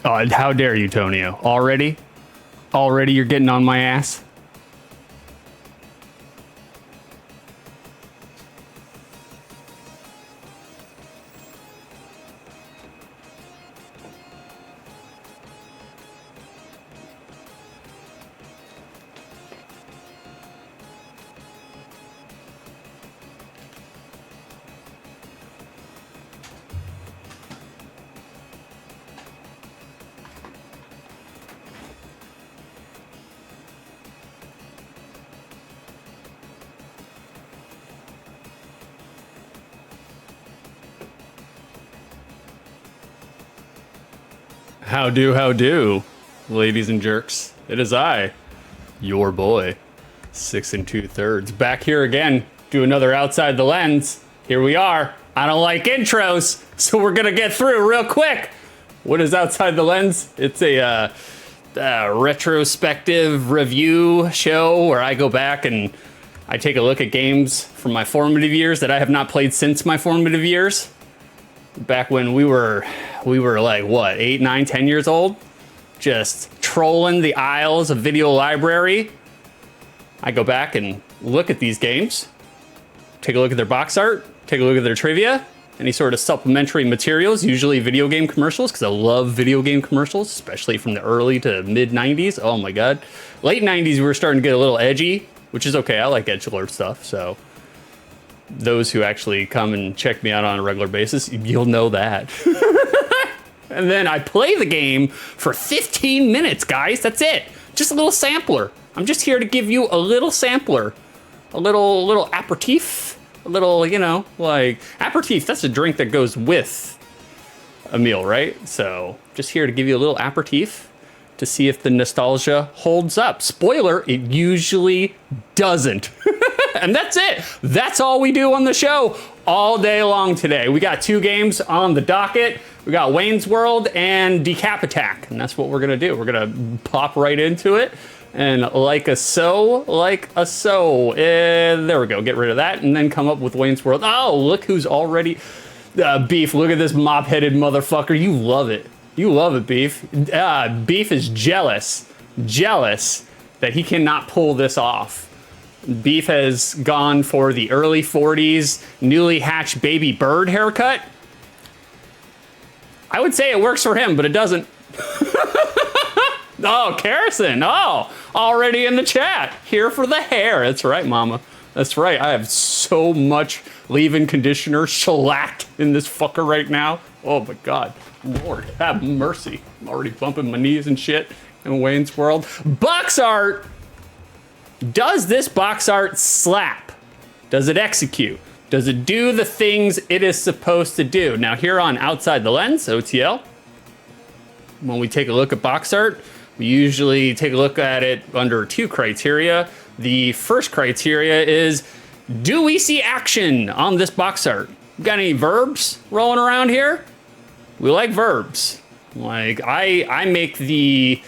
How dare you, Tonio? Already? Already you're getting on my ass? How do, ladies and jerks. It is I, your boy, 6 2/3, back here again, do another Outside the Lens. Here we are. I don't like intros, so we're gonna get through real quick. What is Outside the Lens? It's a retrospective review show where I go back and I take a look at games from my formative years that I have not played since my formative years. Back when we were like, what, 8, 9, 10 years old? Just trolling the aisles of Video Library. I go back and look at these games, take a look at their box art, take a look at their trivia, any sort of supplementary materials, usually video game commercials, because I love video game commercials, especially from the early to mid 90s. Oh my God. Late 90s, we were starting to get a little edgy, which is okay. I like edgelord stuff, so those who actually come and check me out on a regular basis, you'll know that. And then I play the game for 15 minutes, guys. That's it. Just a little sampler. I'm just here to give you a little sampler, a little aperitif, a little, you know, like aperitif. That's a drink that goes with a meal, right? So just here to give you a little aperitif to see if the nostalgia holds up. Spoiler, it usually doesn't. And that's it. That's all we do on the show all day long today. We got 2 games on the docket. We got Wayne's World and Decap Attack. And that's what we're going to do. We're going to pop right into it. And like a so. There we go. Get rid of that. And then come up with Wayne's World. Oh, look who's already... Beef, look at this mop-headed motherfucker. You love it. You love it, Beef. Beef is jealous that he cannot pull this off. Beef has gone for the early 40s, newly hatched baby bird haircut. I would say it works for him, but it doesn't. Oh, Carrison. Oh, already in the chat. Here for the hair. That's right, mama. That's right. I have so much leave-in conditioner shellacked in this fucker right now. Oh, my God. Lord, have mercy. I'm already bumping my knees and shit in Wayne's World. Box art. Does this box art slap? Does it execute? Does it do the things it is supposed to do? Now here on Outside the Lens, OTL, when we take a look at box art, we usually take a look at it under 2 criteria. The first criteria is, do we see action on this box art? Got any verbs rolling around here? We like verbs. Like I make the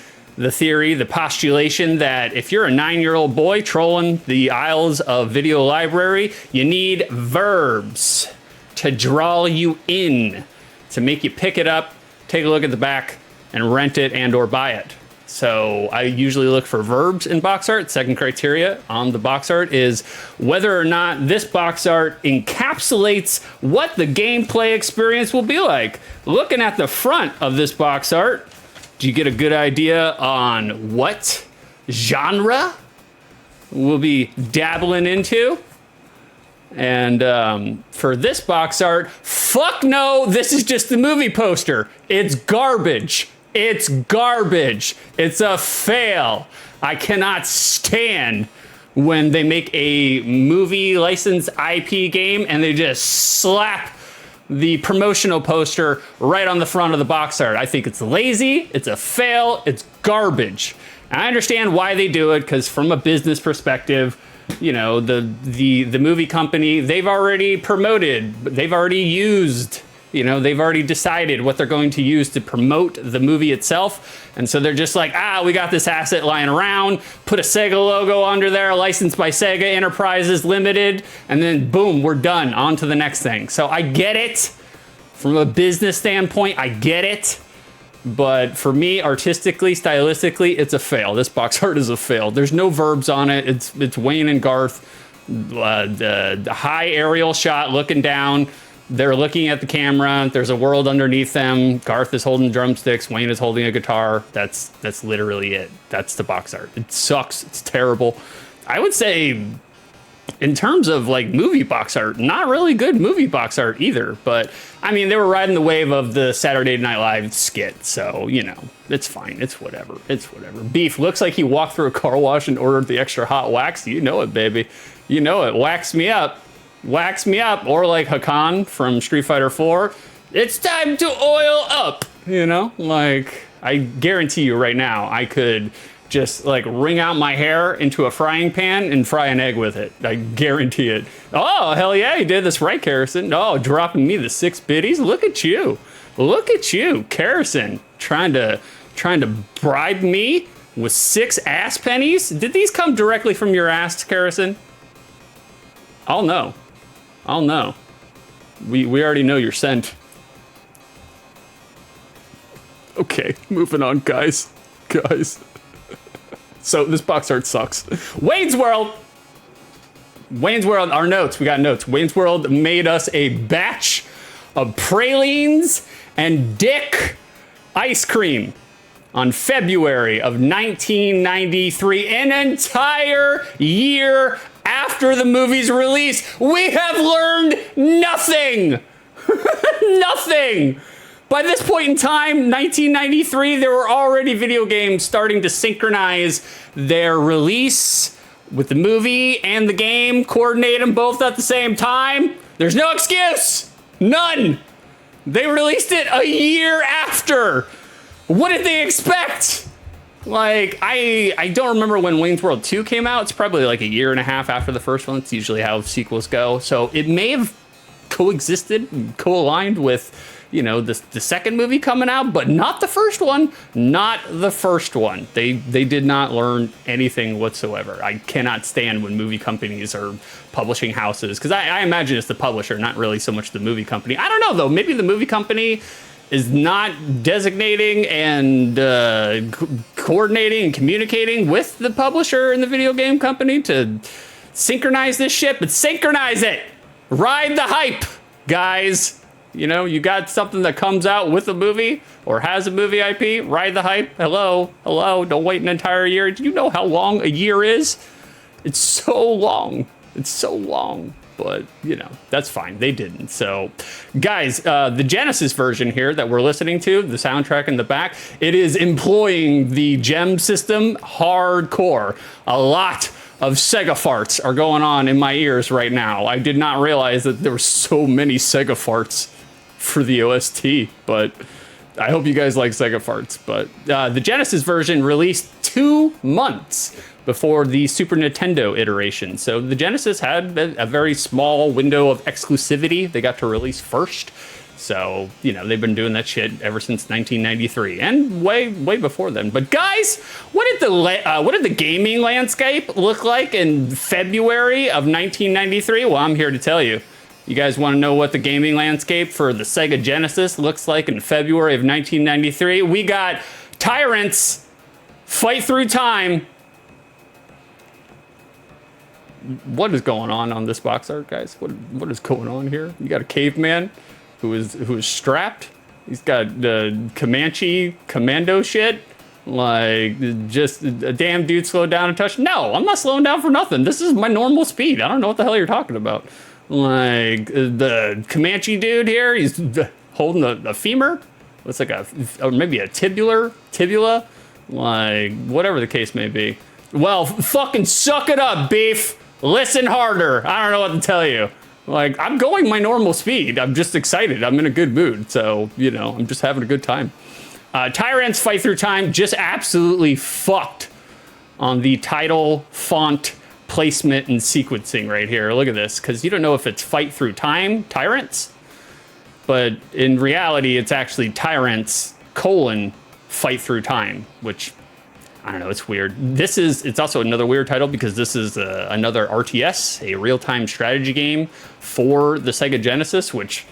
theory, the postulation that if you're a 9-year-old boy trolling the aisles of Video Library, you need verbs to draw you in, to make you pick it up, take a look at the back, and rent it and or buy it. So I usually look for verbs in box art. Second criteria on the box art is whether or not this box art encapsulates what the gameplay experience will be like. Looking at the front of this box art, do you get a good idea on what genre we'll be dabbling into? And for this box art, fuck no, this is just the movie poster. It's garbage. It's garbage. It's a fail. I cannot stand when they make a movie licensed IP game and they just slap the promotional poster right on the front of the box art. I think it's lazy, it's a fail, it's garbage. And I understand why they do it, because from a business perspective, you know, the movie company, they've already promoted, they've already used, you know, they've already decided what they're going to use to promote the movie itself. And so they're just like, we got this asset lying around, put a Sega logo under there, licensed by Sega Enterprises Limited, and then boom, we're done, on to the next thing. So I get it. From a business standpoint, I get it. But for me, artistically, stylistically, it's a fail. This box art is a fail. There's no verbs on it. It's Wayne and Garth, the high aerial shot looking down. They're looking at the camera. There's a world underneath them. Garth is holding drumsticks. Wayne is holding a guitar. That's literally it. That's the box art. It sucks. It's terrible. I would say, in terms of like movie box art, not really good movie box art either. But I mean, they were riding the wave of the Saturday Night Live skit, so you know, it's fine. It's whatever. It's whatever. Beef looks like he walked through a car wash and ordered the extra hot wax. You know it, baby. You know it. Wax me up. Wax me up. Or like Hakan from Street Fighter 4. It's time to oil up. You know, like I guarantee you right now, I could just like wring out my hair into a frying pan and fry an egg with it. I guarantee it. Oh, hell yeah, you did this right, Karrison. Oh, dropping me the 6 biddies. Look at you. Look at you, Karrison, trying to bribe me with 6 ass pennies. Did these come directly from your ass, Karrison? I'll know. I'll know. We already know you're sent. Okay, moving on, guys. Guys. So this box art sucks. Wayne's World. Wayne's World, our notes, we got notes. Wayne's World made us a batch of pralines and dick ice cream on February of 1993, an entire year after the movie's release. We have learned nothing. Nothing. By this point in time, 1993, there were already video games starting to synchronize their release with the movie and the game, coordinate them both at the same time. There's no excuse. None. They released it a year after. What did they expect? Like, I don't remember when Wayne's World 2 came out. It's probably like a year and a half after the first one. It's usually how sequels go. So it may have coexisted, co-aligned with, you know, the second movie coming out, but not the first one. Not the first one. They did not learn anything whatsoever. I cannot stand when movie companies are publishing houses, because I imagine it's the publisher, not really so much the movie company. I don't know, though. Maybe the movie company is not designating and coordinating and communicating with the publisher and the video game company to synchronize this shit, but synchronize it. Ride the hype, guys. You know, you got something that comes out with a movie or has a movie IP, ride the hype. Hello, hello, don't wait an entire year. Do you know how long a year is? It's so long. It's so long. But, you know, that's fine. They didn't. So, guys, the Genesis version here that we're listening to, the soundtrack in the back, it is employing the gem system hardcore. A lot of Sega farts are going on in my ears right now. I did not realize that there were so many Sega farts for the OST, but I hope you guys like Sega farts. But the Genesis version released 2 months before the Super Nintendo iteration. So the Genesis had a very small window of exclusivity. They got to release first. So, you know, they've been doing that shit ever since 1993 and way before then. But guys, what did the gaming landscape look like in February of 1993? Well, I'm here to tell you. You guys want to know what the gaming landscape for the Sega Genesis looks like in February of 1993? We got Tyrants Fight Through Time. What is going on this box art, guys? What is going on here? You got a caveman who is strapped. He's got the Comanche commando shit. Like, just a damn dude slowed down a touch. No, I'm not slowing down for nothing. This is my normal speed. I don't know what the hell you're talking about. Like, the Comanche dude here, he's holding a femur. It's like or maybe a tibula. Like, whatever the case may be. Well, fucking suck it up, Beef. Listen harder. I don't know what to tell you. Like, I'm going my normal speed. I'm just excited. I'm in a good mood. So, you know, I'm just having a good time. Tyrants Fight Through Time just absolutely fucked on the title, font, placement, and sequencing right here. Look at this. Because you don't know if it's Fight Through Time, Tyrants. But in reality, it's actually Tyrants, Fight Through Time, which, I don't know, it's weird. It's also another weird title because this is another RTS, a real-time strategy game for the Sega Genesis, which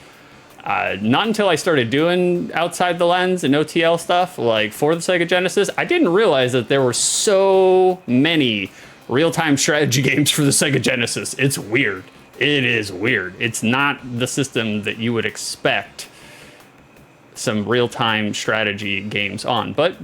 Not until I started doing Outside the Lens and OTL stuff, like for the Sega Genesis, I didn't realize that there were so many real-time strategy games for the Sega Genesis. It's weird. It is weird. It's not the system that you would expect some real-time strategy games on, but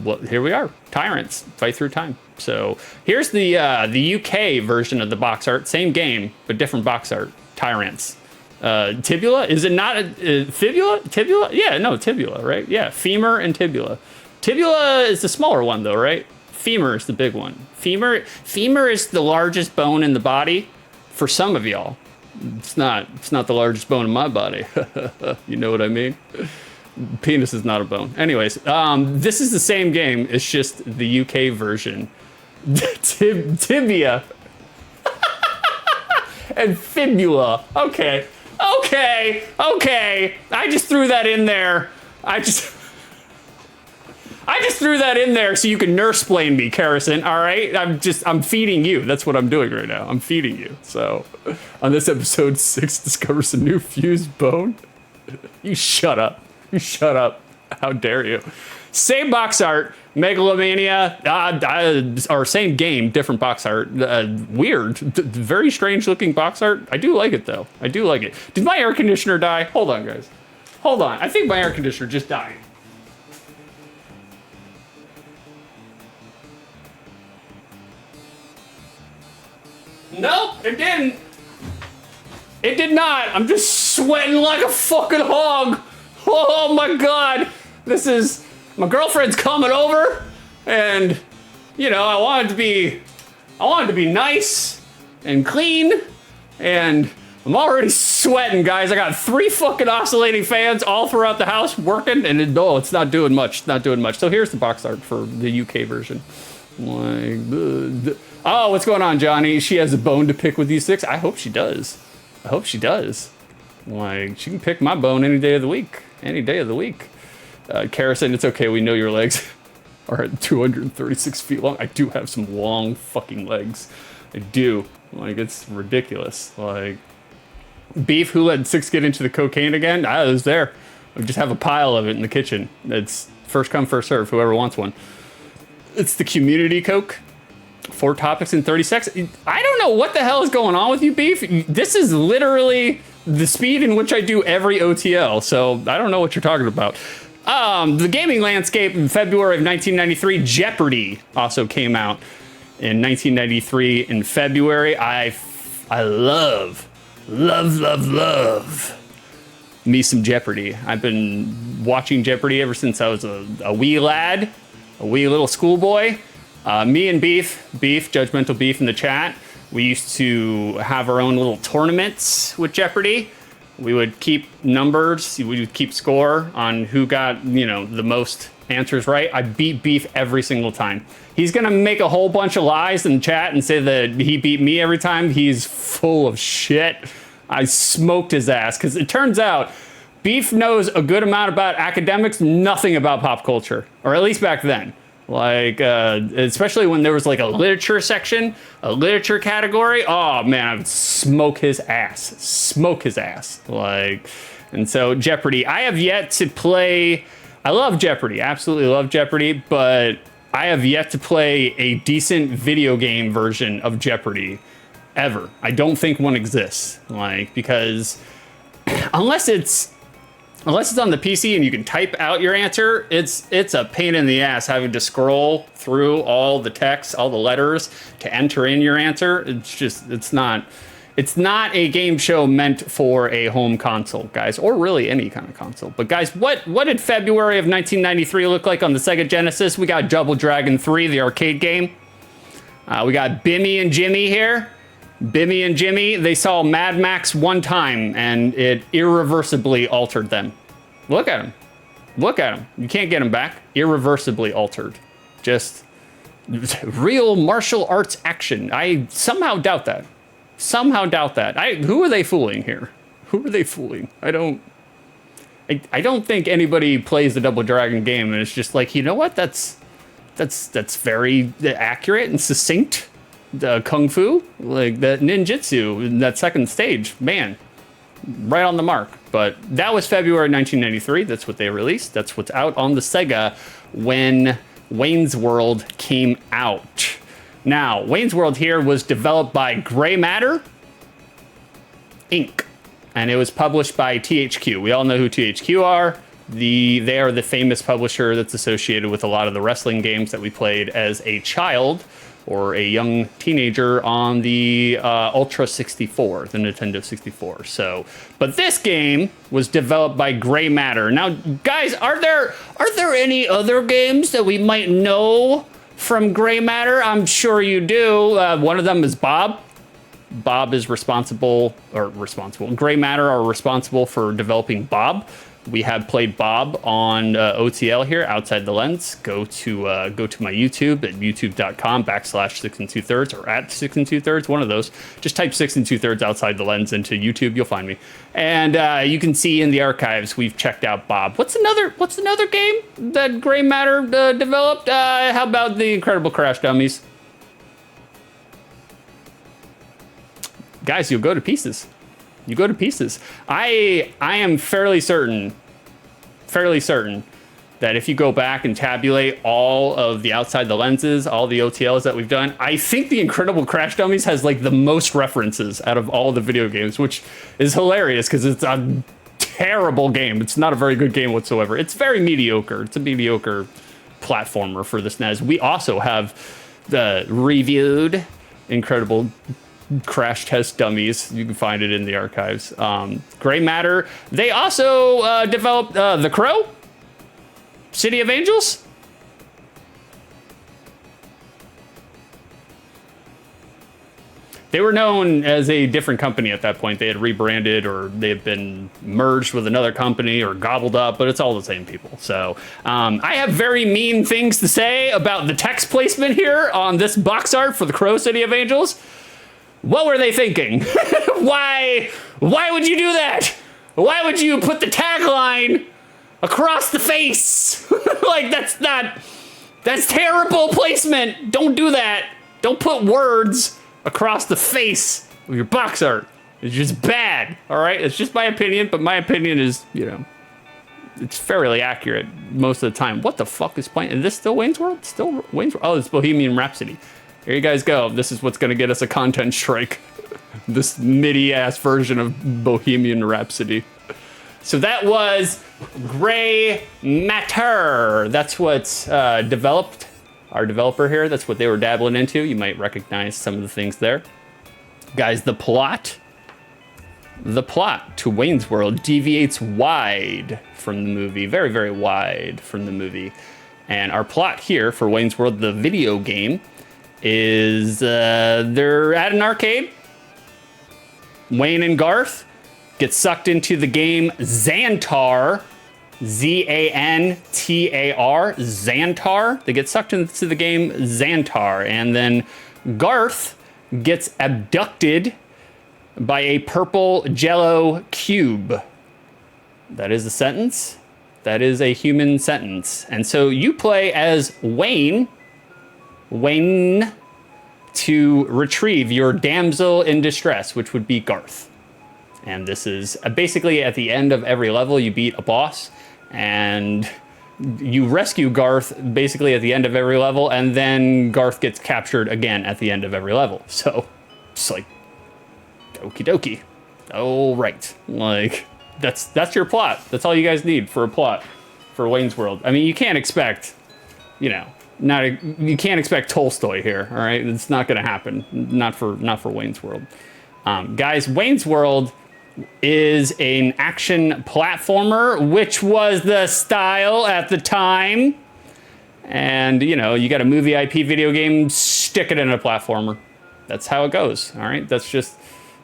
well, here we are. Tyrants, fight through time. So here's the UK version of the box art. Same game, but different box art. Tyrants. Tibula? Is it not fibula? Tibula? Yeah, no, tibula, right? Yeah, femur and tibula. Tibula is the smaller one, though, right? Femur is the big one. Femur is the largest bone in the body for some of y'all. It's not the largest bone in my body. You know what I mean? Penis is not a bone. Anyways, this is the same game. It's just the UK version. Tibia and fibula. Okay. I just threw that in there. I just threw that in there so you can nurse-plain me, Karrison, all right? I'm feeding you. That's what I'm doing right now. I'm feeding you. So, on this episode 6, discover some new fused bone. You shut up. You shut up. How dare you? Same box art, Megalomania, or same game, different box art. Weird, very strange looking box art. I do like it though. I do like it. Did my air conditioner die? Hold on, guys. Hold on. I think my air conditioner just died. Nope, it didn't. It did not. I'm just sweating like a fucking hog. Oh my God. This is, my girlfriend's coming over and, you know, I wanted to be nice and clean, and I'm already sweating, guys. I got 3 fucking oscillating fans all throughout the house working, and it's not doing much. It's not doing much. So here's the box art for the UK version. Oh, what's going on, Johnny? She has a bone to pick with these 6. I hope she does. I hope she does. Like, she can pick my bone any day of the week. Any day of the week. Karrison, it's okay. We know your legs are at 236 feet long. I do have some long fucking legs. I do. Like, it's ridiculous. Like, Beef, who let 6 get into the cocaine again? I was there. I just have a pile of it in the kitchen. It's first come, first serve. Whoever wants one. It's the community coke. 4 topics in 30 seconds. I don't know what the hell is going on with you, Beef. This is literally the speed in which I do every OTL, so I don't know what you're talking about. The gaming landscape in February of 1993. Jeopardy also came out in 1993 in February. I love me some Jeopardy. I've been watching Jeopardy ever since I was a wee lad, a wee little schoolboy. Me and Beef, Judgmental Beef in the chat, we used to have our own little tournaments with Jeopardy. We would keep numbers, we would keep score on who got, you know, the most answers right. I beat Beef every single time. He's gonna make a whole bunch of lies in the chat and say that he beat me every time. He's full of shit. I smoked his ass, because it turns out Beef knows a good amount about academics, nothing about pop culture, or at least back then. Like, especially when there was like a literature section, a literature category. Oh man, I would smoke his ass. Like, and so Jeopardy, I have yet to play. I love Jeopardy, absolutely love Jeopardy, but I have yet to play a decent video game version of Jeopardy ever. I don't think one exists. Like, because unless it's on the PC and you can type out your answer, it's a pain in the ass having to scroll through all the text, all the letters to enter in your answer. It's not a game show meant for a home console, guys, or really any kind of console. But guys, what did February of 1993 look like on the Sega Genesis? We got Double Dragon 3, the arcade game. We got Bimmy and Jimmy here. Bimmy and Jimmy, they saw Mad Max one time and it irreversibly altered them. Look at them. Look at them. You can't get them back. Irreversibly altered. Just real martial arts action. I somehow doubt that. Who are they fooling here? Who are they fooling? I don't think anybody plays the Double Dragon game and it's just like, you know what? That's very accurate and succinct. The kung fu, like that ninjutsu in that second stage, man, right on the mark. But that was February 1993. That's what they released. That's what's out on the Sega when Wayne's World came out. Now, Wayne's World here was developed by Gray Matter Inc. And it was published by THQ. We all know who THQ are. They are the famous publisher that's associated with a lot of the wrestling games that we played as a child or a young teenager on the Ultra 64, the Nintendo 64. So, but this game was developed by Gray Matter. Now, guys, are there any other games that we might know from Gray Matter? I'm sure you do. One of them is Bob. Bob is Gray Matter are responsible for developing Bob. We have played Bob on OTL here, Outside the Lens. Go to my YouTube at youtube.com/6 2/3 or at 6 2/3, one of those. Just type 6 2/3 Outside the Lens into YouTube, you'll find me. And you can see in the archives we've checked out Bob. What's another game that Gray Matter developed? How about the Incredible Crash Dummies? Guys, you'll go to pieces. You go to pieces. I am fairly certain that if you go back and tabulate all of the Outside the Lenses, all the OTLs that we've done, I think the Incredible Crash Dummies has like the most references out of all the video games, which is hilarious because it's a terrible game. It's not a very good game whatsoever. It's very mediocre. It's a mediocre platformer for the SNES. We also have the reviewed Incredible Crash Test Dummies. You can find it in the archives. Gray Matter. They also developed The Crow, City of Angels. They were known as a different company at that point. They had rebranded or they had been merged with another company or gobbled up, but it's all the same people. So I have very mean things to say about the text placement here on this box art for The Crow, City of Angels. What were they thinking? Why would you do that? Why would you put the tagline across the face? Like, that's terrible placement. Don't do that. Don't put words across the face of your box art. It's just bad, all right? It's just my opinion, but my opinion is, it's fairly accurate most of the time. What the fuck is playing? Is this still Wayne's World? Still Wayne's World? Oh, it's Bohemian Rhapsody. Here you guys go. This is what's going to get us a content strike. This MIDI-ass version of Bohemian Rhapsody. So that was Gray Matter. That's what's developed. Our developer here, that's what they were dabbling into. You might recognize some of the things there. Guys, the plot to Wayne's World deviates wide from the movie. Very, very wide from the movie. And our plot here for Wayne's World, the video game, is they're at an arcade. Wayne and Garth get sucked into the game Xantar, Zantar, Xantar. They get sucked into the game Xantar, and then Garth gets abducted by a purple jello cube. That is a sentence. That is a human sentence. And so you play as Wayne, to retrieve your damsel in distress, which would be Garth. And this is basically at the end of every level, you beat a boss and you rescue Garth basically at the end of every level, and then Garth gets captured again at the end of every level. So it's like, okie dokie. Oh, right. Like, that's your plot. That's all you guys need for a plot for Wayne's World. I mean, you can't expect, you can't expect Tolstoy here, all right? It's not going to happen. Not for Wayne's World. Guys, Wayne's World is an action platformer, which was the style at the time. And, you got a movie IP video game, stick it in a platformer. That's how it goes, all right? That's just,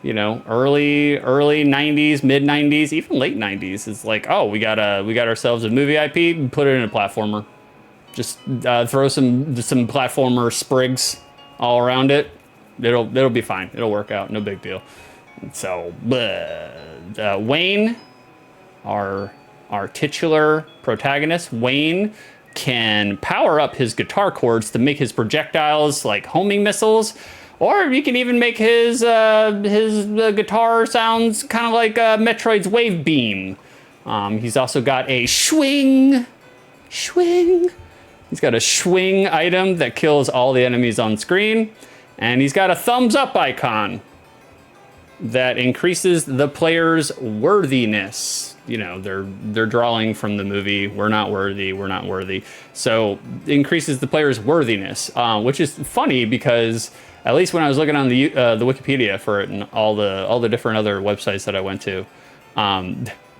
early 90s, mid 90s, even late 90s. It's like, oh, we got ourselves a movie IP, put it in a platformer. Just throw some platformer sprigs all around it. It'll be fine. It'll work out. No big deal. So Wayne, our titular protagonist, Wayne can power up his guitar chords to make his projectiles like homing missiles, Or you can even make his guitar sounds kind of like Metroid's Wave Beam. He's also got a swing. He's got a swing item that kills all the enemies on screen. And he's got a thumbs up icon that increases the player's worthiness. You know, they're drawing from the movie, we're not worthy, we're not worthy. So increases the player's worthiness, which is funny because at least when I was looking on the Wikipedia for it and all the different other websites that I went to,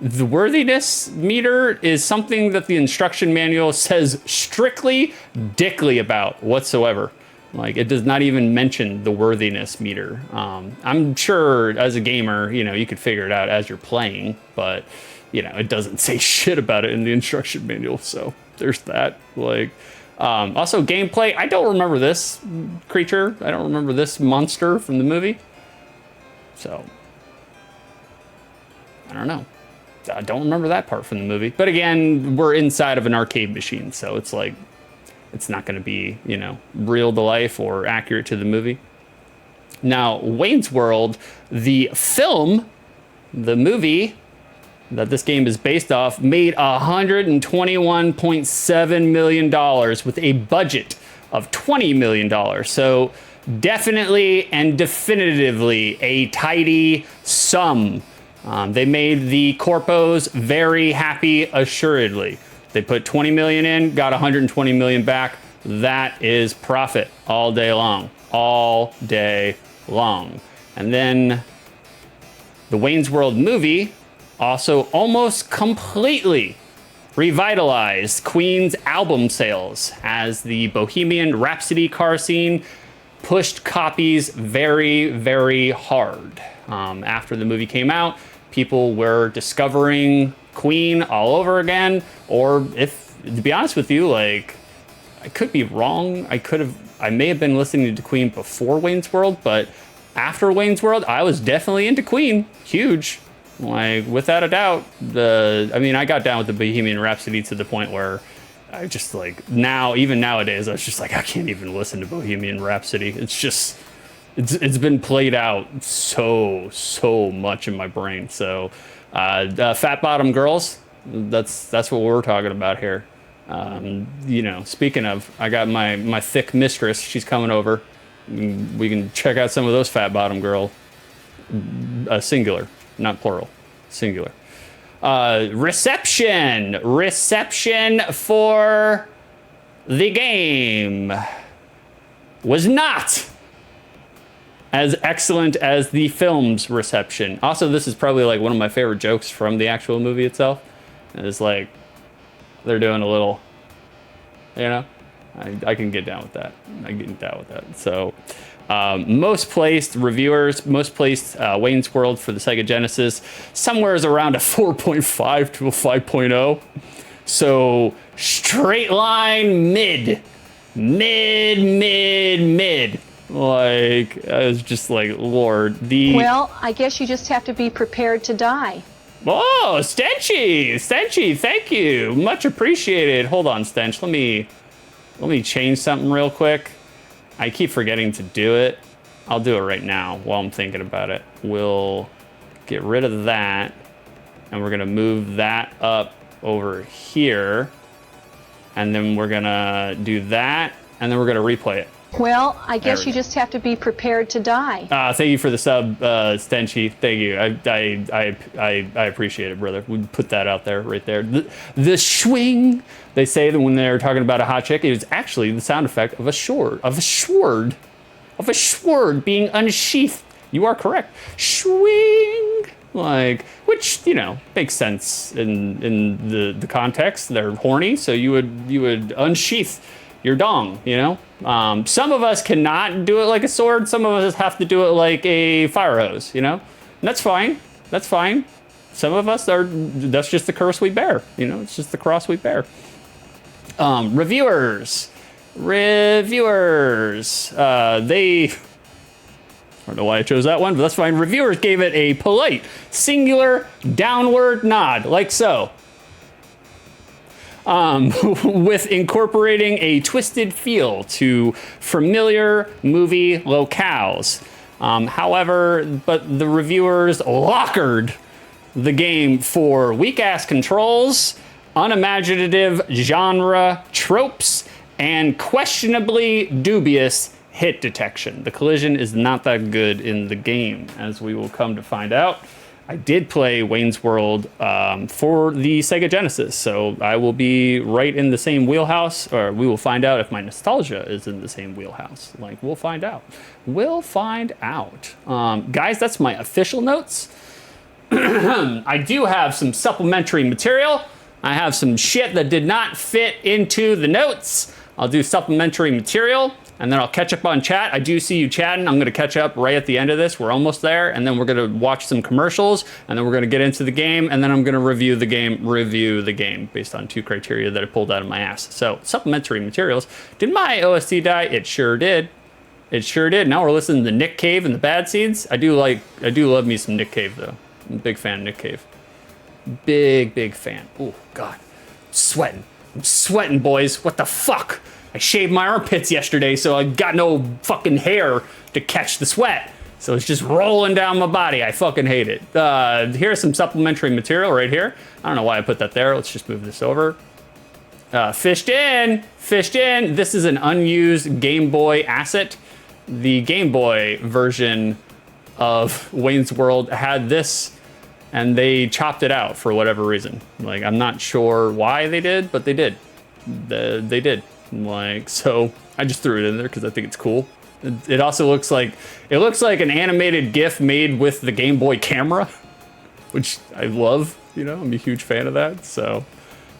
the worthiness meter is something that the instruction manual says strictly dickly about whatsoever. Like, it does not even mention the worthiness meter. I'm sure as a gamer, you know, you could figure it out as you're playing, but, you know, it doesn't say shit about it in the instruction manual. So there's that. Like, also gameplay. I don't remember this creature. I don't remember this monster from the movie. So, I don't know. I don't remember that part from the movie. But again, we're inside of an arcade machine, so it's like, it's not going to be, you know, real to life or accurate to the movie. Now, Wayne's World, the film, the movie that this game is based off, made $121.7 million with a budget of $20 million. So definitely and definitively a tidy sum. They made the corpos very happy, assuredly. They put 20 million in, got 120 million back. That is profit all day long, all day long. And then the Wayne's World movie also almost completely revitalized Queen's album sales as the Bohemian Rhapsody car scene pushed copies very, very hard. After the movie came out, people were discovering Queen all over again, or if, to be honest with you, like, I could be wrong. I may have been listening to Queen before Wayne's World, but after Wayne's World, I was definitely into Queen. Huge. Like, without a doubt. I got down with the Bohemian Rhapsody to the point where I just, like, now, even nowadays, I was just like, I can't even listen to Bohemian Rhapsody. It's just, it's been played out so much in my brain. So, fat bottom girls, that's what we're talking about here. You know, speaking of, I got my thick mistress, she's coming over. We can check out some of those fat bottom girl, singular, not plural, singular. Reception for the game was not as excellent as the film's reception. Also, this is probably like one of my favorite jokes from the actual movie itself. It's like, they're doing a little, you know, I can get down with that. So, most placed reviewers, Wayne's World for the Sega Genesis, somewhere is around a 4.5 to a 5.0. So, straight line mid. Like, I was just like, Lord, Well, I guess you just have to be prepared to die. Oh, Stenchy, thank you. Much appreciated. Hold on, Stench. Let me change something real quick. I keep forgetting to do it. I'll do it right now while I'm thinking about it. We'll get rid of that, and we're gonna move that up over here. And then we're gonna do that, and then we're gonna replay it. Well, I guess you just have to be prepared to die. Thank you for the sub, Stenchy. Thank you. I appreciate it, brother. We put that out there, right there. The swing. They say that when they're talking about a hot chick, it was actually the sound effect of a sword being unsheathed. You are correct. Swing. Like, which, you know, makes sense in the context. They're horny, so you would unsheath your dong, you know? Some of us cannot do it like a sword. Some of us have to do it like a fire hose, you know? And that's fine. Some of us that's just the curse we bear, you know? It's just the cross we bear. Reviewers. They, I don't know why I chose that one, but that's fine. Reviewers gave it a polite, singular, downward nod, like so. with incorporating a twisted feel to familiar movie locales. However, but the reviewers lockered the game for weak-ass controls, unimaginative genre tropes, and questionably dubious hit detection. The collision is not that good in the game, as we will come to find out. I did play Wayne's World for the Sega Genesis, so I will be right in the same wheelhouse, or we will find out if my nostalgia is in the same wheelhouse. Like, we'll find out. We'll find out. Guys, that's my official notes. I do have some supplementary material. I have some shit that did not fit into the notes. I'll do supplementary material, and then I'll catch up on chat. I do see you chatting. I'm going to catch up right at the end of this. We're almost there, and then we're going to watch some commercials, and then we're going to get into the game, and then I'm going to review the game based on 2 criteria that I pulled out of my ass. So, supplementary materials. Did my OST die? It sure did. It sure did. Now we're listening to Nick Cave and the Bad Seeds. I do love me some Nick Cave, though. I'm a big fan of Nick Cave. Big fan. Oh, God. I'm sweating, boys. What the fuck? I shaved my armpits yesterday, so I got no fucking hair to catch the sweat. So it's just rolling down my body. I fucking hate it. Here's some supplementary material right here. I don't know why I put that there. Let's just move this over. Fished in. This is an unused Game Boy asset. The Game Boy version of Wayne's World had this, and they chopped it out for whatever reason. Like, I'm not sure why they did, but they did. They did. Like, so I just threw it in there because I think it's cool. It also looks like an animated GIF made with the Game Boy camera, which I love. You know, I'm a huge fan of that. So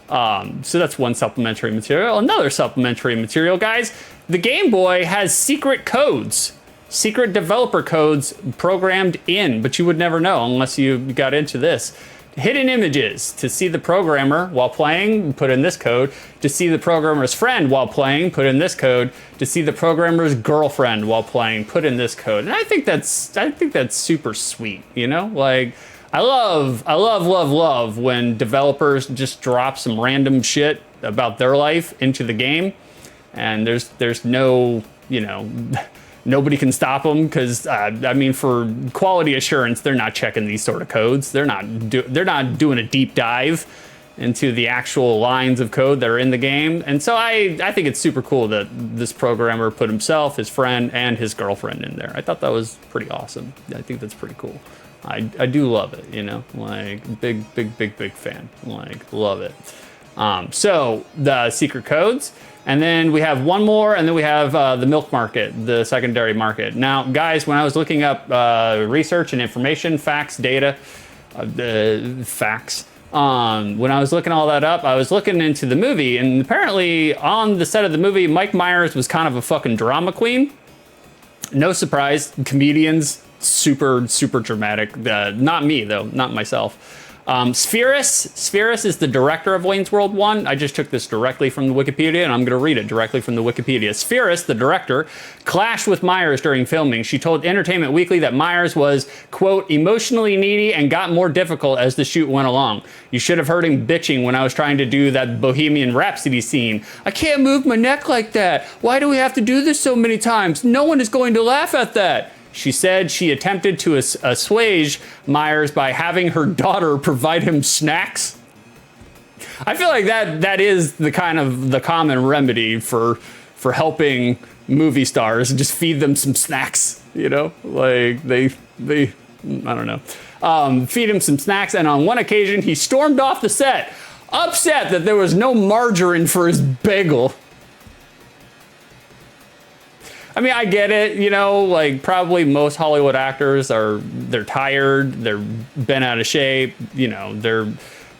that's one supplementary material. Another supplementary material, guys. The Game Boy has secret codes. Secret developer codes programmed in, but you would never know unless you got into this. Hidden images. To see the programmer while playing, put in this code. To see the programmer's friend while playing, put in this code. To see the programmer's girlfriend while playing, put in this code. And I think that's super sweet, you know? Like, I love when developers just drop some random shit about their life into the game, and there's no, you know, nobody can stop them because, I mean, for quality assurance, they're not checking these sort of codes. They're not doing a deep dive into the actual lines of code that are in the game. And so I think it's super cool that this programmer put himself, his friend, and his girlfriend in there. I thought that was pretty awesome. I think that's pretty cool. I do love it, you know, like big fan, like love it. So the secret codes. And then we have one more, and then we have the milk market, the secondary market. Now, guys, when I was looking up research and information, facts, data, facts, when I was looking all that up, I was looking into the movie, and apparently on the set of the movie, Mike Myers was kind of a fucking drama queen. No surprise, comedians, super dramatic. Not me, though, not myself. Spheris is the director of Wayne's World 1. I just took this directly from the Wikipedia, and I'm going to read it directly from the Wikipedia. Spheris, the director, clashed with Myers during filming. She told Entertainment Weekly that Myers was, quote, emotionally needy and got more difficult as the shoot went along. You should have heard him bitching when I was trying to do that Bohemian Rhapsody scene. I can't move my neck like that. Why do we have to do this so many times? No one is going to laugh at that. She said she attempted to assuage Myers by having her daughter provide him snacks. I feel like that is the common remedy for helping movie stars. Just feed them some snacks, you know? Like they I don't know. Feed him some snacks, and on one occasion he stormed off the set, upset that there was no margarine for his bagel. I mean, I get it, you know, like probably most Hollywood actors they're tired, they're bent out of shape, you know, they're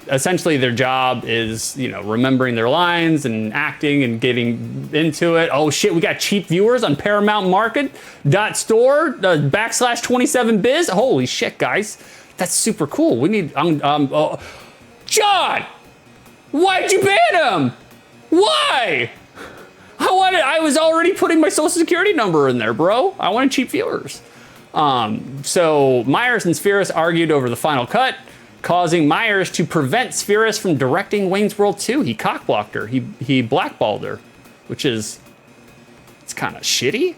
essentially their job is, you know, remembering their lines and acting and getting into it. Oh shit, we got cheap viewers on Paramount Market .store /27biz. Holy shit, guys, that's super cool. We need John, why'd you ban him? Why? I was already putting my social security number in there, bro. I wanted cheap viewers. So Myers and Spheris argued over the final cut. causing Myers to prevent Spheris from directing Wayne's World 2. He cockblocked her. He blackballed her, which is, it's kind of shitty.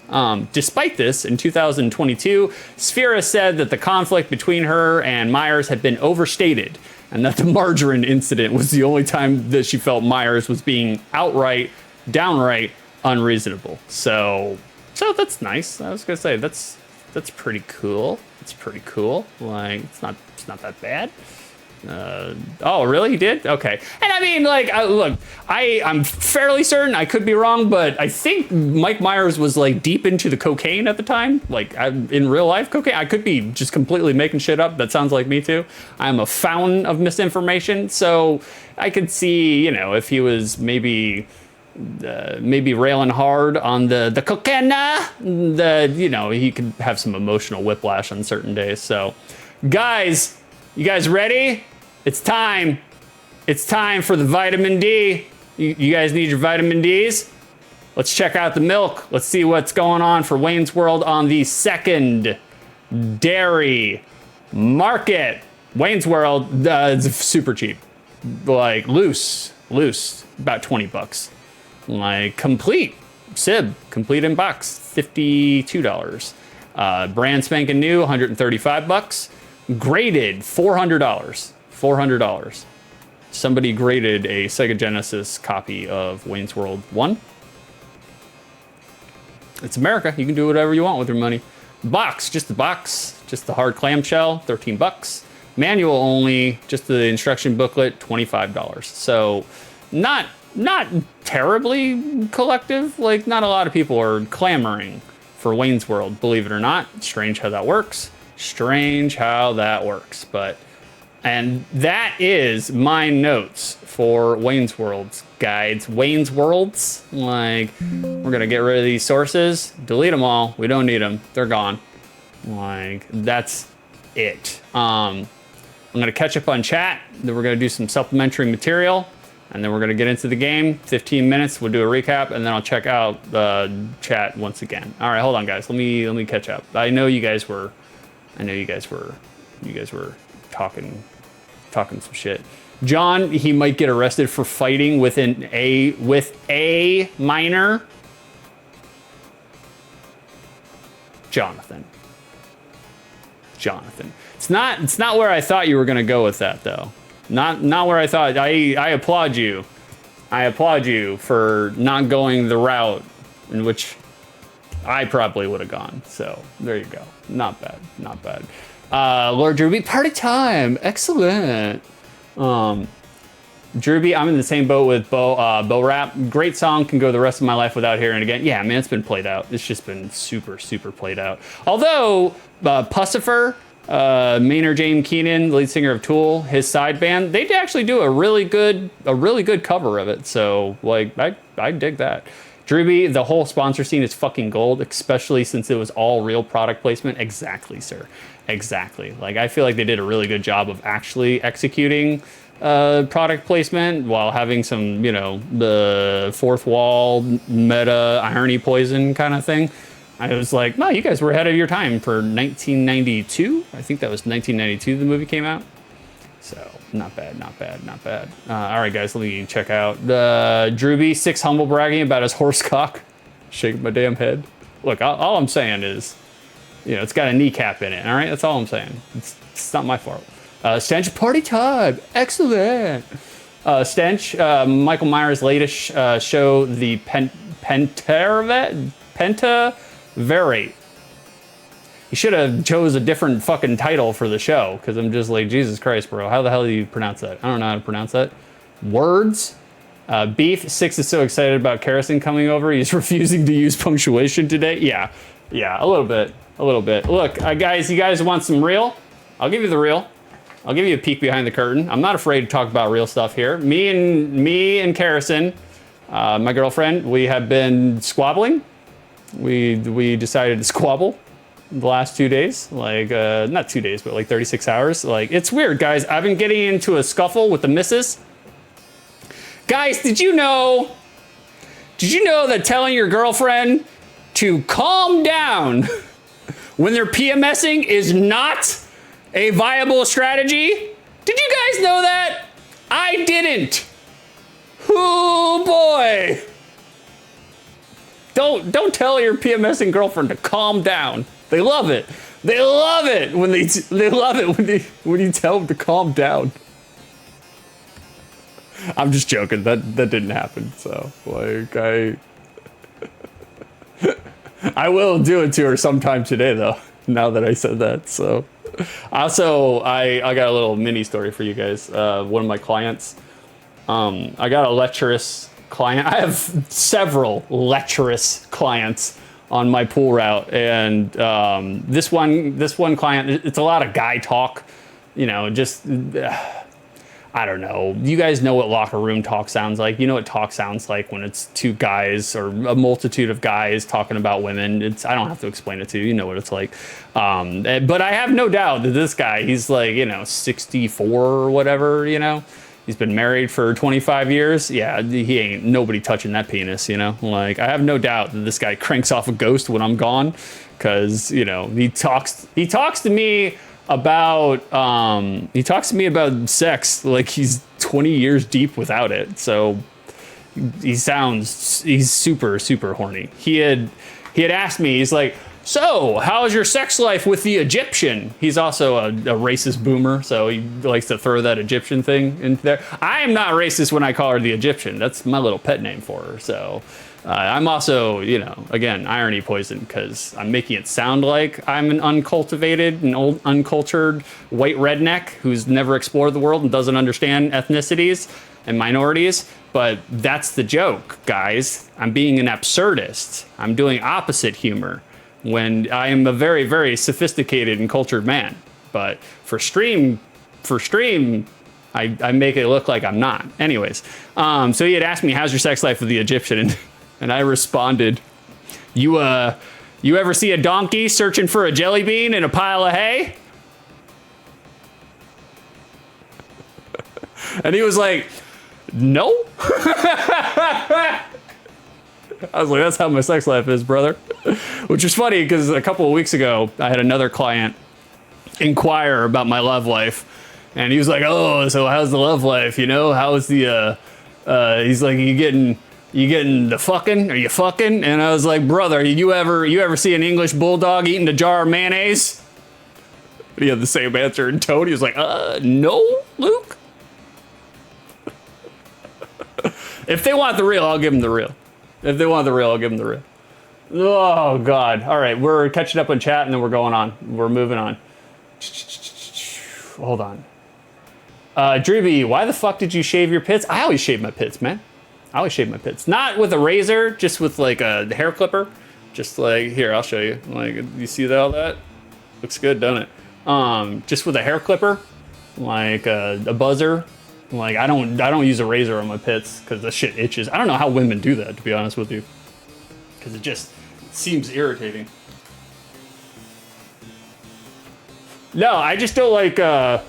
Despite this, in 2022, Spheris said that the conflict between her and Myers had been overstated, and that the margarine incident was the only time that she felt Myers was being downright unreasonable. So that's nice. I was gonna say that's pretty cool. It's pretty cool. Like, it's not that bad. Oh, really? He did? Okay. And I mean, like, look, I'm fairly certain, I could be wrong, but I think Mike Myers was like deep into the cocaine at the time. Like, in real life cocaine. I could be just completely making shit up. That sounds like me too. I'm a fountain of misinformation. So I could see, you know, if he was maybe railing hard on the cocaine, you know, he could have some emotional whiplash on certain days. So, guys, you guys ready? It's time. It's time for the vitamin D. You guys need your vitamin Ds? Let's check out the milk. Let's see what's going on for Wayne's World on the secondary market. Wayne's World, it's super cheap. Like, loose, about 20 bucks. Like, complete in box, $52. Brand spanking new, 135 bucks. Graded, $400. Somebody graded a Sega Genesis copy of Wayne's World 1. It's America. You can do whatever you want with your money. Just the hard clamshell, 13 bucks. Manual only, just the instruction booklet, $25. So not terribly collective. Like, not a lot of people are clamoring for Wayne's World, believe it or not. Strange how that works. But, and that is my notes for Wayne's World's guides. Wayne's Worlds, like, we're gonna get rid of these sources, delete them all. We don't need them. They're gone. Like, that's it. I'm gonna catch up on chat. Then we're gonna do some supplementary material, and then we're gonna get into the game. 15 minutes. We'll do a recap, and then I'll check out the chat once again. All right, hold on, guys. Let me catch up. I know you guys were talking some shit. John, he might get arrested for fighting with a minor. Jonathan. It's not where I thought you were gonna go with that, though. Not where I thought. I applaud you. For not going the route in which I probably would have gone. So there you go. Not bad. Lord Drewby, party time. Excellent. Drewby, I'm in the same boat with Bo Rap. Great song, can go the rest of my life without hearing it again. Yeah, man, it's been played out. It's just been super played out. Although, Pussifer, Maynard James Keenan, lead singer of Tool, his side band, they actually do a really good cover of it. So, like, I dig that. Drewby, the whole sponsor scene is fucking gold, especially since it was all real product placement. Exactly, sir. Exactly. Like, I feel like they did a really good job of actually executing product placement while having some, you know, the fourth wall meta irony poison kind of thing. I was like, no, you guys were ahead of your time for 1992. I think that was 1992 the movie came out. So, not bad. All right, guys, let me check out Drewby, 6 humble bragging about his horse cock. Shaking my damn head. Look, all I'm saying is, you know, it's got a kneecap in it, all right? That's all I'm saying. It's not my fault. Stench, party time. Excellent. Stench, Michael Myers' latest show, the Pentaverate. You should have chose a different fucking title for the show, because I'm just like, Jesus Christ, bro. How the hell do you pronounce that? I don't know how to pronounce that. Words. Beef. 6 is so excited about Kerrison coming over. He's refusing to use punctuation today. Yeah, a little bit. Look, guys, you guys want some real? I'll give you the real. I'll give you a peek behind the curtain. I'm not afraid to talk about real stuff here. Me and Kerrison, my girlfriend, we have been squabbling. We decided to squabble the last 2 days, like not 2 days, but like 36 hours. Like, it's weird, guys. I've been getting into a scuffle with the missus. Guys, did you know that telling your girlfriend to calm down when they're PMSing is not a viable strategy? Did you guys know that? I didn't. Oh boy. Don't tell your PMSing girlfriend to calm down. They love it. They love it when when you tell them to calm down. I'm just joking. That didn't happen. So like I will do it to her sometime today though. Now that I said that. So also I got a little mini story for you guys. One of my clients. I got a lecherous client. I have several lecherous clients on my pool route, and this one client, it's a lot of guy talk, you know, just I don't know. You guys know what locker room talk sounds like. You know what talk sounds like when it's two guys or a multitude of guys talking about women. I don't have to explain it to you. You know what it's like. But I have no doubt that this guy, he's like, you know, 64 or whatever, you know. He's been married for 25 years. Yeah, he ain't nobody touching that penis, you know? Like, I have no doubt that this guy cranks off a ghost when I'm gone, because, you know, he talks to me about sex like he's 20 years deep without it. So he's super, super horny. He had asked me, he's like, so, how's your sex life with the Egyptian? He's also a racist boomer, so he likes to throw that Egyptian thing in there. I am not racist when I call her the Egyptian. That's my little pet name for her. So, I'm also, you know, again, irony poison, because I'm making it sound like I'm an uncultivated and uncultured white redneck who's never explored the world and doesn't understand ethnicities and minorities. But that's the joke, guys. I'm being an absurdist. I'm doing opposite humor, when I am a very, very sophisticated and cultured man. But for stream, I make it look like I'm not. Anyways, so he had asked me, how's your sex life with the Egyptian? And I responded, you ever see a donkey searching for a jelly bean in a pile of hay? And he was like, no. I was like, that's how my sex life is, brother. Which is funny, because a couple of weeks ago, I had another client inquire about my love life. And he was like, oh, so how's the love life? You know, how's the, he's like, you getting the fucking? Are you fucking? And I was like, brother, you ever see an English bulldog eating a jar of mayonnaise? He had the same answer in tone. He was like, no, Luke. If they want the real, I'll give them the real. If they want the real, I'll give them the real. Oh, God. All right, we're catching up on chat, and then we're going on. We're moving on. Hold on. Drewby, why the fuck did you shave your pits? I always shave my pits, man. I always shave my pits. Not with a razor, just with, like, a hair clipper. Just like, here, I'll show you. Like, you see all that? Looks good, doesn't it? Just with a hair clipper, like a buzzer. Like, I don't use a razor on my pits because the shit itches. I don't know how women do that, to be honest with you, because it just seems irritating. No, I just don't like, I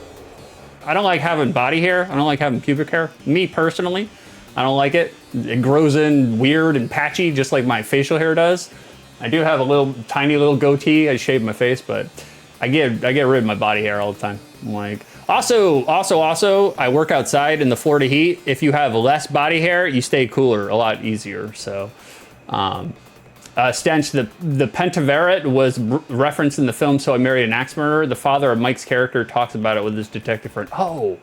don't like having body hair. I don't like having pubic hair. Me personally, I don't like it. It grows in weird and patchy, just like my facial hair does. I do have a tiny little goatee. I shave my face, but I get rid of my body hair all the time. Like, also, I work outside in the Florida heat. If you have less body hair, you stay cooler a lot easier. So, Stench, the pentaverate was referenced in the film So I Married an Axe Murderer. The father of Mike's character talks about it with his detective friend. Oh,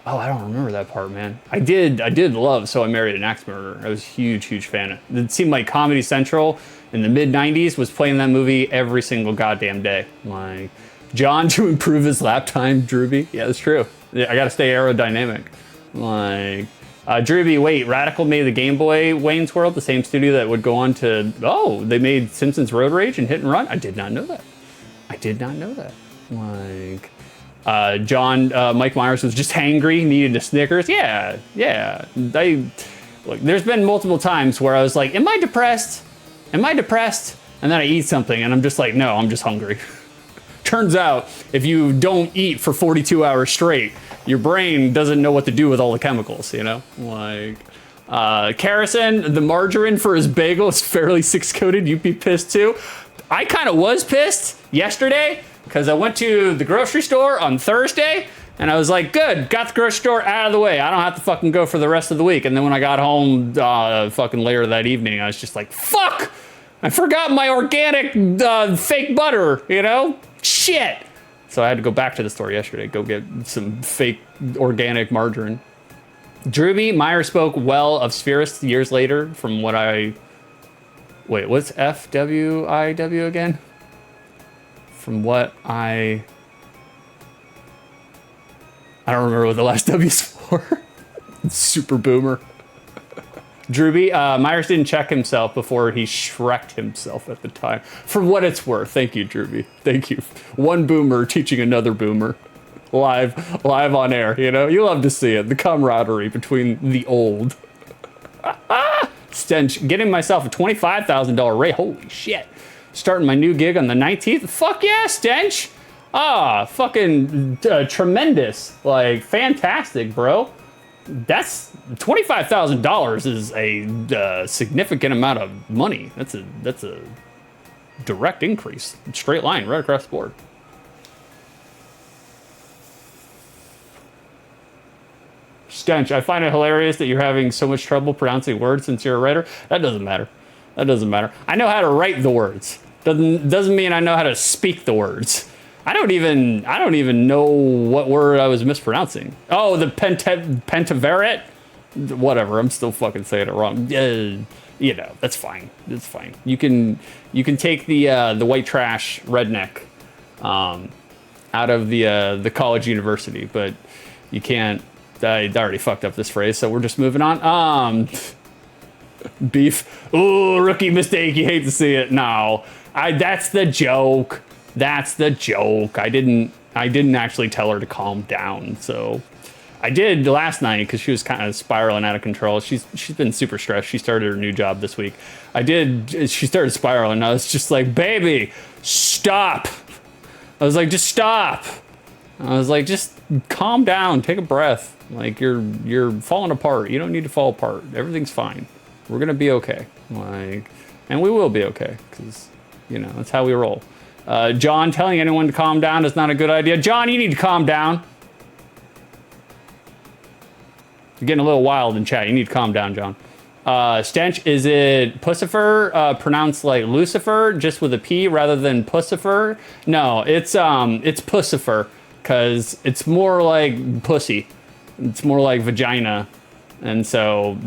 I don't remember that part, man. I did love So I Married an Axe Murderer. I was a huge fan of it. It seemed like Comedy Central in the mid-90s was playing that movie every single goddamn day. Like, John to improve his lap time, Drewby. Yeah, that's true. Yeah, I gotta stay aerodynamic. Like, Drewby, wait, Radical made the Game Boy Wayne's World, the same studio that would go on to, they made Simpsons Road Rage and Hit and Run? I did not know that. Like, Mike Myers was just hangry, needed a Snickers. Yeah. Look, there's been multiple times where I was like, am I depressed? And then I eat something and I'm just like, no, I'm just hungry. Turns out, if you don't eat for 42 hours straight, your brain doesn't know what to do with all the chemicals, you know? Like, Karrasen, the margarine for his bagel is fairly six-coated. You'd be pissed too. I kind of was pissed yesterday because I went to the grocery store on Thursday And I was like, good, got the grocery store out of the way. I don't have to fucking go for the rest of the week. And then when I got home fucking later that evening, I was just like, fuck, I forgot my organic fake butter, you know? Shit. So I had to go back to the store yesterday, go get some fake organic margarine. Drewby, Meyer spoke well of Spherist years later from what I... Wait, what's FWIW again? From what I don't remember what the last W's for. Super boomer. Drewby, Myers didn't check himself before he Shrek'd himself at the time. For what it's worth. Thank you, Drewby. Thank you. One boomer teaching another boomer. Live on air, you know? You love to see it. The camaraderie between the old. Stench, getting myself a $25,000 rate. Holy shit. Starting my new gig on the 19th. Fuck yeah, Stench. Fucking tremendous. Like, fantastic, bro. That's $25,000 is a significant amount of money. That's a direct increase. Straight line right across the board. Stench, I find it hilarious that you're having so much trouble pronouncing words since you're a writer. That doesn't matter. That doesn't matter. I know how to write the words. Doesn't mean I know how to speak the words. I don't even know what word I was mispronouncing. Oh, the pentaveret? Whatever, I'm still fucking saying it wrong. You know, that's fine. That's fine. You can take the white trash redneck out of the college university, but you can't. I already fucked up this phrase, so we're just moving on. Beef. Oh, rookie mistake. You hate to see it. No, that's the joke. That's the joke. I didn't actually tell her to calm down. So I did last night because she was kind of spiraling out of control. She's been super stressed. She started her new job this week. She started spiraling. I was just like, baby, stop. I was like, just stop. I was like, just calm down. Take a breath. Like, you're falling apart. You don't need to fall apart. Everything's fine. We're going to be okay. Like, and we will be okay because, you know, that's how we roll. John, telling anyone to calm down is not a good idea. John, you need to calm down. You're getting a little wild in chat. You need to calm down, John. Stench, is it Pussifer, pronounced like Lucifer, just with a P rather than Pussifer? No, it's Pussifer, because it's more like pussy. It's more like vagina. And so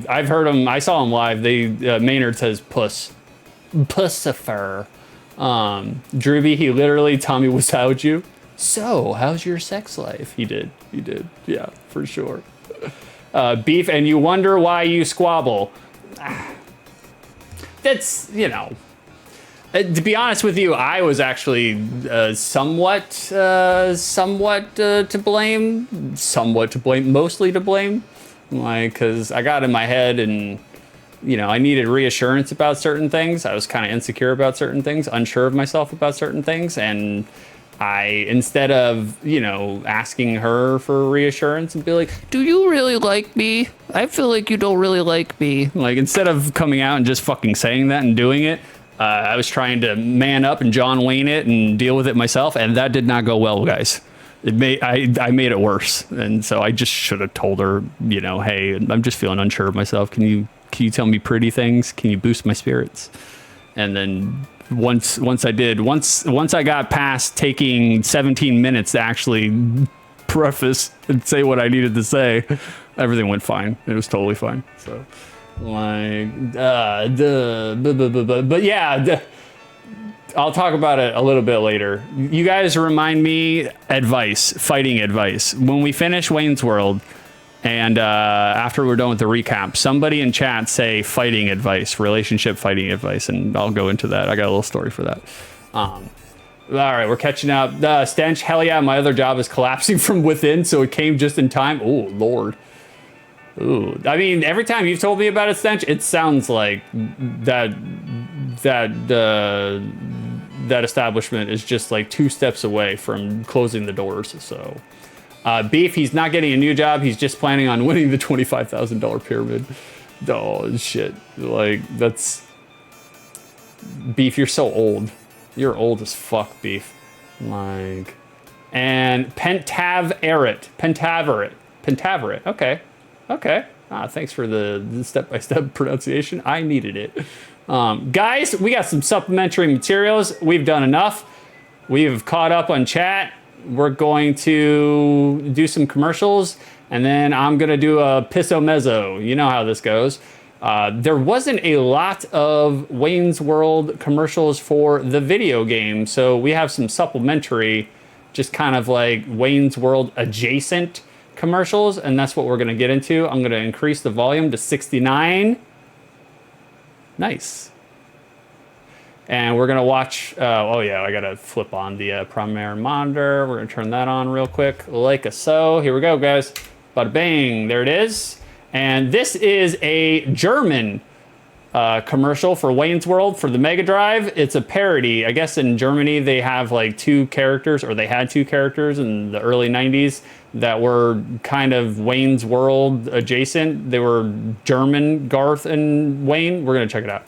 I've heard them, I saw them live. Maynard says puss. Pussifer. Drewby, he literally Tommy wowed you. So, how's your sex life? He did. Yeah, for sure. Beef, and you wonder why you squabble. That's, you know. To be honest with you, I was actually somewhat to blame. Mostly to blame. Like, because I got in my head and, you know, I needed reassurance about certain things. I was kind of insecure about certain things, unsure of myself about certain things. And instead of, you know, asking her for reassurance and be like, do you really like me? I feel like you don't really like me. Like, instead of coming out and just fucking saying that and doing it, I was trying to man up and John Wayne it and deal with it myself. And that did not go well, guys. I made it worse. And so I just should have told her, you know, hey, I'm just feeling unsure of myself. Can you tell me pretty things? Can you boost my spirits? And then once I got past taking 17 minutes to actually preface and say what I needed to say, everything went fine. It was totally fine. So, like, but yeah, I'll talk about it a little bit later. You guys remind me fighting advice. When we finish Wayne's World, and after we're done with the recap, somebody in chat say fighting advice, relationship fighting advice, and I'll go into that. I got a little story for that. All right, we're catching up. Stench, hell yeah, my other job is collapsing from within, so it came just in time. Oh, Lord. Ooh, I mean, every time you've told me about it, Stench, it sounds like that establishment is just like 2 steps away from closing the doors, so... Beef, he's not getting a new job. He's just planning on winning the $25,000 pyramid. Oh, shit. Like, that's... Beef, you're so old. You're old as fuck, Beef. Like... And Pentaveret. Okay. Okay. Thanks for the step-by-step pronunciation. I needed it. Guys, we got some supplementary materials. We've done enough. We've caught up on chat. We're going to do some commercials, and then I'm going to do a pisso mezzo. You know how this goes. There wasn't a lot of Wayne's World commercials for the video game, so we have some supplementary, just kind of like Wayne's World adjacent commercials, and that's what we're going to get into. I'm going to increase the volume to 69. Nice. And we're going to watch, oh yeah, I got to flip on the primary monitor. We're going to turn that on real quick, like so. Here we go, guys. Bada bang, there it is. And this is a German commercial for Wayne's World for the Mega Drive. It's a parody. I guess in Germany they have like two characters, or they had two characters in the early 90s that were kind of Wayne's World adjacent. They were German, Garth and Wayne. We're going to check it out.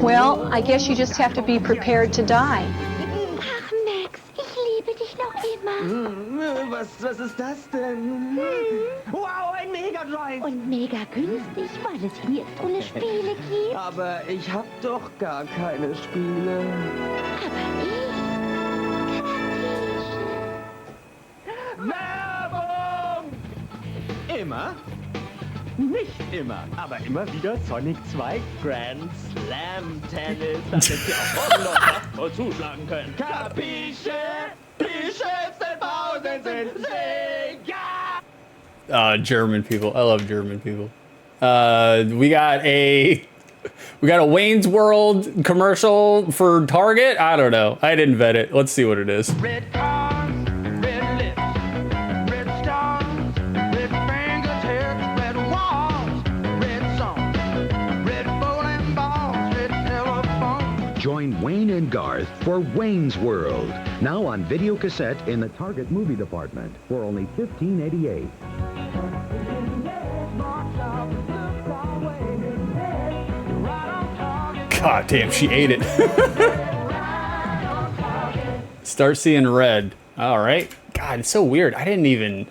Well, I guess you just have to be prepared to die. Ach, Max, ich liebe dich noch immer. Was ist das denn? Wow, ein Mega Drive! Und mega günstig, weil es ihn jetzt ohne Spiele gibt. Aber ich hab doch gar keine Spiele. Aber ich Werbung! Immer? Nicht immer, aber immer wieder Sonic 2 Grand Slam Tennis, damit wir auch noch voll zuschlagen können. Capisce? Die schönsten Pausen sind Sega! German people. I love German people. We got a Wayne's World commercial for Target. I don't know. I didn't vet it. Let's see what it is. Red cars, red lips, red stars, red fingertips, red walls, red songs, red bowling balls, red telephone. Join Wayne and Garth for Wayne's World. Now on video cassette in the Target movie department for only $15.88. God damn, she ate it. Start seeing red. All right. God, it's so weird. I didn't even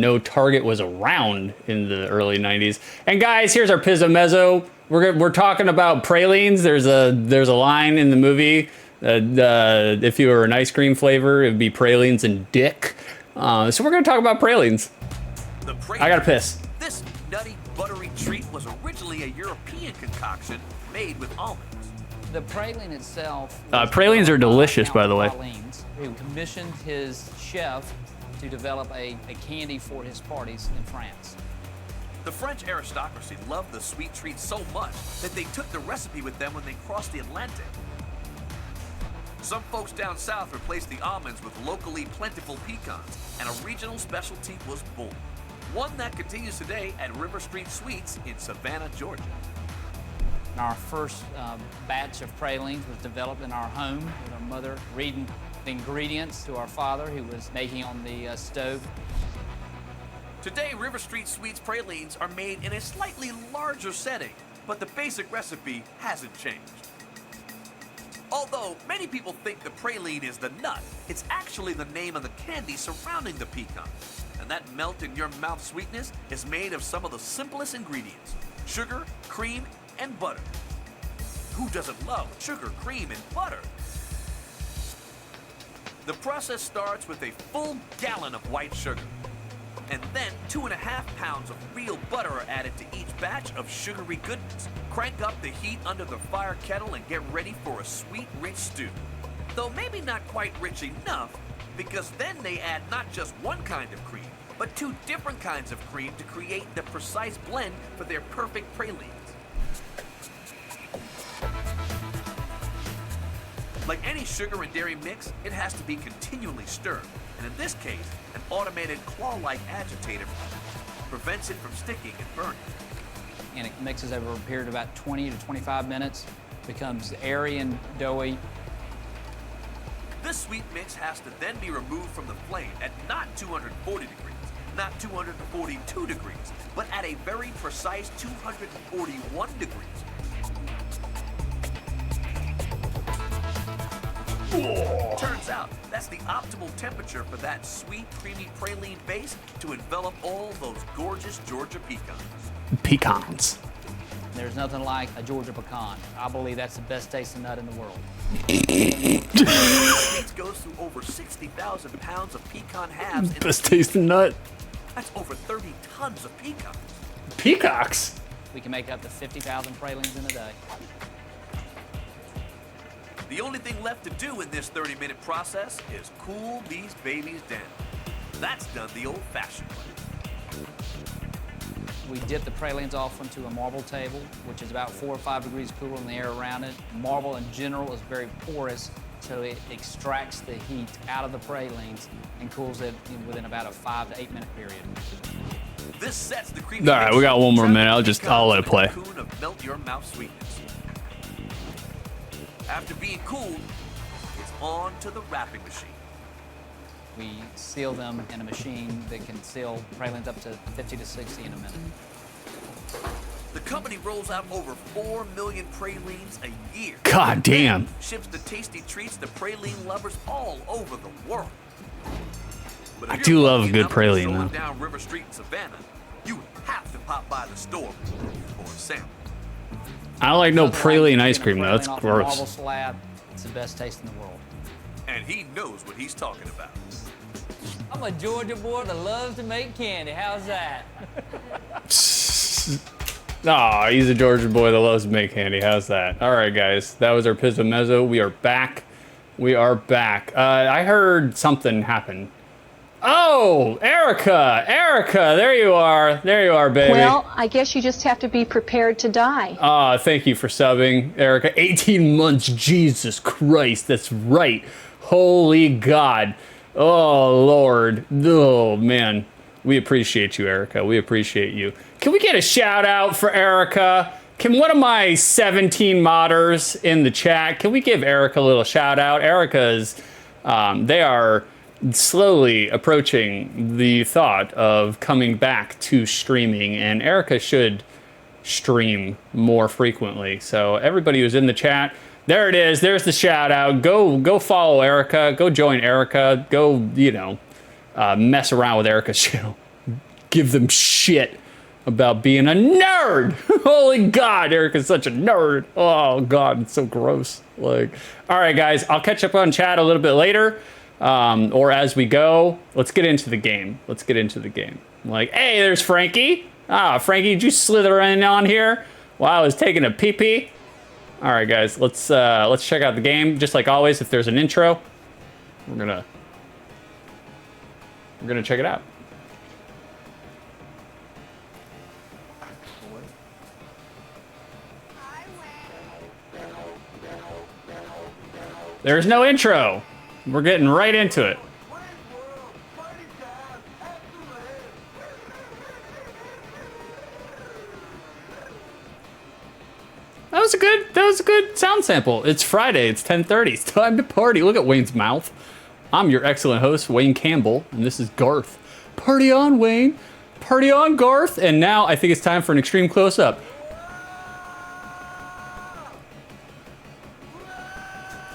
know Target was around in the early 90s. And guys, here's our Pizzo Mezzo. We're talking about pralines. There's a line in the movie. If you were an ice cream flavor, it'd be pralines and dick. So we're gonna talk about pralines. I gotta piss. This nutty, buttery treat was originally a European concoction made with almonds. The praline itself. Pralines are delicious, by the way. Who commissioned his chef to develop a candy for his parties in France. The French aristocracy loved the sweet treat so much that they took the recipe with them when they crossed the Atlantic. Some folks down south replaced the almonds with locally plentiful pecans, and a regional specialty was born. One that continues today at River Street Sweets in Savannah, Georgia. Our first batch of pralines was developed in our home with our mother reading the ingredients to our father, who was making on the stove. Today, River Street Sweets pralines are made in a slightly larger setting, but the basic recipe hasn't changed. Although many people think the praline is the nut, it's actually the name of the candy surrounding the pecan. And that melt-in-your-mouth sweetness is made of some of the simplest ingredients: sugar, cream, and butter. Who doesn't love sugar, cream, and butter? The process starts with a full gallon of white sugar. And then 2.5 pounds of real butter are added to each batch of sugary goodness. Crank up the heat under the fire kettle and get ready for a sweet, rich stew. Though maybe not quite rich enough, because then they add not just one kind of cream, but 2 different kinds of cream to create the precise blend for their perfect pralines. Like any sugar and dairy mix, it has to be continually stirred. And in this case, an automated claw-like agitator prevents it from sticking and burning. And it mixes over a period of about 20 to 25 minutes, becomes airy and doughy. This sweet mix has to then be removed from the flame at not 240 degrees, not 242 degrees, but at a very precise 241 degrees. Turns out, that's the optimal temperature for that sweet, creamy praline base to envelop all those gorgeous Georgia pecans. Pecans. There's nothing like a Georgia pecan. I believe that's the best tasting nut in the world. The States goes through over 60,000 pounds of pecan halves. Best tasting nut. That's over 30 tons of pecans. Peacocks. We can make up to 50,000 pralines in a day. The only thing left to do in this 30-minute process is cool these babies down. That's done the old-fashioned way. We dip the pralines off onto a marble table, which is about 4 or 5 degrees cooler than the air around it. Marble in general is very porous, so it extracts the heat out of the pralines and cools it within about a 5 to 8 minute period. This sets the creamy. All right, we got one more minute. I'll let it play. Cocoon of melt your mouth sweetness. After being cooled, it's on to the wrapping machine. We seal them in a machine that can seal pralines up to 50 to 60 in a minute. The company rolls out over 4 million pralines a year. God damn. Ships the tasty treats to praline lovers all over the world. But if I you're do love a lucky good enough to be praline, strolling though. down River Street in Savannah, you have to pop by the store for a sample. I don't like no Nothing praline like ice getting cream a though. That's praline off a marble gross. slab. It's the best taste in the world. And he knows what he's talking about. I'm a Georgia boy that loves to make candy. How's that? Aw, he's a Georgia boy that loves to make candy. How's that? All right, guys. That was our Pizza Mezzo. We are back. We are back. I heard something happen. Oh, Erica! Erica, there you are. There you are, baby. Well, I guess you just have to be prepared to die. Thank you for subbing, Erica. 18 months, Jesus Christ. That's right. Holy God. Oh, Lord. Oh, man. We appreciate you, Erica. We appreciate you. Can we get a shout out for Erica? Can one of my 17 modders in the chat, can we give Erica a little shout out? Erica's, they are slowly approaching the thought of coming back to streaming, and Erica should stream more frequently. So everybody who's in the chat, there it is. There's the shout out. Go follow Erica. Go join Erica. Go, mess around with Erica's channel. Give them shit about being a nerd. Holy God, Erica's such a nerd. Oh God, it's so gross. All right, guys, I'll catch up on chat a little bit later. Or as we go, let's get into the game. Hey, there's Frankie. Frankie, did you slither in on here while I was taking a pee-pee? All right, guys, let's check out the game. Just like always, if there's an intro, we're gonna check it out. There's no intro. We're getting right into it. That was a good sound sample. It's Friday, it's 10:30, it's time to party. Look at Wayne's mouth. I'm your excellent host, Wayne Campbell, and this is Garth. Party on, Wayne. Party on, Garth. And now I think it's time for an extreme close-up.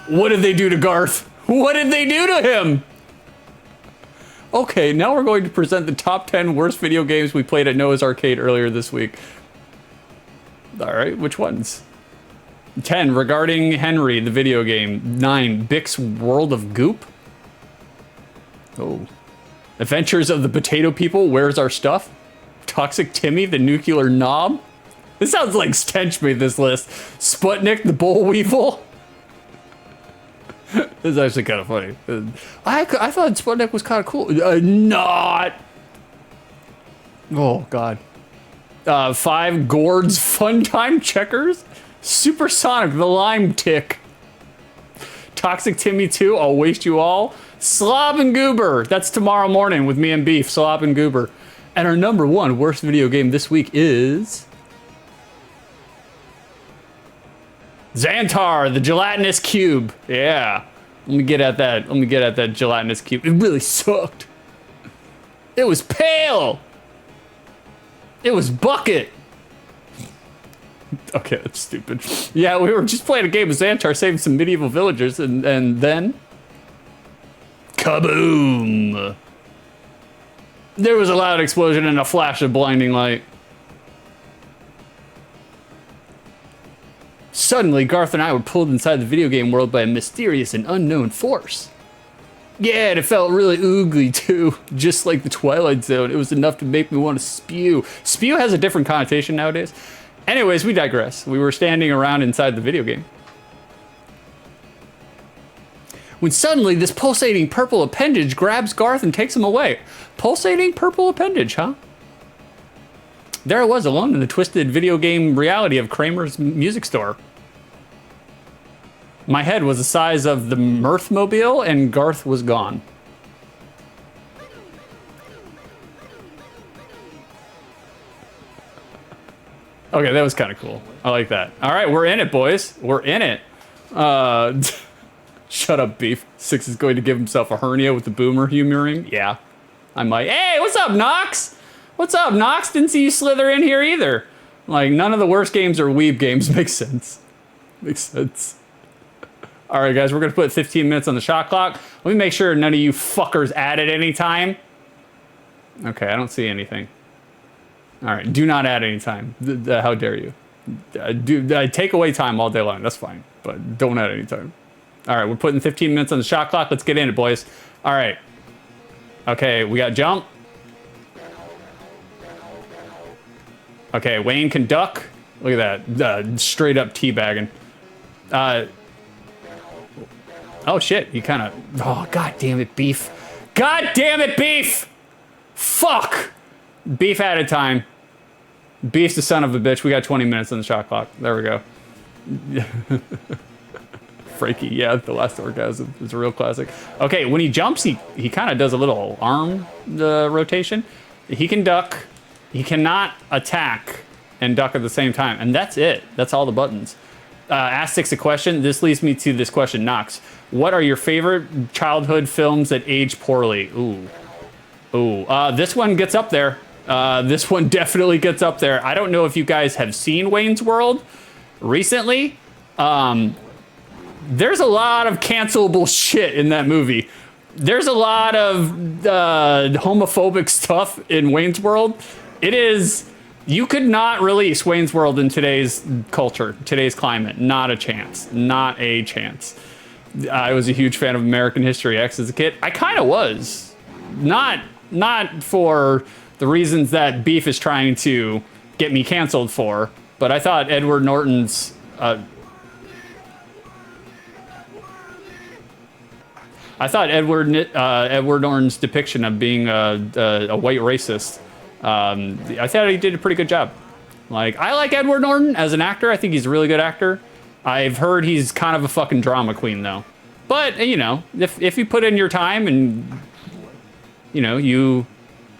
What did they do to Garth? What did they do to him? Okay, now we're going to present the top 10 worst video games we played at Noah's Arcade earlier this week. All right, which ones? 10, Regarding Henry, the video game. 9, Bix World of Goop. Oh. Adventures of the Potato People, Where's Our Stuff? Toxic Timmy, the Nuclear Knob. This sounds like Stench made this list. Sputnik, the Boll Weevil. This is actually kind of funny. I thought Sputnik was kind of cool. Not. Oh, God. 5, Gord's Fun Time Checkers. Supersonic, the Lime Tick. Toxic Timmy 2, I'll Waste You All. Slob and Goober. That's tomorrow morning with me and Beef. Slob and Goober. And our number 1 worst video game this week is Xantar, the Gelatinous Cube. Yeah. Let me get at that gelatinous cube. It really sucked. It was pale. It was bucket. Okay, that's stupid. Yeah, we were just playing a game of Xantar, saving some medieval villagers, and then... kaboom! There was a loud explosion and a flash of blinding light. Suddenly, Garth and I were pulled inside the video game world by a mysterious and unknown force. Yeah, and it felt really oogly too, just like the Twilight Zone. It was enough to make me want to spew. Spew has a different connotation nowadays. Anyways, we digress. We were standing around inside the video game, when suddenly this pulsating purple appendage grabs Garth and takes him away. Pulsating purple appendage, huh? There I was, alone in the twisted video game reality of Kramer's music store. My head was the size of the Mirthmobile, and Garth was gone. Okay, that was kind of cool. I like that. All right, we're in it, boys. We're in it. Shut up, Beef. Six is going to give himself a hernia with the boomer humoring. Yeah, I might. Hey, what's up, Nox? What's up, Nox? Didn't see you slither in here either. Like, none of the worst games are weeb games. Makes sense. Makes sense. All right, guys, we're going to put 15 minutes on the shot clock. Let me make sure none of you fuckers add at any time. Okay, I don't see anything. All right, do not add any time. How dare you? Take away time all day long. That's fine, but don't add any time. All right, we're putting 15 minutes on the shot clock. Let's get in it, boys. All right. Okay, we got jump. Okay, Wayne can duck. Look at that, straight up teabagging. Oh shit, he kind of. Oh, god damn it, Beef. God damn it, Beef! Fuck! Beef added time. Beef's the son of a bitch. We got 20 minutes on the shot clock. There we go. Frankie, yeah, the last orgasm is a real classic. Okay, when he jumps, he kind of does a little arm rotation. He can duck. He cannot attack and duck at the same time. And that's it. That's all the buttons. Ask Six a question. This leads me to this question, Knox. What are your favorite childhood films that age poorly? Ooh. Ooh. This one gets up there. This one definitely gets up there. I don't know if you guys have seen Wayne's World recently. There's a lot of cancelable shit in that movie. There's a lot of homophobic stuff in Wayne's World. It is... You could not release Wayne's World in today's culture, today's climate. Not a chance. Not a chance. I was a huge fan of American History X as a kid. I kind of was. Not for the reasons that Beef is trying to get me canceled for, but I thought Edward Norton's... I thought Edward Norton's depiction of being a white racist, I thought he did a pretty good job. Like, I like Edward Norton as an actor. I think he's a really good actor. I've heard he's kind of a fucking drama queen, though. But, you know, if you put in your time and, you know, you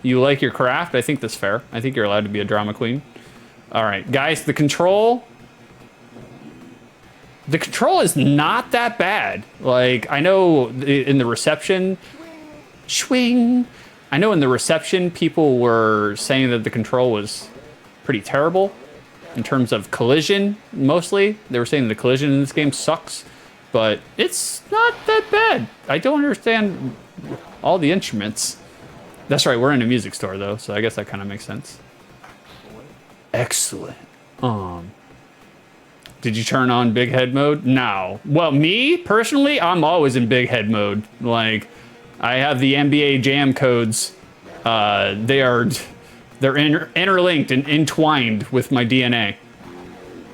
like your craft, I think that's fair. I think you're allowed to be a drama queen. All right, guys, the control is not that bad. Like, I know in the reception, swing. I know in the reception, people were saying that the control was pretty terrible in terms of collision, mostly. They were saying the collision in this game sucks, but it's not that bad. I don't understand all the instruments. That's right, we're in a music store, though, so I guess that kind of makes sense. Excellent. Did you turn on big head mode? No. Well, me, personally, I'm always in big head mode. Like, I have the NBA Jam codes. They're interlinked and entwined with my DNA.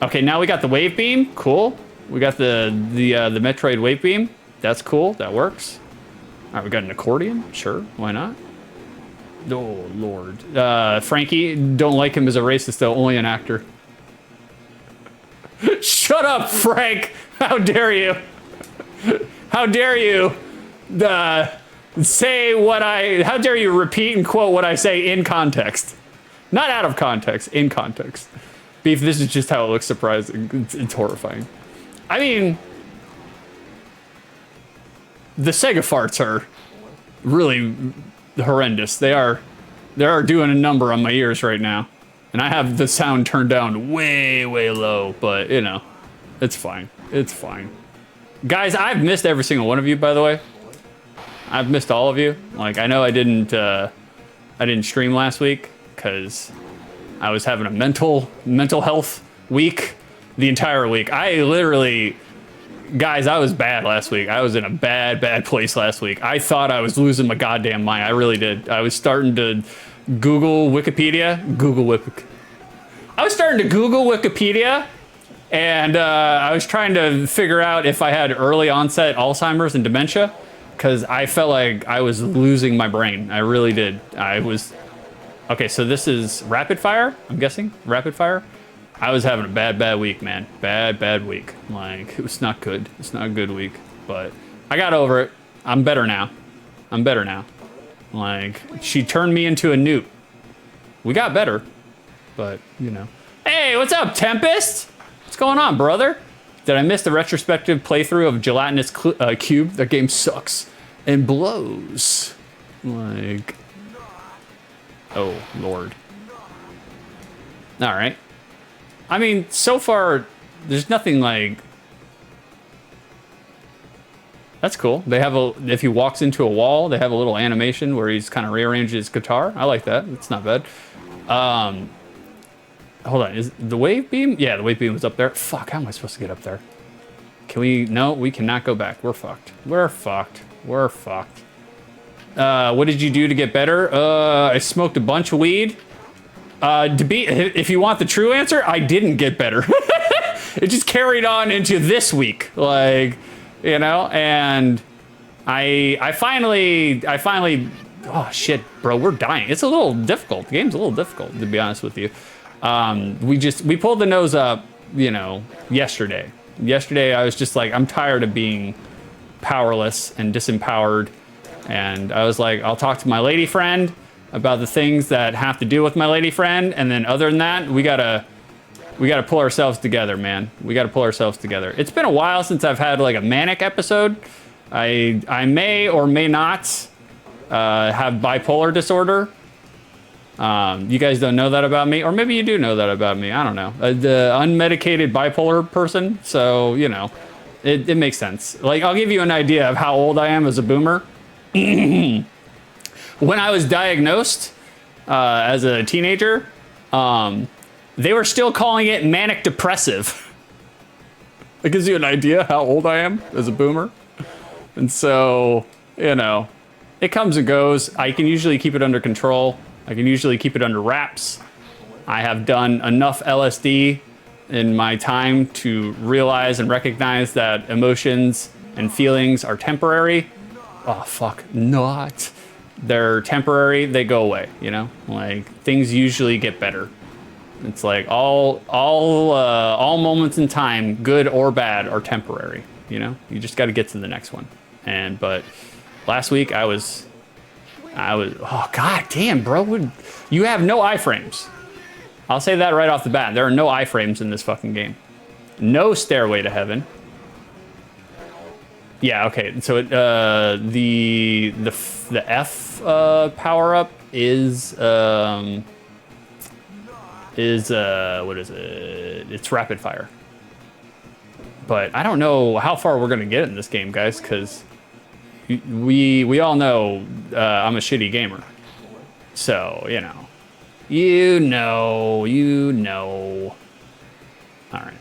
Okay, now we got the wave beam. Cool. We got the Metroid wave beam. That's cool. That works. All right, we got an accordion. Sure, why not? Oh Lord. Frankie, don't like him as a racist though. Only an actor. Shut up, Frank! How dare you? How dare you? Say what I... How dare you repeat and quote what I say in context? Not out of context, in context. Beef, this is just how it looks surprising. It's horrifying. I mean... The Sega farts are really horrendous. They are doing a number on my ears right now. And I have the sound turned down way, way low, but you know, it's fine. It's fine. Guys, I've missed every single one of you, by the way. I've missed all of you. Like, I know I didn't stream last week because I was having a mental health week the entire week. I literally, guys, I was bad last week. I was in a bad place last week. I thought I was losing my goddamn mind. I really did. I was starting to Google Wikipedia. I was starting to Google Wikipedia, and I was trying to figure out if I had early onset Alzheimer's and dementia, because I felt like I was losing my brain. I really did. I was... Okay, so this is rapid fire, I'm guessing? Rapid fire? I was having a bad week, man. Bad week. Like, it was not good. It's not a good week, but I got over it. I'm better now. Like, she turned me into a newt. We got better, but, you know. Hey, what's up, Tempest? What's going on, brother? Did I miss the retrospective playthrough of Gelatinous Cube? That game sucks and blows. Like, oh, Lord. All right. I mean, so far, there's nothing like... That's cool. They have a, if he walks into a wall, they have a little animation where he's kind of rearranging his guitar. I like that. It's not bad. Hold on, is the wave beam? Yeah, the wave beam was up there. Fuck, how am I supposed to get up there? Can we? No, we cannot go back. We're fucked. We're fucked. What did you do to get better? I smoked a bunch of weed. If you want the true answer, I didn't get better. It just carried on into this week. Like, you know, and I finally, oh shit, bro, we're dying. It's a little difficult. The game's a little difficult, to be honest with you. We pulled the nose up, you know, yesterday. Yesterday, I was just like, I'm tired of being powerless and disempowered. And I was like, I'll talk to my lady friend about the things that have to do with my lady friend. And then other than that, we gotta pull ourselves together, man. We gotta pull ourselves together. It's been a while since I've had like a manic episode. I may or may not have bipolar disorder. You guys don't know that about me, or maybe you do know that about me. I don't know. The unmedicated bipolar person. So, you know, it makes sense. Like, I'll give you an idea of how old I am as a boomer. When I was diagnosed as a teenager, they were still calling it manic depressive. That gives you an idea how old I am as a boomer. And so, you know, it comes and goes. I can usually keep it under control. I can usually keep it under wraps. I have done enough LSD in my time to realize and recognize that emotions and feelings are temporary. Oh, fuck, not. They're temporary, they go away, you know? Like, things usually get better. It's like all moments in time, good or bad, are temporary, you know? You just gotta get to the next one. But last week I was, oh, god damn, bro. You have no iframes. I'll say that right off the bat. There are no iframes in this fucking game. No Stairway to Heaven. Yeah, okay. So the F power up is what is it? It's rapid fire. But I don't know how far we're gonna get in this game, guys, because we all know I'm a shitty gamer. So, you know. All right.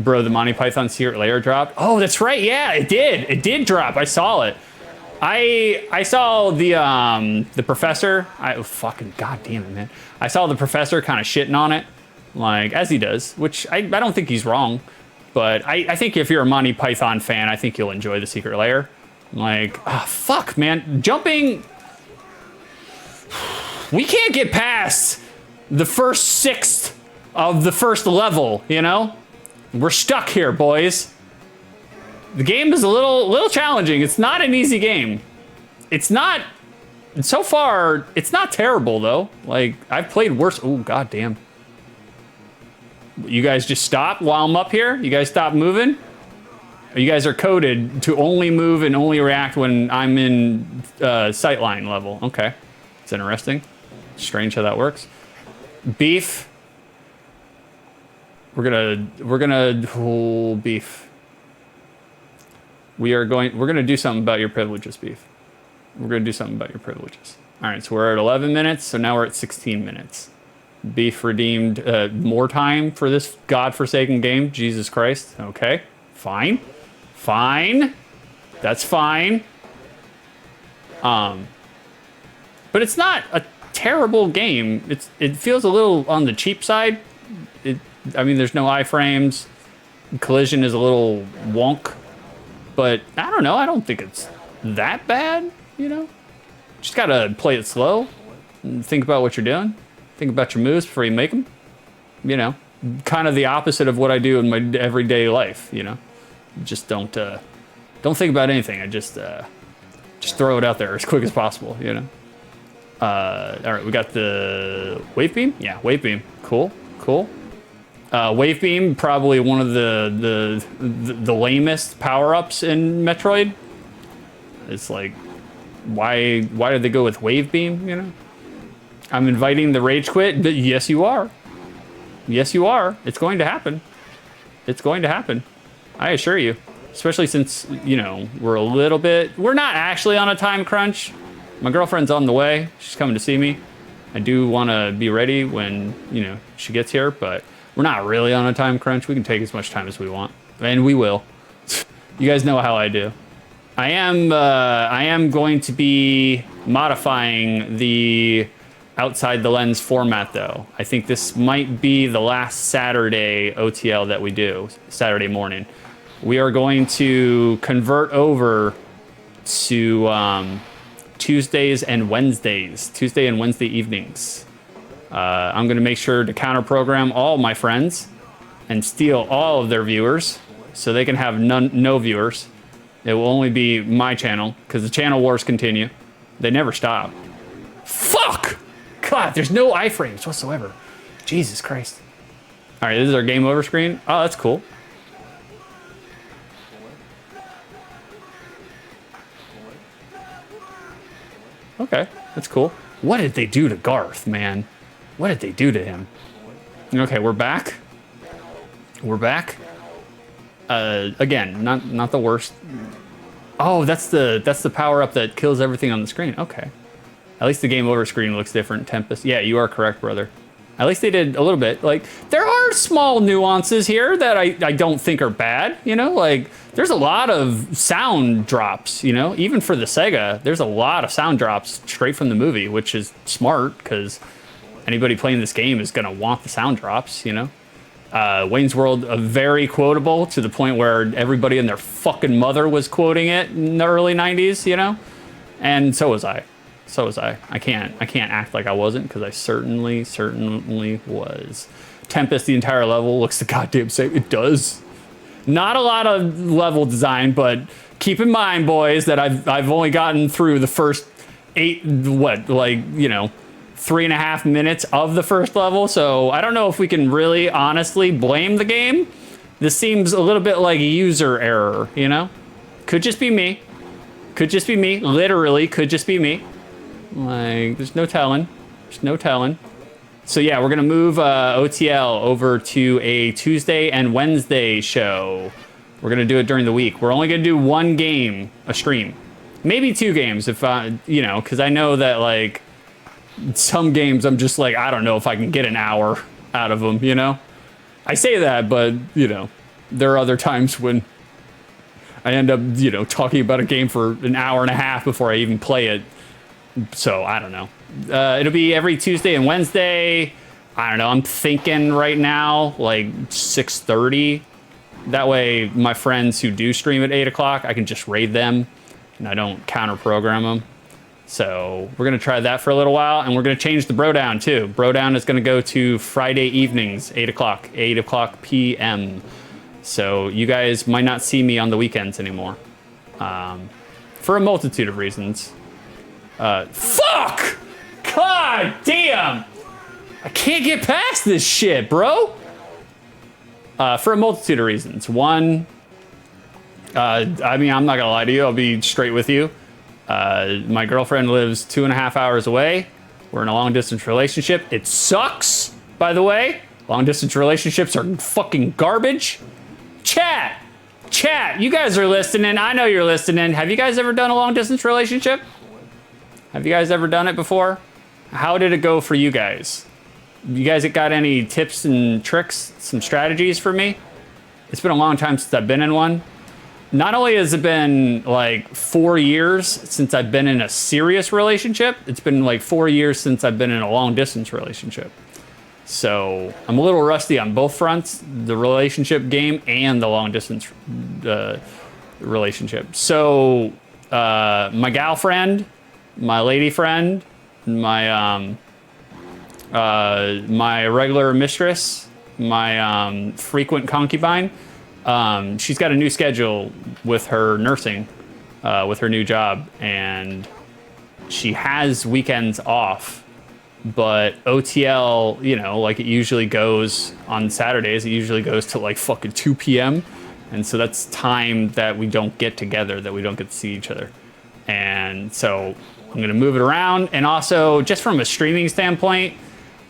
Bro, the Monty Python Secret Lair dropped. Oh, that's right. Yeah, it did. It did drop. I saw it. I saw the professor. Fucking goddamn it, man. I saw the professor kind of shitting on it, like, as he does, which I don't think he's wrong. But I think if you're a Monty Python fan, I think you'll enjoy the Secret Lair. Like, fuck, man. Jumping... We can't get past the first sixth of the first level, you know? We're stuck here, boys. The game is a little challenging. It's not an easy game. It's not... So far, it's not terrible, though. Like, I've played worse... Oh, goddamn. You guys just stop while I'm up here? You guys stop moving? You guys are coded to only move and only react when I'm in sightline level. Okay, it's interesting. Strange how that works. Beef. We're gonna beef. We're gonna do something about your privileges, beef. We're gonna do something about your privileges. All right, so we're at 11 minutes, so now we're at 16 minutes. Beef redeemed more time for this godforsaken game. Jesus Christ. Okay, fine. Fine. That's fine. But it's not a terrible game. It feels a little on the cheap side. I mean, there's no iframes. Collision is a little wonk. But I don't know. I don't think it's that bad, you know? Just gotta play it slow. And think about what you're doing. Think about your moves before you make them. You know, kind of the opposite of what I do in my everyday life, you know? Just don't think about anything. I just throw it out there as quick as possible, you know? All right, we got the wave beam. Yeah, wave beam. Cool. Wave beam, probably one of the lamest power-ups in Metroid. It's like, why did they go with wave beam, you know? I'm inviting the rage quit, but yes, you are. Yes, you are. It's going to happen. It's going to happen. I assure you. Especially since, you know, we're not actually on a time crunch. My girlfriend's on the way. She's coming to see me. I do want to be ready when, you know, she gets here, but we're not really on a time crunch. We can take as much time as we want, and we will. You guys know how I do. I am going to be modifying the outside the lens format, though. I think this might be the last Saturday OTL that we do, Saturday morning. We are going to convert over to Tuesdays and Wednesdays, Tuesday and Wednesday evenings. I'm going to make sure to counter program all my friends and steal all of their viewers so they can have no viewers. It will only be my channel because the channel wars continue. They never stop. Fuck! God, there's no iframes whatsoever. Jesus Christ. All right, this is our game over screen. Oh, that's cool. Okay, that's cool. What did they do to Garth, man? What did they do to him? Okay, we're back. We're back. Again, not the worst. Oh, that's the power up that kills everything on the screen. Okay. At least the game over screen looks different. Tempest. Yeah, you are correct, brother. At least they did a little bit. Like, there are small nuances here that I don't think are bad, you know? Like, there's a lot of sound drops, you know? Even for the Sega, there's a lot of sound drops straight from the movie, which is smart, because anybody playing this game is gonna want the sound drops, you know? Wayne's World, very quotable, to the point where everybody and their fucking mother was quoting it in the early 90s, you know? And so was I. So was I. I can't act like I wasn't, because I certainly was. Tempest, the entire level looks the goddamn same. It does. Not a lot of level design, but keep in mind, boys, that I've only gotten through the first 3.5 minutes of the first level, so I don't know if we can really honestly blame the game. This seems a little bit like a user error, you know? Could just be me. Could just be me. Literally, could just be me. Like, there's no telling. There's no telling. So yeah, we're gonna move OTL over to a Tuesday and Wednesday show. We're gonna do it during the week. We're only gonna do one game a stream, maybe 2 games if you know, because I know that like some games I'm just like, I don't know if I can get an hour out of them. You know, I say that, but you know, there are other times when I end up, you know, talking about a game for an hour and a half before I even play it. So I don't know. It'll be every Tuesday and Wednesday. I don't know. I'm thinking right now like 6:30. That way, my friends who do stream at 8 o'clock, I can just raid them, and I don't counter program them. So we're gonna try that for a little while, and we're gonna change the bro down too. Bro down is gonna go to Friday evenings, 8 o'clock p.m. So you guys might not see me on the weekends anymore, for a multitude of reasons. Fuck! God damn! I can't get past this shit, bro! For a multitude of reasons. One, I mean, I'm not gonna lie to you. I'll be straight with you. My girlfriend lives 2.5 hours away. We're in a long distance relationship. It sucks, by the way. Long distance relationships are fucking garbage. Chat, you guys are listening. I know you're listening. Have you guys ever done a long distance relationship? Have you guys ever done it before? How did it go for you guys? You guys got any tips and tricks, some strategies for me? It's been a long time since I've been in one. Not only has it been like 4 years since I've been in a serious relationship, it's been like 4 years since I've been in a long distance relationship. So I'm a little rusty on both fronts, the relationship game and the long distance relationship. So my gal friend, my lady friend, my my regular mistress, my frequent concubine, she's got a new schedule with her nursing, with her new job, and she has weekends off, but OTL, you know, like it usually goes on Saturdays, it usually goes to like fucking 2 p.m. And so that's time that we don't get together, that we don't get to see each other. And so I'm gonna move it around. And also, just from a streaming standpoint,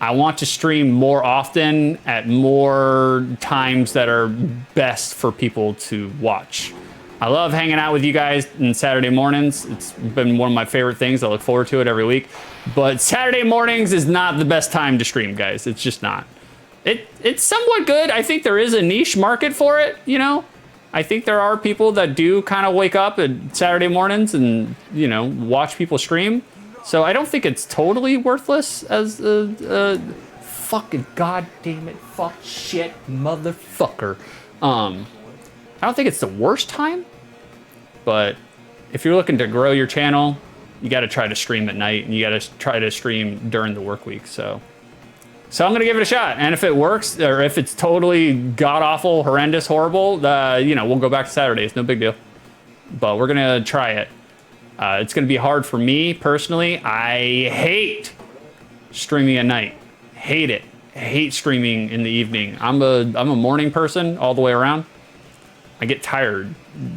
I want to stream more often at more times that are best for people to watch. I love hanging out with you guys on Saturday mornings. It's been one of my favorite things. I look forward to it every week. But Saturday mornings is not the best time to stream, guys. It's just not. It's somewhat good. I think there is a niche market for it, you know? I think there are people that do kind of wake up at Saturday mornings and, you know, watch people stream. So I don't think it's totally worthless as a fucking goddamn it, fuck shit motherfucker. I don't think it's the worst time, but if you're looking to grow your channel, you got to try to stream at night and you got to try to stream during the work week. So I'm gonna give it a shot, and if it works, or if it's totally god awful, horrendous, horrible, you know, we'll go back to Saturdays. No big deal. But we're gonna try it. It's gonna be hard for me personally. I hate streaming at night. Hate it. Hate streaming in the evening. I'm a morning person all the way around. I get tired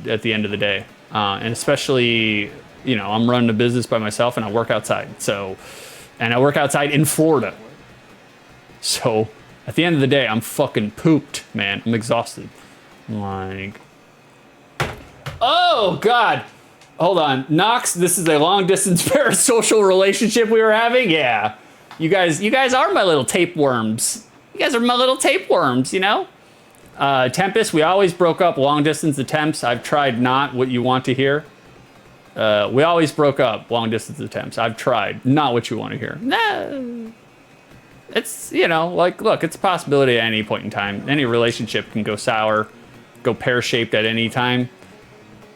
at the end of the day, and especially, you know, I'm running a business by myself and I work outside. And I work outside in Florida. So at the end of the day, I'm fucking pooped, man. I'm exhausted. Like, oh God. Hold on, Knox, this is a long distance parasocial relationship we were having? Yeah. You guys are my little tapeworms. You guys are my little tapeworms, you know? Tempest, we always broke up long distance attempts. I've tried not what you want to hear. We always broke up long distance attempts. I've tried not what you want to hear. Nah. It's, you know, like, look, it's a possibility at any point in time. Any relationship can go sour, go pear-shaped at any time.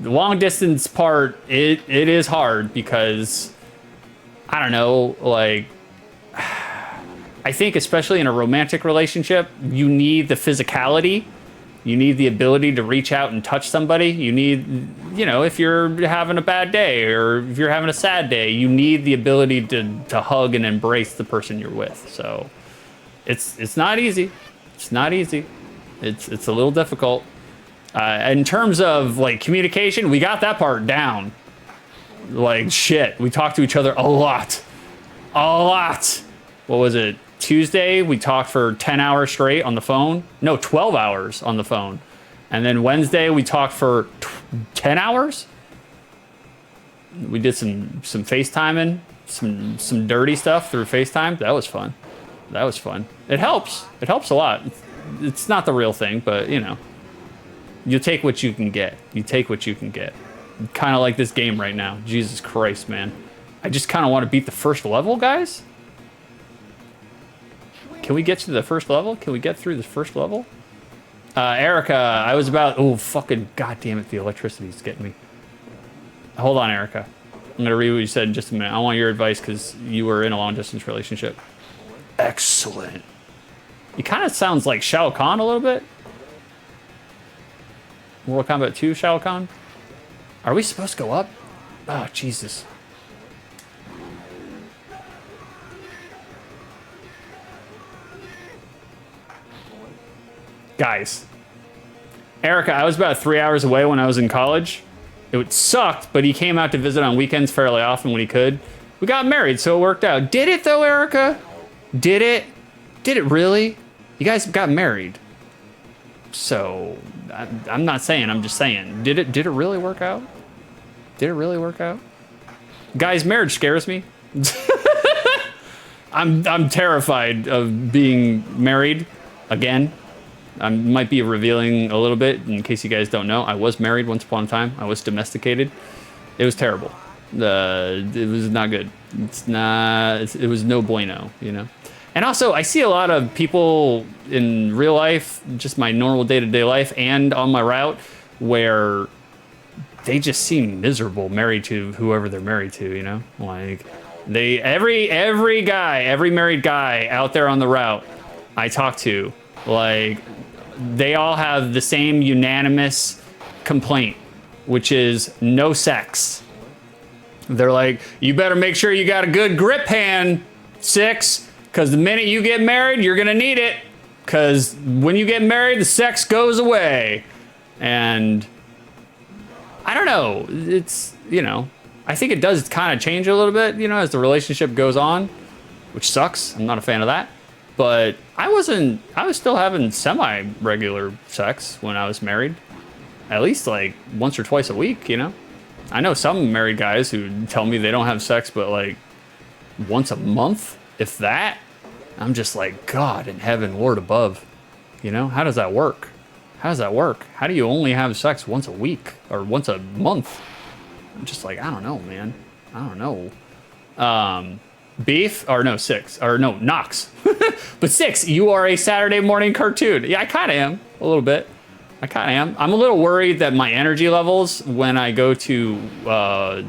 The long distance part, it is hard because, I don't know, like, I think especially in a romantic relationship, you need the physicality. You need the ability to reach out and touch somebody. You need, you know, if you're having a bad day or if you're having a sad day, you need the ability to hug and embrace the person you're with. So it's not easy. It's not easy. It's a little difficult. In terms of like communication, we got that part down. Like shit, we talked to each other a lot. What was it? Tuesday, we talked for 10 hours straight on the phone. No, 12 hours on the phone. And then Wednesday, we talked for 10 hours. We did some FaceTiming, some dirty stuff through FaceTime. That was fun. It helps. It helps a lot. It's not the real thing, but you know, you take what you can get. Kind of like this game right now. Jesus Christ, man. I just kind of want to beat the first level, guys. Can we get to the first level? Can we get through the first level? Erica, I was about... Oh, fucking goddamn it, the electricity's getting me. Hold on, Erica. I'm going to read what you said in just a minute. I want your advice because you were in a long-distance relationship. Excellent. He kind of sounds like Shao Kahn a little bit. Mortal Kombat 2, Shao Kahn? Are we supposed to go up? Oh, Jesus. Guys, Erica, I was about 3 hours away when I was in college. It sucked, but he came out to visit on weekends fairly often when he could. We got married, so it worked out. Did it though, Erica? Did it? Did it really? You guys got married. So, I'm not saying, I'm just saying. Did it really work out? Did it really work out? Guys, marriage scares me. I'm terrified of being married again. I might be revealing a little bit in case you guys don't know. I was married once upon a time. I was domesticated. It was terrible. It was not good. It was no bueno, you know? And also, I see a lot of people in real life, just my normal day-to-day life, and on my route, where they just seem miserable married to whoever they're married to, you know? Like, every married guy out there on the route I talk to, like, they all have the same unanimous complaint, which is no sex. They're like, you better make sure you got a good grip hand, 6, because the minute you get married, you're gonna need it. Because when you get married, the sex goes away. And I don't know, it's, you know, I think it does kind of change a little bit, you know, as the relationship goes on, which sucks. I'm not a fan of that. But I was still having semi-regular sex when I was married. At least like once or twice a week, you know? I know some married guys who tell me they don't have sex but like once a month, if that. I'm just like, God in heaven, Lord above. You know, how does that work? How does that work? How do you only have sex once a week or once a month? I'm just like, I don't know, man. I don't know. Beef, or no, 6, or no, Knox. But 6, you are a Saturday morning cartoon. Yeah, I kind of am, a little bit. I kind of am. I'm a little worried that my energy levels when I go to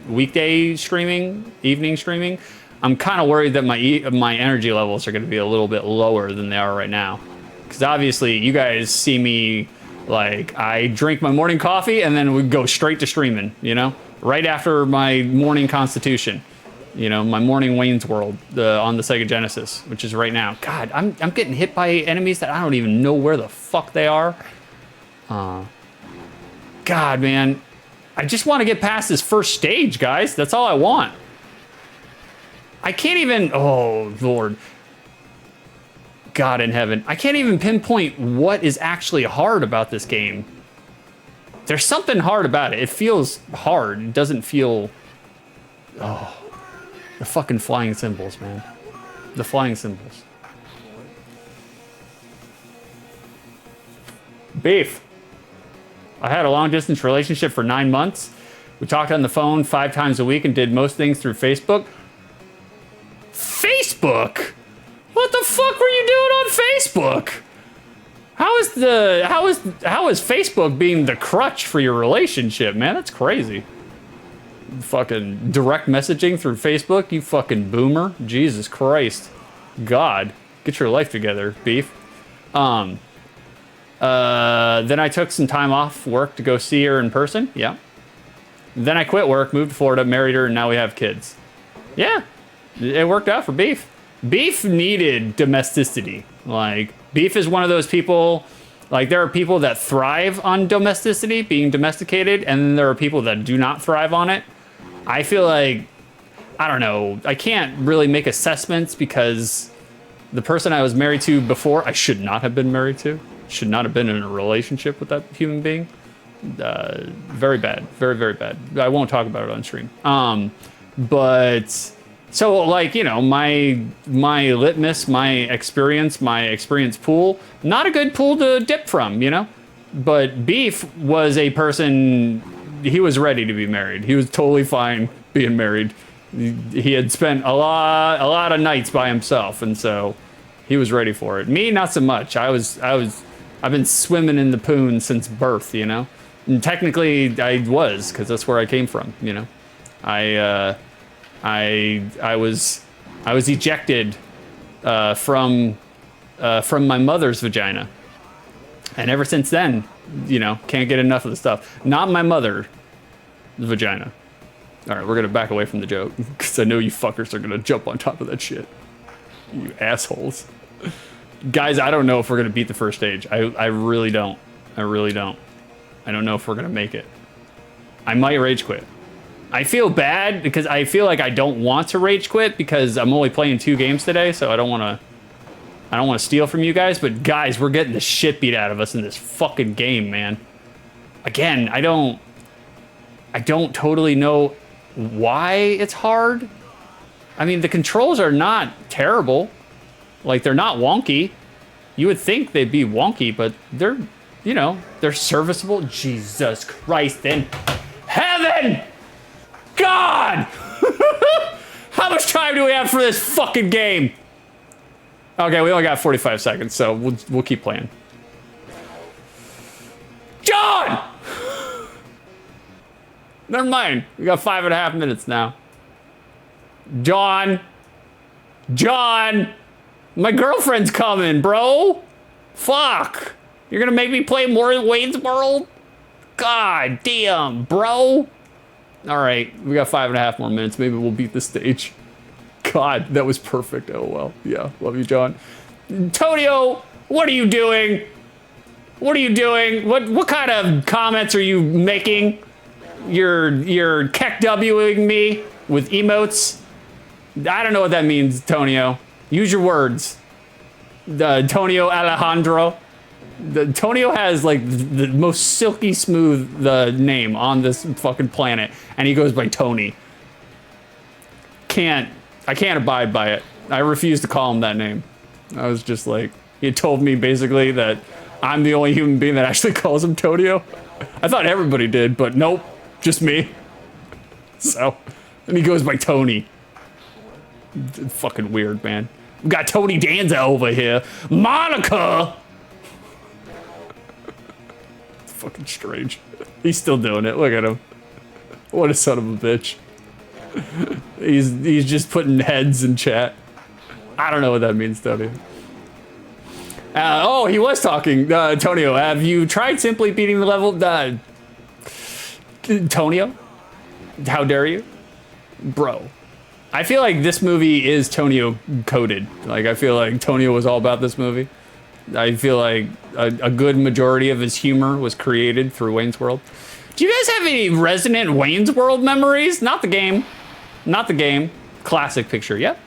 weekday streaming, evening streaming, I'm kind of worried that my energy levels are going to be a little bit lower than they are right now. Because obviously, you guys see me, like, I drink my morning coffee and then we go straight to streaming, you know? Right after my morning constitution. You know, my morning Wayne's World on the Sega Genesis, which is right now. God, I'm getting hit by enemies that I don't even know where the fuck they are. God, man. I just want to get past this first stage, guys. That's all I want. I can't even... Oh, Lord. God in heaven. I can't even pinpoint what is actually hard about this game. There's something hard about it. It feels hard. It doesn't feel... Oh... The fucking flying symbols, man. The flying symbols. Beef. I had a long distance relationship for 9 months. We talked on the phone 5 times a week and did most things through Facebook. Facebook? What the fuck were you doing on Facebook? How is Facebook being the crutch for your relationship, man? That's crazy. Fucking direct messaging through Facebook, you fucking boomer. Jesus Christ. God, get your life together, Beef. Then I took some time off work to go see her in person. Yeah. Then I quit work, moved to Florida, married her, and now we have kids. Yeah, it worked out for Beef. Beef needed domesticity. Like, Beef is one of those people, like, there are people that thrive on domesticity, being domesticated, and then there are people that do not thrive on it. I feel like, I don't know, I can't really make assessments because the person I was married to before, I should not have been married to, should not have been in a relationship with that human being. Very bad, very, very bad. I won't talk about it on stream. But, so like, you know, my litmus, my experience pool, not a good pool to dip from, you know? But Beef was a person... He was ready to be married. He was totally fine being married. He had spent a lot of nights by himself, and so he was ready for it. Me, not so much. I've been swimming in the poon since birth, you know. And technically, I was, because that's where I came from, you know. I was ejected from my mother's vagina, and ever since then, you know, can't get enough of the stuff. Not my mother, the vagina. All right, we're gonna back away from the joke because I know you fuckers are gonna jump on top of that shit. You assholes. Guys, I don't know if we're gonna beat the first stage. I really don't. I really don't. I don't know if we're gonna make it. I might rage quit. I feel bad because I feel like I don't want to rage quit because I'm only playing 2 games today, so I don't want to steal from you guys. But guys, we're getting the shit beat out of us in this fucking game, man. Again, I don't totally know why it's hard. I mean, the controls are not terrible. Like, they're not wonky. You would think they'd be wonky, but they're, you know, they're serviceable. Jesus Christ in heaven! God! How much time do we have for this fucking game? Okay, we only got 45 seconds, so we'll keep playing. John! Never mind. We got 5.5 minutes now. John! John! My girlfriend's coming, bro! Fuck! You're gonna make me play more Wayne's World? God damn, bro! Alright, we got 5.5 more minutes. Maybe we'll beat the stage. God, that was perfect. LOL. Yeah, love you, John. Tonio, what are you doing? What are you doing? What kind of comments are you making? You're keck-Wing me with emotes? I don't know what that means, Tonio. Use your words. Tonio Alejandro. Tonio has like the most silky smooth name on this fucking planet, and he goes by Tony. I can't abide by it. I refuse to call him that name. I was just like, he told me basically that I'm the only human being that actually calls him Tonio. I thought everybody did, but nope, just me. So, and he goes by Tony. Fucking weird, man. We got Tony Danza over here. Monica! It's fucking strange. He's still doing it. Look at him. What a son of a bitch. He's just putting heads in chat. I don't know what that means, Tony. Oh, he was talking. Tonio, have you tried simply beating the level? Tonio? How dare you? Bro. I feel like this movie is Tonio coded. Like, I feel like Tonio was all about this movie. I feel like a good majority of his humor was created through Wayne's World. Do you guys have any resonant Wayne's World memories? Not the game. Not the game. Classic picture. Yep.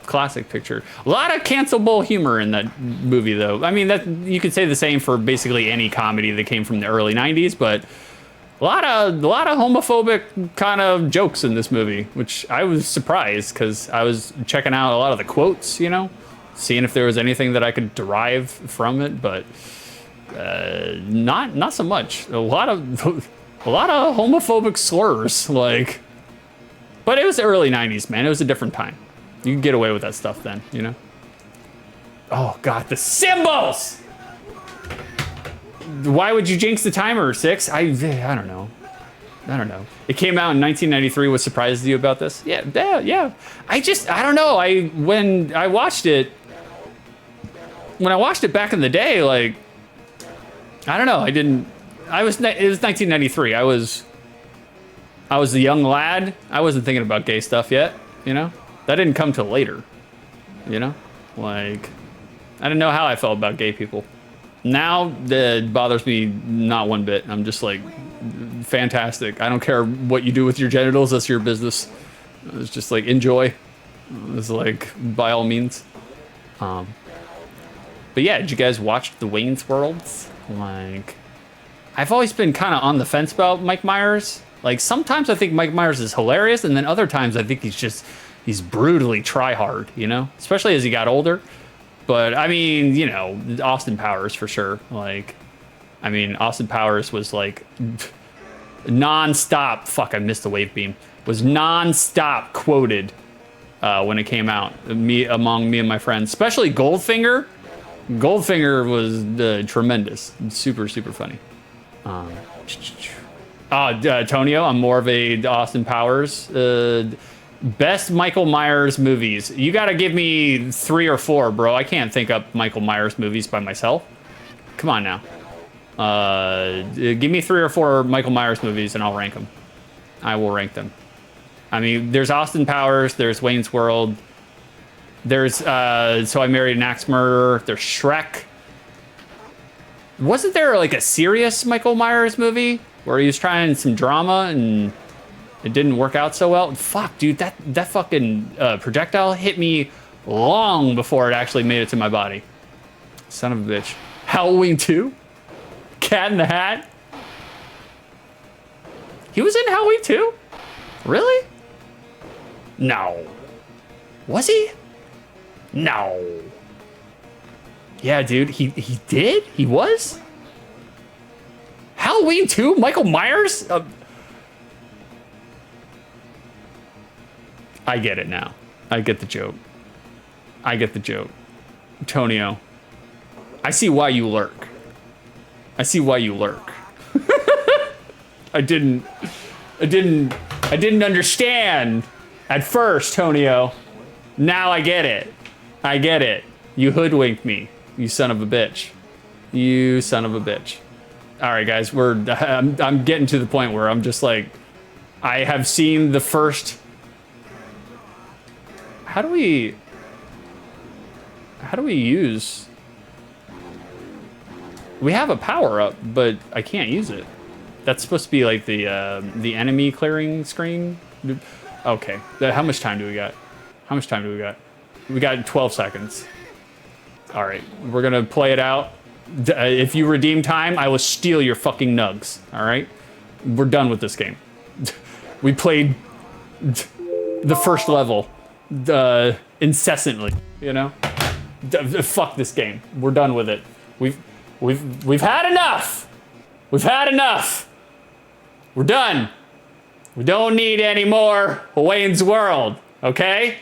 Classic picture. A lot of cancelable humor in that movie, though. I mean, that you could say the same for basically any comedy that came from the early 90s, but a lot of homophobic kind of jokes in this movie, which I was surprised because I was checking out a lot of the quotes, you know, seeing if there was anything that I could derive from it, but not so much. A lot of homophobic slurs, like. But it was the early 90s, man. It was a different time. You could get away with that stuff then, you know? Oh, God, the symbols! Why would you jinx the timer, 6? I don't know. I don't know. It came out in 1993. What surprised you about this? Yeah. I don't know. When I watched it back in the day, like, I don't know. It was 1993. I was a young lad. I wasn't thinking about gay stuff yet, you know? That didn't come till later, you know? Like, I didn't know how I felt about gay people. Now, it bothers me not one bit. I'm just like, fantastic. I don't care what you do with your genitals. That's your business. It's just like, enjoy. It's like, by all means. But yeah, did you guys watch the Wayne's Worlds? Like, I've always been kind of on the fence about Mike Myers. Like, sometimes I think Mike Myers is hilarious, and then other times I think he's brutally try-hard, you know? Especially as he got older. But, I mean, you know, Austin Powers for sure. Like, I mean, Austin Powers was like non-stop, fuck, I missed the wave beam, was non-stop quoted when it came out, among me and my friends, especially Goldfinger. Goldfinger was tremendous, super, super funny. Tonio, I'm more of a Austin Powers. Best Michael Myers movies. You gotta give me 3 or 4, bro. I can't think up Michael Myers movies by myself. Come on now. Give me 3 or 4 Michael Myers movies and I'll rank them. I will rank them. I mean, there's Austin Powers, there's Wayne's World, there's So I Married an Axe Murderer, there's Shrek, Wasn't there like a serious Michael Myers movie where he was trying some drama and it didn't work out so well? Fuck, dude, that fucking projectile hit me long before it actually made it to my body. Son of a bitch. Halloween 2? Cat in the Hat? He was in Halloween 2? Really? No. Was he? No. Yeah, dude, he did? He was? Halloween 2? Michael Myers? I get it now. I get the joke. I get the joke. Tonio, I see why you lurk. I see why you lurk. I didn't understand at first, Tonio. Now I get it. I get it. You hoodwinked me, you son of a bitch. You son of a bitch. All right, guys, I'm getting to the point where I'm just like, I have seen the first. How do we use? We have a power up, but I can't use it. That's supposed to be like the enemy clearing screen. Okay, how much time do we got? How much time do we got? We got 12 seconds. All right, we're gonna play it out. If you redeem time, I will steal your fucking nugs. All right, we're done with this game. We played the first level incessantly. You know, fuck this game. We're done with it. We've had enough. We've had enough. We're done. We don't need any more Wayne's World. Okay?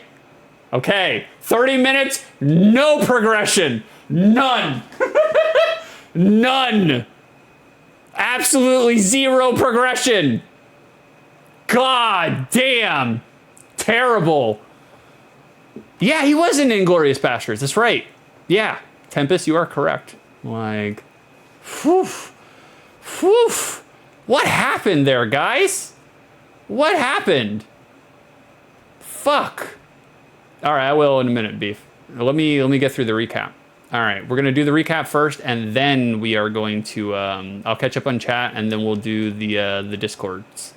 Okay. 30 minutes, no progression. None. None. Absolutely zero progression. God damn. Terrible. Yeah, he was in Inglourious Basterds. That's right. Yeah. Tempest, you are correct. Like, whew. Whew. What happened there, guys? What happened? Fuck. All right, I will in a minute, Beef. Let me get through the recap. All right, we're gonna do the recap first, and then we are going to. I'll catch up on chat, and then we'll do the Discords.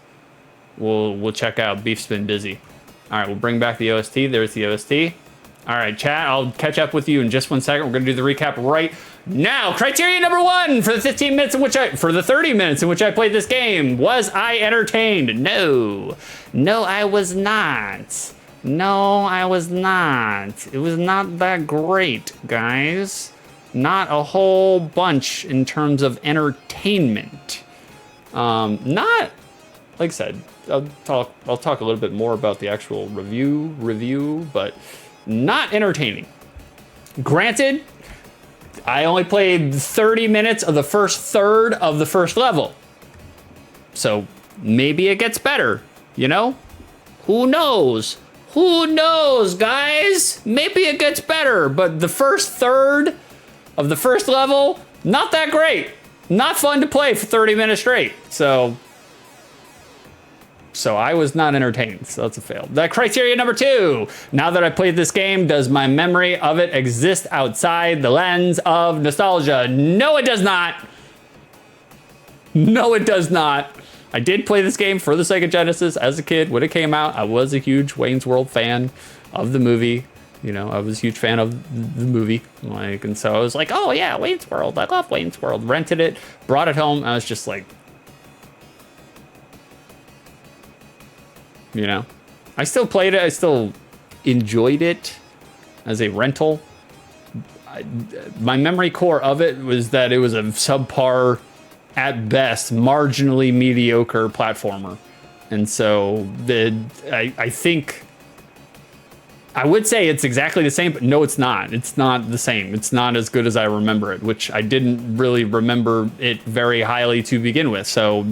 We'll check out. Beef's been busy. All right, we'll bring back the OST. There's the OST. All right, chat. I'll catch up with you in just 1 second. We're gonna do the recap right now. Criteria number 1 for the 15 minutes in which for the 30 minutes in which I played this game. Was I entertained? No. No, I was not. No, I was not. It was not that great, guys. Not a whole bunch in terms of entertainment. Not, like I said, I'll talk a little bit more about the actual review, but not entertaining. Granted, I only played 30 minutes of the first third of the first level. So maybe it gets better, you know? Who knows? Who knows, guys? Maybe it gets better, but the first third of the first level, not that great. Not fun to play for 30 minutes straight. So I was not entertained, so that's a fail. That criteria number 2. Now that I played this game, does my memory of it exist outside the lens of nostalgia? No, it does not. No, it does not. I did play this game for the Sega Genesis as a kid. When it came out, I was a huge Wayne's World fan of the movie. You know, I was a huge fan of the movie. Like, and so I was like, oh yeah, Wayne's World. I love Wayne's World. Rented it, brought it home. I was just like, you know, I still played it. I still enjoyed it as a rental. My memory core of it was that it was a subpar, at best, marginally mediocre platformer. And so I think I would say it's exactly the same, but no, it's not. It's not the same. It's not as good as I remember it, which I didn't really remember it very highly to begin with. So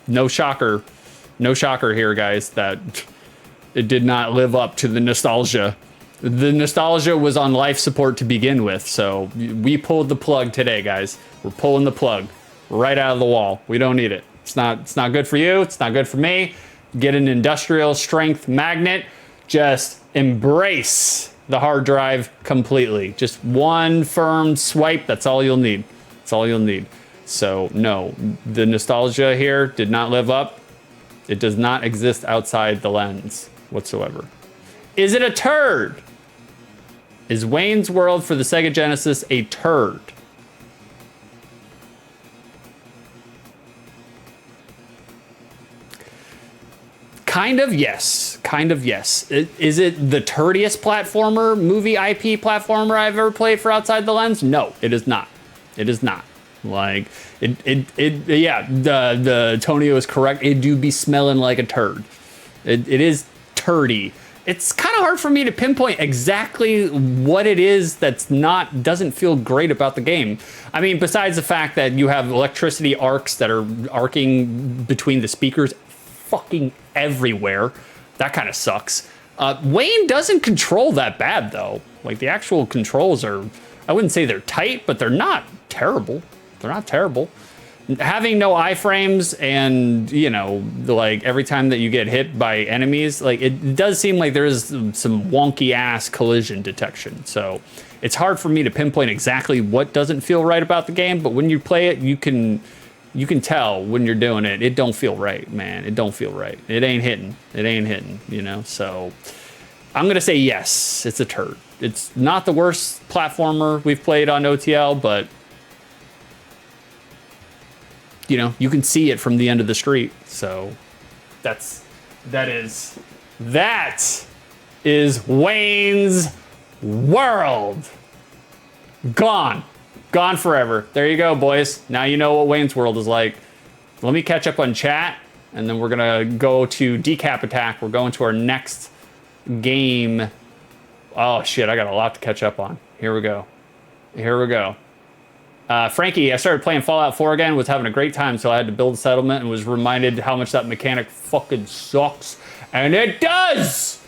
no shocker here, guys, that it did not live up to the nostalgia. The nostalgia was on life support to begin with. So we pulled the plug today, guys. We're pulling the plug right out of the wall. We don't need it. It's not good for you. It's not good for me. Get an industrial strength magnet. Just embrace the hard drive completely. Just one firm swipe. That's all you'll need. That's all you'll need. So no, the nostalgia here did not live up. It does not exist outside the lens whatsoever. Is it a turd? Is Wayne's World for the Sega Genesis a turd? Kind of yes. Kind of yes. Is it the turdiest platformer, movie IP platformer I've ever played for outside the lens? No, it is not. It is not. Like, yeah, the Tonio is correct. It do be smelling like a turd. It is turdy. It's kind of hard for me to pinpoint exactly what it is doesn't feel great about the game. I mean, besides the fact that you have electricity arcs that are arcing between the speakers fucking everywhere. That kind of sucks. Wayne doesn't control that bad though. Like the actual controls are, I wouldn't say they're tight, but they're not terrible. They're not terrible. Having no iframes and, you know, like every time that you get hit by enemies, like it does seem like there is some wonky ass collision detection. So it's hard for me to pinpoint exactly what doesn't feel right about the game, but when you play it, you can tell when you're doing it. It don't feel right, man. It don't feel right. It ain't hitting. It ain't hitting, you know? So I'm going to say yes, it's a turd. It's not the worst platformer we've played on OTL, but you know, you can see it from the end of the street. So that is Wayne's World. Gone forever. There you go, boys. Now you know what Wayne's World is like. Let me catch up on chat, and then we're gonna go to Decap Attack. We're going to our next game. Oh shit, I got a lot to catch up on. Here we go. Frankie, I started playing Fallout 4 again, was having a great time, so I had to build a settlement and was reminded how much that mechanic fucking sucks. And it does!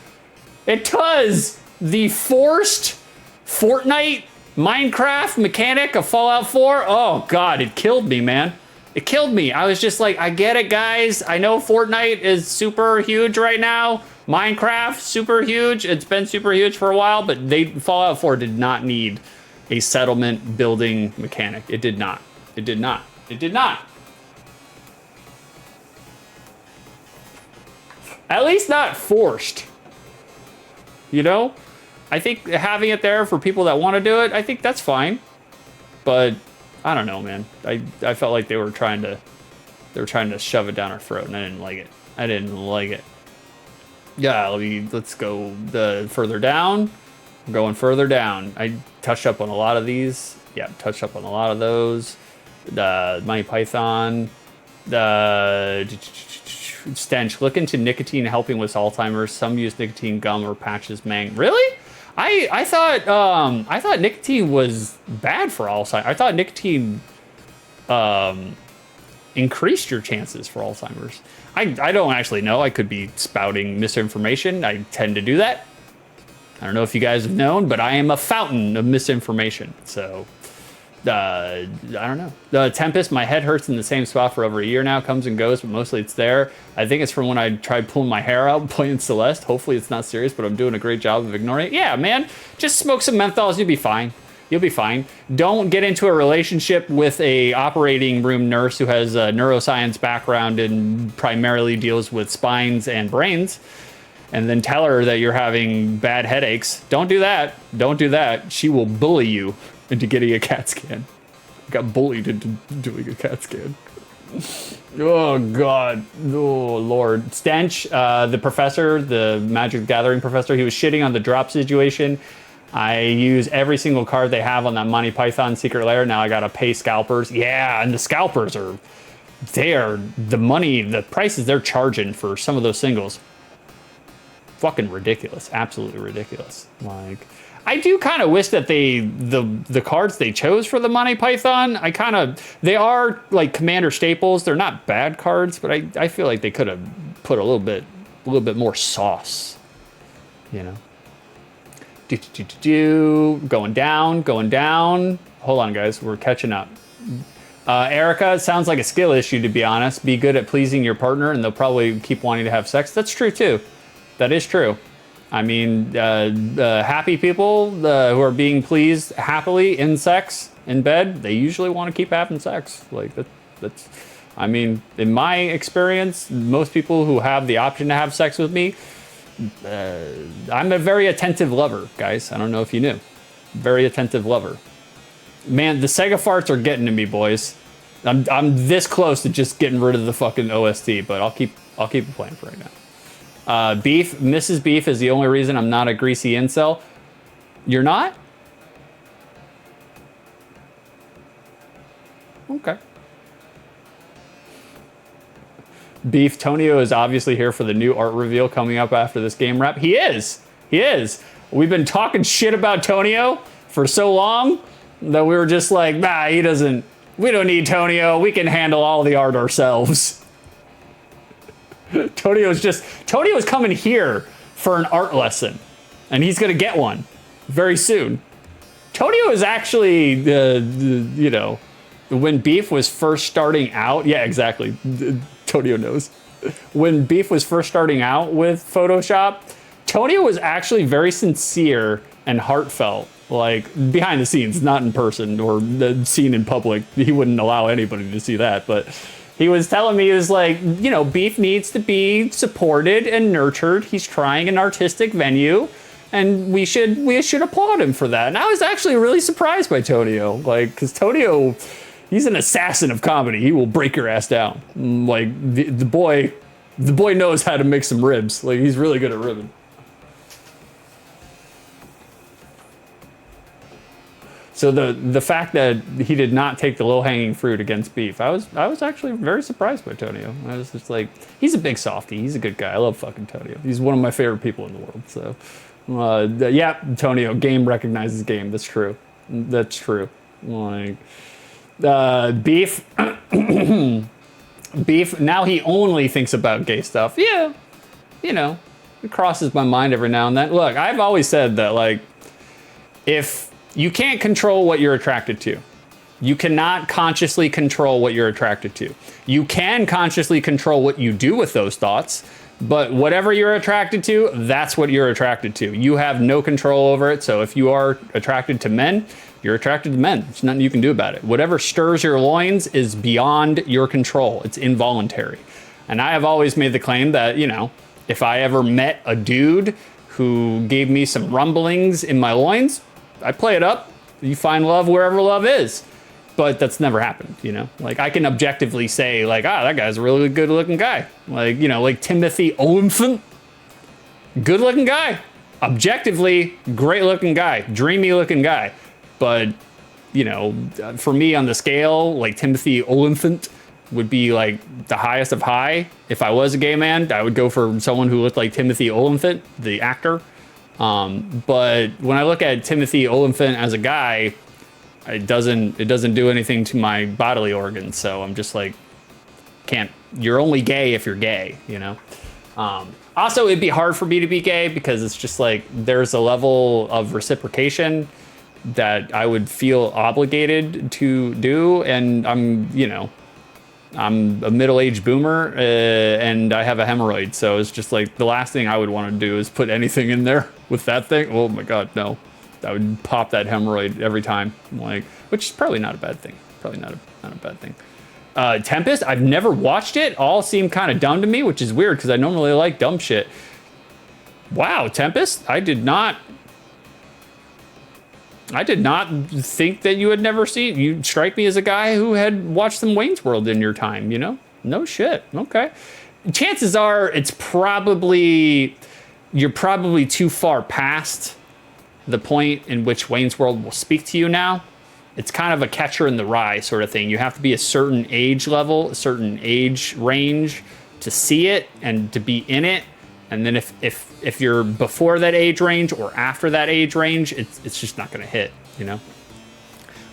It does! The forced Fortnite Minecraft mechanic of Fallout 4, oh god, it killed me, man. It killed me. I was just like, I get it, guys. I know Fortnite is super huge right now. Minecraft, super huge. It's been super huge for a while, but Fallout 4 did not need a settlement building mechanic. It did not. It did not. It did not. At least not forced. You know? I think having it there for people that want to do it, I think that's fine. But I don't know, man. I felt like they were trying to shove it down our throat, and I didn't like it. Yeah, let's go further down. I'm going further down. I touched up on a lot of these. Yeah, touched up on a lot of those. The Monty Python. The stench. Look into nicotine helping with Alzheimer's. Some use nicotine gum or patches. Really? I thought nicotine was bad for Alzheimer's. I thought nicotine increased your chances for Alzheimer's. I don't actually know. I could be spouting misinformation. I tend to do that. I don't know if you guys have known, but I am a fountain of misinformation. So, I don't know. The Tempest, my head hurts in the same spot for over a year now. Comes and goes, but mostly it's there. I think it's from when I tried pulling my hair out playing Celeste. Hopefully it's not serious, but I'm doing a great job of ignoring it. Yeah, man. Just smoke some menthols. You'll be fine. You'll be fine. Don't get into a relationship with a operating room nurse who has a neuroscience background and primarily deals with spines and brains, and then tell her that you're having bad headaches. Don't do that. Don't do that. She will bully you into getting a CAT scan. Got bullied into doing a CAT scan. Oh, God. Oh, Lord. Stench, the professor, the Magic the Gathering professor, he was shitting on the drop situation. I use every single card they have on that Monty Python Secret Lair. Now I got to pay scalpers. Yeah, and the scalpers are the money, the prices they're charging for some of those singles. Fucking ridiculous. Absolutely ridiculous. Like, I do kind of wish that the cards they chose for the Monty Python, they are like Commander staples. They're not bad cards, but I feel like they could have put a little bit more sauce, you know. Going down. Hold on, guys. We're catching up. Erica, it sounds like a skill issue, to be honest. Be good at pleasing your partner, and they'll probably keep wanting to have sex. That's true, too. That is true. I mean, happy people who are being pleased happily in sex in bed, they usually want to keep having sex. Like that's, I mean, in my experience, most people who have the option to have sex with me, I'm a very attentive lover, guys. I don't know if you knew. Very attentive lover. Man, the Sega farts are getting to me, boys. I'm this close to just getting rid of the fucking OST, but I'll keep it playing for right now. Beef, Mrs. Beef is the only reason I'm not a greasy incel. You're not? Okay. Beef, Tonio is obviously here for the new art reveal coming up after this game wrap. He is. He is. We've been talking shit about Tonio for so long that we were just like, nah, he doesn't. We don't need Tonio. We can handle all the art ourselves. Tonio's coming here for an art lesson, and he's gonna get one very soon. Tonio is actually, you know, when Beef was first starting out. Yeah, exactly. Tonio knows. When Beef was first starting out with Photoshop, Tonio was actually very sincere and heartfelt, like behind the scenes, not in person or seen in public. He wouldn't allow anybody to see that, but he was telling me, he was like, you know, Beef needs to be supported and nurtured. He's trying an artistic venue, and we should applaud him for that. And I was actually really surprised by Tonio, like, because Tonio, he's an assassin of comedy. He will break your ass down. Like the boy knows how to make some ribs. Like, he's really good at ribbing. So the fact that he did not take the low-hanging fruit against Beef, I was actually very surprised by Tonio. I was just like, he's a big softie. He's a good guy. I love fucking Tonio. He's one of my favorite people in the world. So, yeah, Tonio, game recognizes game. That's true. That's true. Like, Beef, Beef, now he only thinks about gay stuff. Yeah, you know, it crosses my mind every now and then. Look, I've always said that, like, if you can't control what you're attracted to. You cannot consciously control what you're attracted to. You can consciously control what you do with those thoughts, but whatever you're attracted to, that's what you're attracted to. You have no control over it. So if you are attracted to men, you're attracted to men. There's nothing you can do about it. Whatever stirs your loins is beyond your control. It's involuntary. And I have always made the claim that, you know, if I ever met a dude who gave me some rumblings in my loins, I play it up. You find love wherever love is. But that's never happened, you know? Like, I can objectively say, like, that guy's a really good looking guy. Like, you know, like Timothy Olyphant. Good looking guy. Objectively, great looking guy. Dreamy looking guy. But, you know, for me on the scale, like Timothy Olyphant would be like the highest of high. If I was a gay man, I would go for someone who looked like Timothy Olyphant, the actor. But when I look at Timothy Olyphant as a guy, it doesn't do anything to my bodily organs. So I'm just like, you're only gay if you're gay, you know? Also, it'd be hard for me to be gay because it's just like, there's a level of reciprocation that I would feel obligated to do. And I'm a middle-aged boomer and I have a hemorrhoid. So it's just like, the last thing I would want to do is put anything in there with that thing. Oh my God, no. I would pop that hemorrhoid every time. Like, which is probably not a bad thing. Probably not a bad thing. Tempest, I've never watched it. All seem kind of dumb to me, which is weird because I normally like dumb shit. Wow, Tempest, I did not think that you had never seen. You strike me as a guy who had watched some Wayne's World in your time, you know? No shit. Okay. Chances are you're probably too far past the point in which Wayne's World will speak to you now. It's kind of a Catcher in the Rye sort of thing. You have to be a certain age level, a certain age range to see it and to be in it. And then if you're before that age range or after that age range, it's just not going to hit, you know?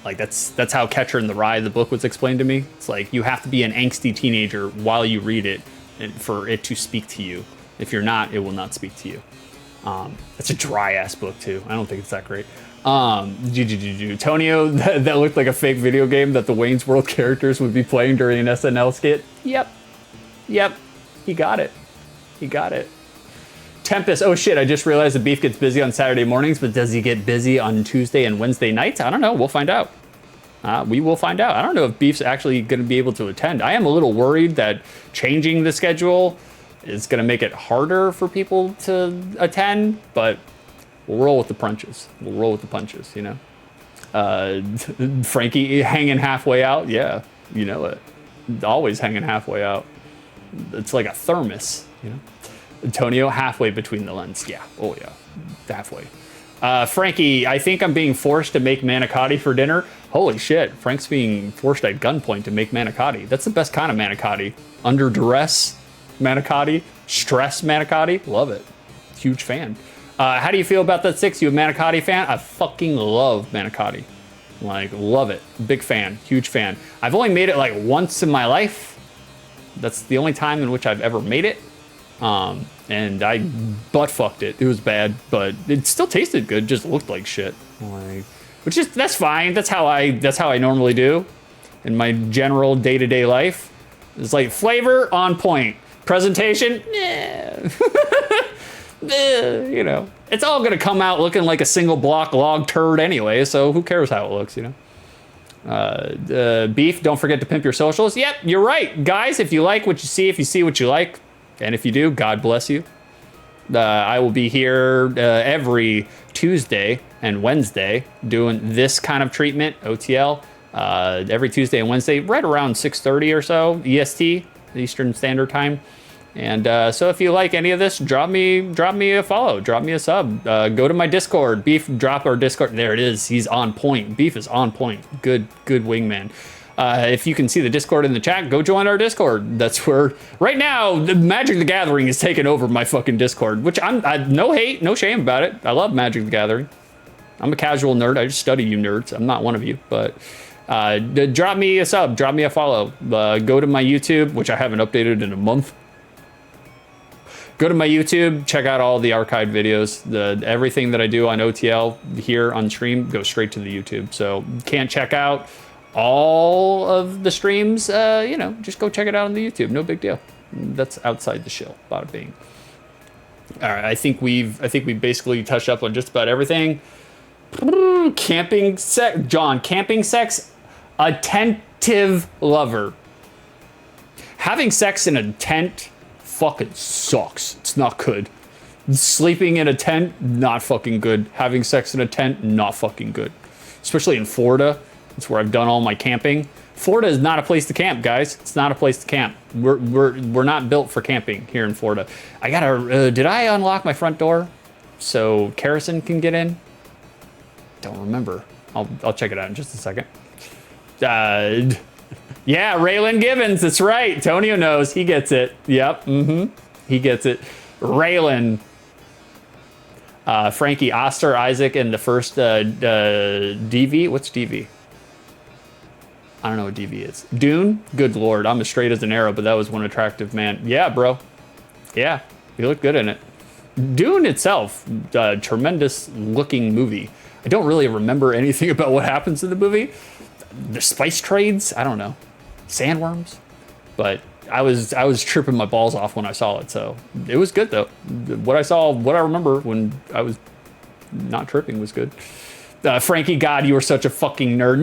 Like, that's how Catcher in the Rye, the book, was explained to me. It's like, you have to be an angsty teenager while you read it and for it to speak to you. If you're not, it will not speak to you. It's a dry ass book too. I don't think it's that great. Tonio, that looked like a fake video game that the Wayne's World characters would be playing during an SNL skit. Yep. He got it. Tempest, oh shit, I just realized the Beef gets busy on Saturday mornings, but does he get busy on Tuesday and Wednesday nights? I don't know. We'll find out. We will find out. I don't know if Beef's actually going to be able to attend. I am a little worried that changing the schedule is going to make it harder for people to attend, but we'll roll with the punches. We'll roll with the punches, you know? Frankie hanging halfway out. Yeah, you know it. Always hanging halfway out. It's like a thermos, you know? Antonio, halfway between the lens. Yeah. Oh, yeah. Halfway. Frankie, I think I'm being forced to make manicotti for dinner. Holy shit. Frank's being forced at gunpoint to make manicotti. That's the best kind of manicotti. Under duress manicotti. Stress manicotti. Love it. Huge fan. How do you feel about that 6? You a manicotti fan? I fucking love manicotti. Like, love it. Big fan. Huge fan. I've only made it like once in my life. That's the only time in which I've ever made it. And I butt fucked it. It was bad, but it still tasted good. Just looked like shit. Like, which is, that's fine. That's how I normally do in my general day-to-day life. It's like flavor on point, presentation, yeah. You know, it's all gonna come out looking like a single block log turd anyway. So who cares how it looks, you know? Beef, don't forget to pimp your socials. Yep, you're right, guys. If you like what you see, if you see what you like. And if you do, God bless you. I will be here every Tuesday and Wednesday doing this kind of treatment, OTL, every Tuesday and Wednesday, right around 6:30 or so, EST, Eastern Standard Time. And so if you like any of this, drop me a follow, drop me a sub. Go to my Discord. Beef, drop our Discord. There it is. He's on point. Beef is on point. Good wingman. If you can see the Discord in the chat, go join our Discord. That's where, right now, the Magic the Gathering is taking over my fucking Discord, which I no hate, no shame about it. I love Magic the Gathering. I'm a casual nerd. I just study you nerds. I'm not one of you, but drop me a sub, drop me a follow. Go to my YouTube, which I haven't updated in a month. Go to my YouTube, check out all the archived videos. Everything that I do on OTL here on stream goes straight to the YouTube. So can't check out all of the streams, you know, just go check it out on the YouTube. No big deal. That's outside the shill. Bada bing. All right, I think we basically touched up on just about everything. Camping sex, John. Camping sex, attentive lover. Having sex in a tent fucking sucks. It's not good. Sleeping in a tent, not fucking good. Having sex in a tent, not fucking good. Especially in Florida. That's where I've done all my camping. Florida is not a place to camp, guys. It's not a place to camp. We're not built for camping here in Florida. I gotta, did I unlock my front door so Carrison can get in? Don't remember. I'll check it out in just a second. Yeah, Raylan Gibbons, that's right. Tonio knows, he gets it. Yep, he gets it. Raylan. Frankie, Oster, Isaac, and the first DV. What's DV? I don't know what DV is. Dune? Good lord, I'm as straight as an arrow, but that was one attractive man. Yeah, bro. Yeah, you look good in it. Dune itself, tremendous looking movie. I don't really remember anything about what happens in the movie. The spice trades? I don't know. Sandworms? But I was tripping my balls off when I saw it, so it was good though. What I remember when I was not tripping was good. Frankie, God, you are such a fucking nerd.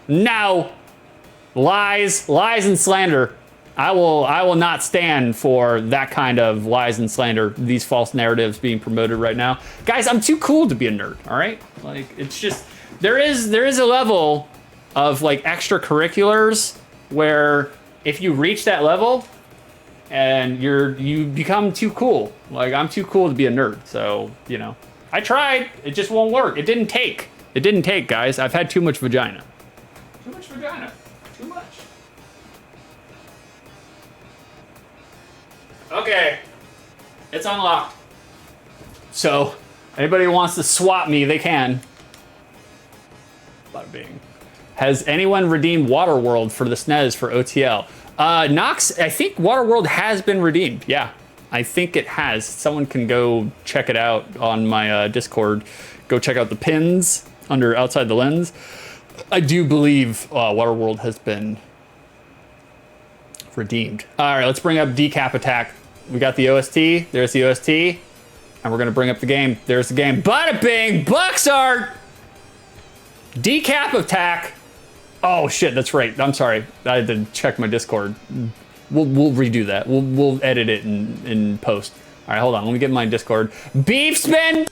No, lies and slander. I will not stand for that kind of lies and slander. These false narratives being promoted right now, guys. I'm too cool to be a nerd. All right, like it's just there is a level of like extracurriculars where if you reach that level and you become too cool. Like I'm too cool to be a nerd. So, you know, I tried, it just won't work. It didn't take, guys. I've had too much vagina. Too much vagina, too much. Okay, it's unlocked. So anybody who wants to swap me, they can. Bada bing. Has anyone redeemed Waterworld for the SNES for OTL? Nox, I think Waterworld has been redeemed. Yeah, I think it has. Someone can go check it out on my Discord. Go check out the pins under Outside the Lens. I do believe Waterworld has been redeemed. All right, let's bring up Decap Attack. We got the OST. There's the OST. And we're gonna bring up the game. There's the game. Bada bing, box art! Decap Attack. Oh shit, that's right. I'm sorry. I had to check my Discord. We'll redo that. We'll edit it in post. All right, hold on. Let me get my Discord. Beef spin.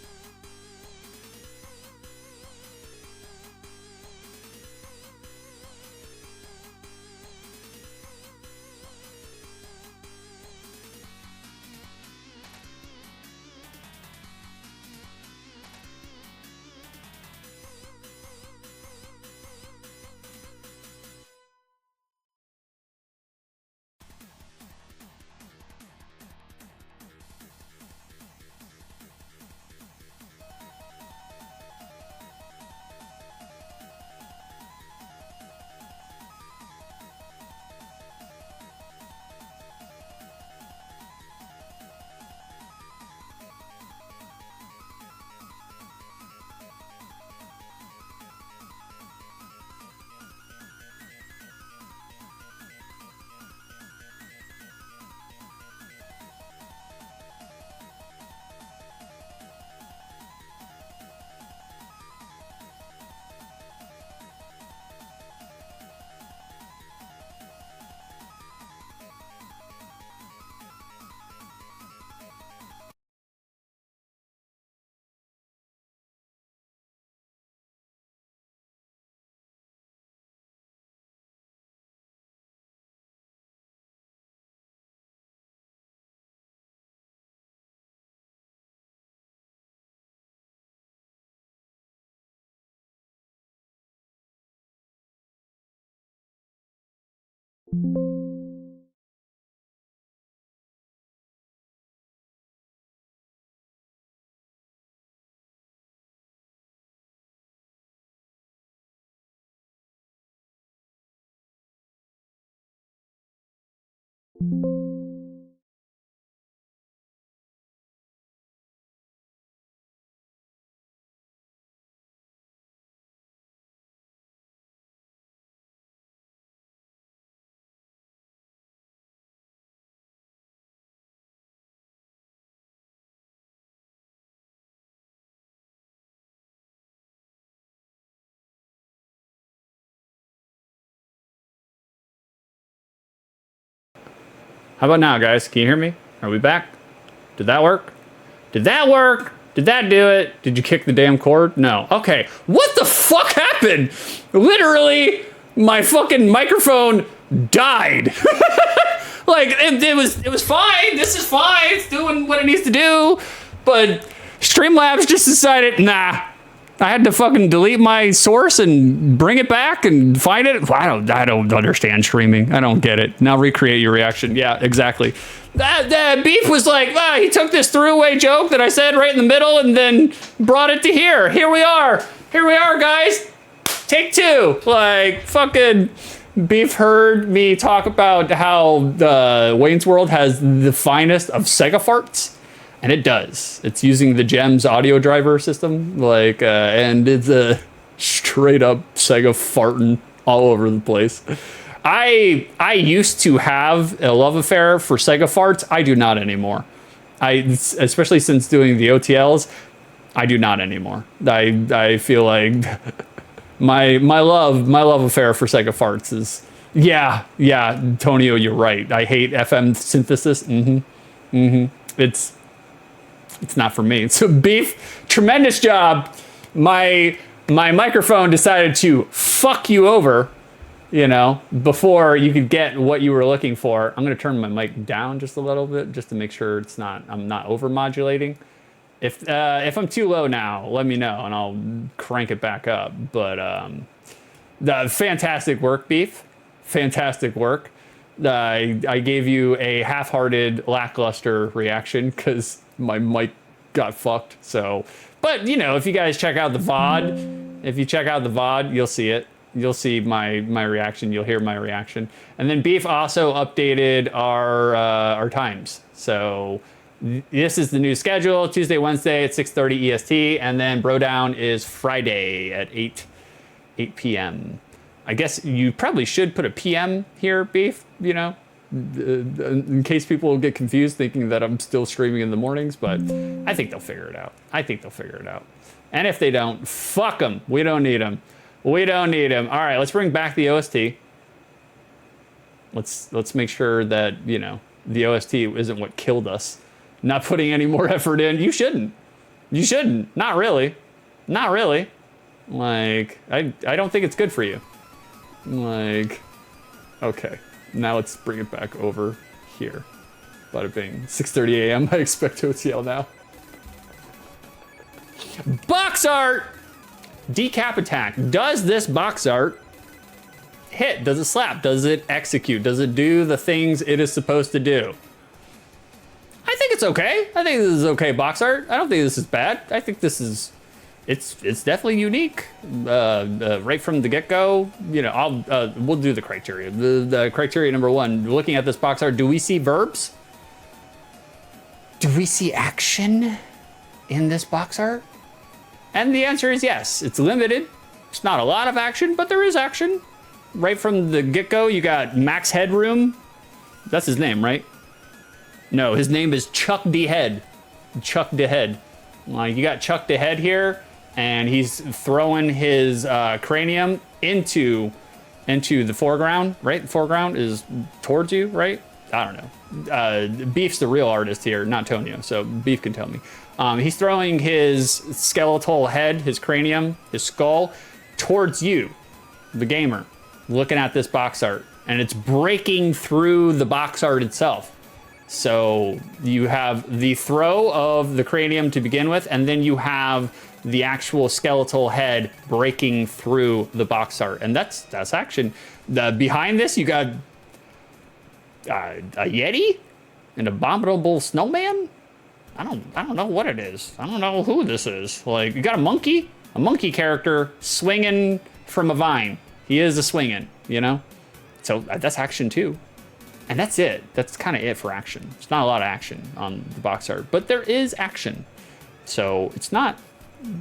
How about now, guys? Can you hear me? Are we back? Did that work? Did that work? Did that do it? Did you kick the damn cord? No. Okay. What the fuck happened? Literally, my fucking microphone died. Like it was fine. This is fine. It's doing what it needs to do. But Streamlabs just decided, nah. I had to fucking delete my source and bring it back and find it. I don't understand streaming. I don't get it. Now recreate your reaction. Yeah, exactly. That Beef was like, he took this throwaway joke that I said right in the middle and then brought it to here. Here we are. Here we are, guys. Take two. Like, fucking Beef heard me talk about how Wayne's World has the finest of Sega farts. And it does. It's using the GEMS audio driver system, like, and it's a straight up Sega farting all over the place. I used to have a love affair for Sega farts. I do not anymore. Especially since doing the OTLs, I do not anymore. I feel like my love affair for Sega farts is yeah, Tonio, you're right. I hate FM synthesis. It's not for me. So Beef, tremendous job. My microphone decided to fuck you over, you know, before you could get what you were looking for. I'm gonna turn my mic down just a little bit just to make sure I'm not over modulating. If I'm too low now, let me know and I'll crank it back up. But the fantastic work, Beef. Fantastic work. I gave you a half-hearted, lackluster reaction because my mic got fucked. So, but you know, if you guys check out the VOD, you'll see it. You'll see my reaction. You'll hear my reaction. And then Beef also updated our times. So this is the new schedule: Tuesday, Wednesday at 6:30 EST, and then Bro Down is Friday at 8 p.m. I guess you probably should put a PM here, Beef. You know, in case people get confused thinking that I'm still streaming in the mornings, but I think they'll figure it out. I think they'll figure it out. And if they don't, fuck them. We don't need them. We don't need them. All right, let's bring back the OST. Let's make sure that, you know, the OST isn't what killed us. Not putting any more effort in. You shouldn't. You shouldn't. Not really. Not really. Like, I don't think it's good for you. Like, okay. Now let's bring it back over here. Bada bing. 6:30 a.m. I expect OTL now. Box art! Decap Attack. Does this box art hit? Does it slap? Does it execute? Does it do the things it is supposed to do? I think it's okay. I think this is okay box art. I don't think this is bad. I think this is, it's definitely unique. Right from the get-go, you know, we'll do the criteria. The criteria number one, looking at this box art, do we see verbs? Do we see action in this box art? And the answer is yes. It's limited. It's not a lot of action, but there is action. Right from the get-go, you got Max Headroom. That's his name, right? No, his name is Chuck D. Head. Chuck D. Head. You got Chuck D. Head here, and he's throwing his cranium into the foreground, right? The foreground is towards you, right? I don't know. Beef's the real artist here, not Tonio, so Beef can tell me. He's throwing his skeletal head, his cranium, his skull, towards you, the gamer, looking at this box art, and it's breaking through the box art itself. So you have the throw of the cranium to begin with, and then you have the actual skeletal head breaking through the box art, and that's action. Behind this, you got a Yeti, an abominable snowman. I don't know what it is. I don't know who this is. Like, you got a monkey character swinging from a vine. He is a swinging, you know? So that's action too. And that's it. That's kind of it for action. There's not a lot of action on the box art, but there is action. So it's not,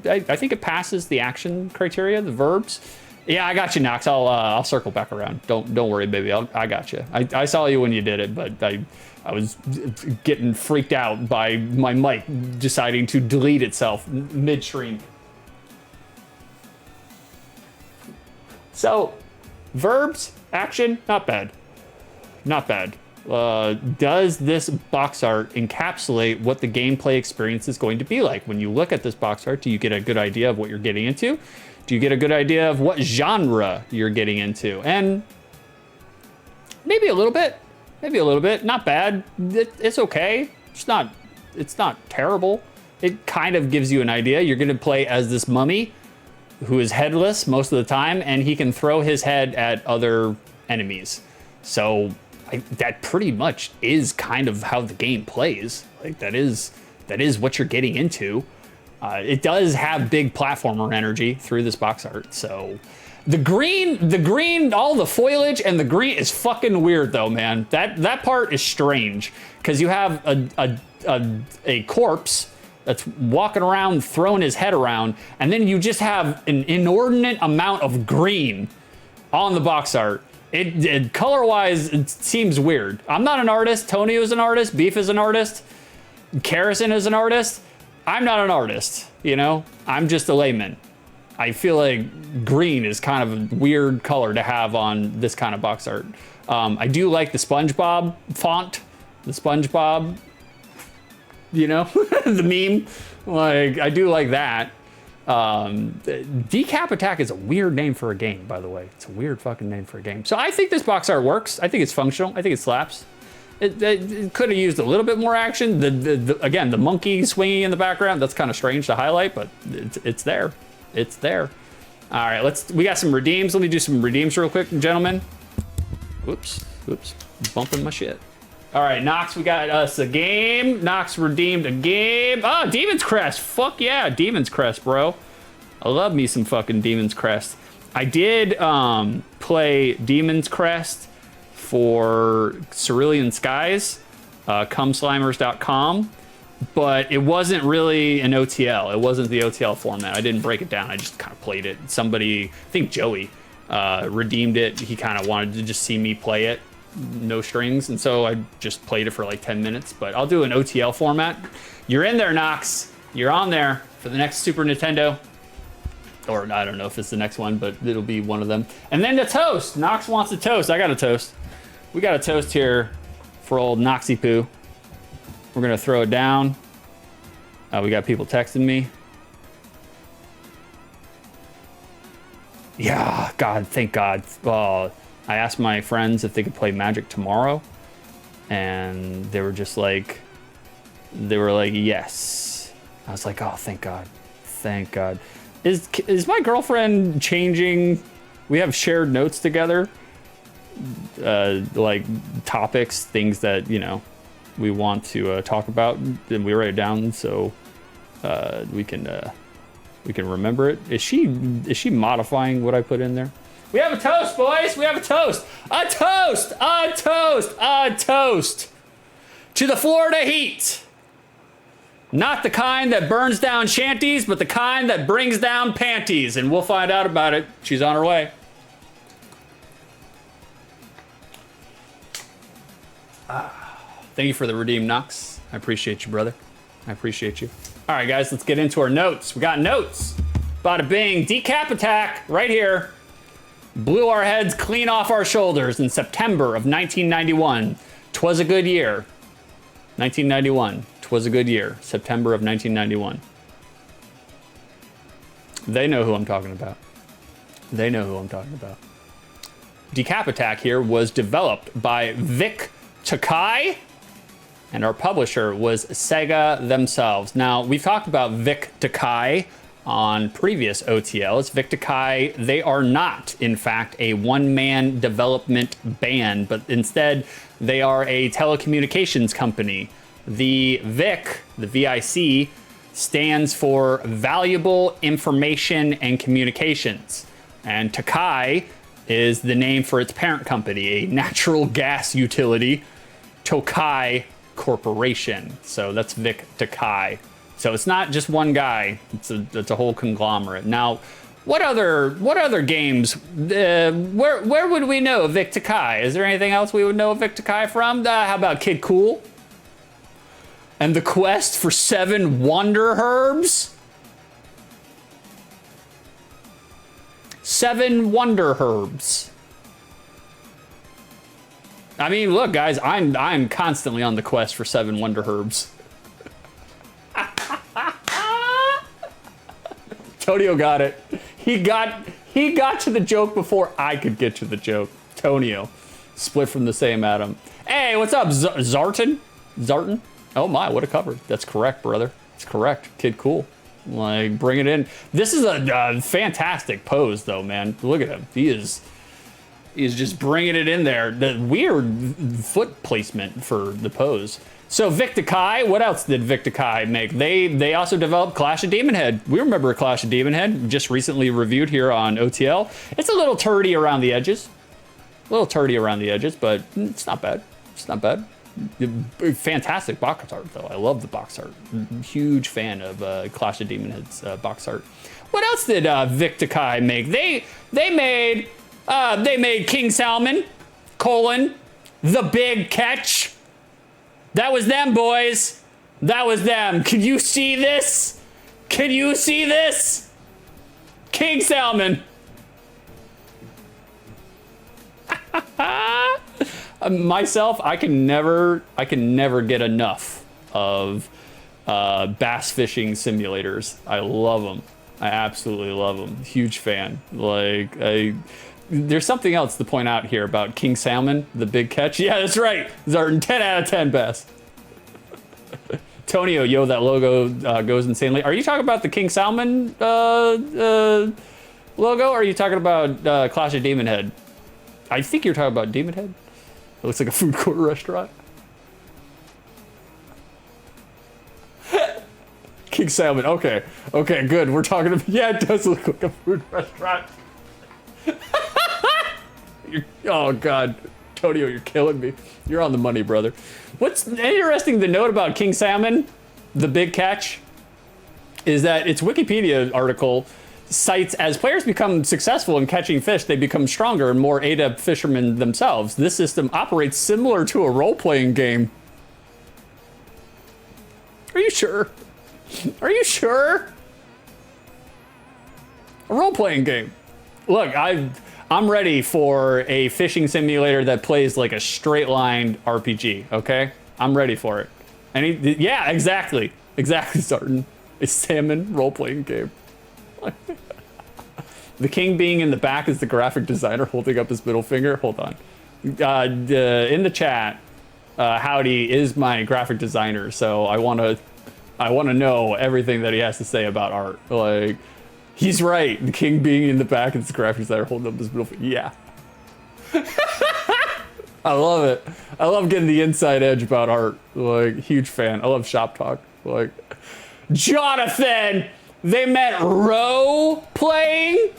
I think it passes the action criteria, the verbs. Yeah, I got you, Knox. I'll circle back around. Don't worry, baby. I got you. I saw you when you did it, but I was getting freaked out by my mic deciding to delete itself midstream. So, verbs, action, not bad. Not bad. Does this box art encapsulate what the gameplay experience is going to be like? When you look at this box art, do you get a good idea of what you're getting into? Do you get a good idea of what genre you're getting into? And maybe a little bit. Not bad. It's okay. It's not terrible. It kind of gives you an idea. You're going to play as this mummy who is headless most of the time, and he can throw his head at other enemies. So that pretty much is kind of how the game plays. Like that is what you're getting into. It does have big platformer energy through this box art. So the green, all the foliage and the green is fucking weird though, man. That part is strange because you have a corpse that's walking around, throwing his head around, and then you just have an inordinate amount of green on the box art. It color-wise, it seems weird. I'm not an artist. Tonio is an artist. Beef is an artist. Karrison is an artist. I'm not an artist, you know? I'm just a layman. I feel like green is kind of a weird color to have on this kind of box art. I do like the SpongeBob font. The SpongeBob, you know, the meme. Like, I do like that. Decap Attack is a weird name for a game, by the way. It's a weird fucking name for a game. So I think this box art works. I think it's functional. I think it slaps. It could have used a little bit more action. Again, the monkey swinging in the background, that's kind of strange to highlight, but it's there. It's there. All right, we got some redeems. Let me do some redeems real quick, gentlemen. Oops, bumping my shit. All right, Nox, we got us a game. Nox redeemed a game. Oh, Demon's Crest. Fuck yeah, Demon's Crest, bro. I love me some fucking Demon's Crest. I did play Demon's Crest for Cerulean Skies, cumslimers.com, but it wasn't really an OTL. It wasn't the OTL format. I didn't break it down. I just kind of played it. Somebody, I think Joey, redeemed it. He kind of wanted to just see me play it. no strings, and so I just played it for like 10 minutes. But I'll do an OTL format. You're in there, Knox. You're on there for the next Super Nintendo. Or I don't know if it's the next one, but it'll be one of them. And then the toast. Knox wants a toast. I got a toast. We got a toast here for old Noxy Poo. We're gonna throw it down. We got people texting me. Yeah, God, thank God. I asked my friends if they could play Magic tomorrow, and they were like, yes. I was like, oh, thank God, thank God. Is my girlfriend changing? We have shared notes together, like topics, things that, you know, we want to talk about, and we write it down so we can remember it. Is she modifying what I put in there? We have a toast, boys. We have a toast. A toast. A toast. A toast to the Florida heat. Not the kind that burns down shanties, but the kind that brings down panties. And we'll find out about it. She's on her way. Thank you for the redeem, Knox. I appreciate you, brother. I appreciate you. All right, guys, let's get into our notes. We got notes. Bada bing. Decap Attack right here. Blew our heads clean off our shoulders in September of 1991. 'Twas a good year. 1991. 'Twas a good year. September of 1991. They know who I'm talking about. They know who I'm talking about. Decap Attack here was developed by Vic Takai, and our publisher was Sega themselves. Now, we've talked about Vic Takai on previous OTLs. Vic Takai, they are not, in fact, a one-man development band, but instead, they are a telecommunications company. The VIC, the VIC, stands for Valuable Information and Communications. And Takai is the name for its parent company, a natural gas utility, Tokai Corporation. So that's Vic Takai. So it's not just one guy, it's a whole conglomerate. Now, what other games, where would we know Vic Takai? Is there anything else we would know Vic Takai from? How about Kid Cool? And the quest for 7 Wonder Herbs? 7 Wonder Herbs. I mean, look, guys, I'm constantly on the quest for 7 Wonder Herbs. Tonio got it. He got to the joke before I could get to the joke. Tonio, split from the same atom. Hey, what's up, Zartan? Zartan? Oh my, what a cover. That's correct, brother. It's correct. Kid Cool. Like, bring it in. This is a fantastic pose, though, man. Look at him. He is just bringing it in there. The weird foot placement for the pose. So Vic Takai, what else did Vic Takai make? They also developed Clash of Demon Head. We remember Clash of Demon Head, just recently reviewed here on OTL. It's a little turdy around the edges. A little turdy around the edges, but it's not bad. It's not bad. Fantastic box art, though. I love the box art. Huge fan of Clash of Demon Head's box art. What else did Vic Takai make? They made King Salmon, The Big Catch. That was them, boys. That was them. Can you see this? Can you see this? King Salmon. Myself, I can never get enough of bass fishing simulators. I love them. I absolutely love them. Huge fan. Like, there's something else to point out here about King Salmon, The Big Catch. Yeah, that's right. Zartan, 10 out of 10 best. Tonio, yo, that logo goes insanely. Are you talking about the King Salmon logo, or are you talking about Clash of Demon Head? I think you're talking about Demon Head. It looks like a food court restaurant. King Salmon, okay. Okay, good. We're talking about, yeah, it does look like a food restaurant. Oh, God. Tonio, you're killing me. You're on the money, brother. What's interesting to note about King Salmon, The Big Catch, is that its Wikipedia article cites, as players become successful in catching fish, they become stronger and more adept fishermen themselves. This system operates similar to a role-playing game. Are you sure? Are you sure? A role-playing game. Look, I'm ready for a fishing simulator that plays like a straight-line RPG, okay? I'm ready for it. Yeah, exactly. Exactly, Sarton. A salmon role-playing game. The king being in the back is the graphic designer holding up his middle finger. Hold on. In the chat, Howdy is my graphic designer, so I want to know everything that he has to say about art. Like, he's right. The king being in the back is the graphic designer holding up his middle finger. Yeah. I love it. I love getting the inside edge about art. Like, huge fan. I love shop talk. Like, Jonathan, they meant role playing?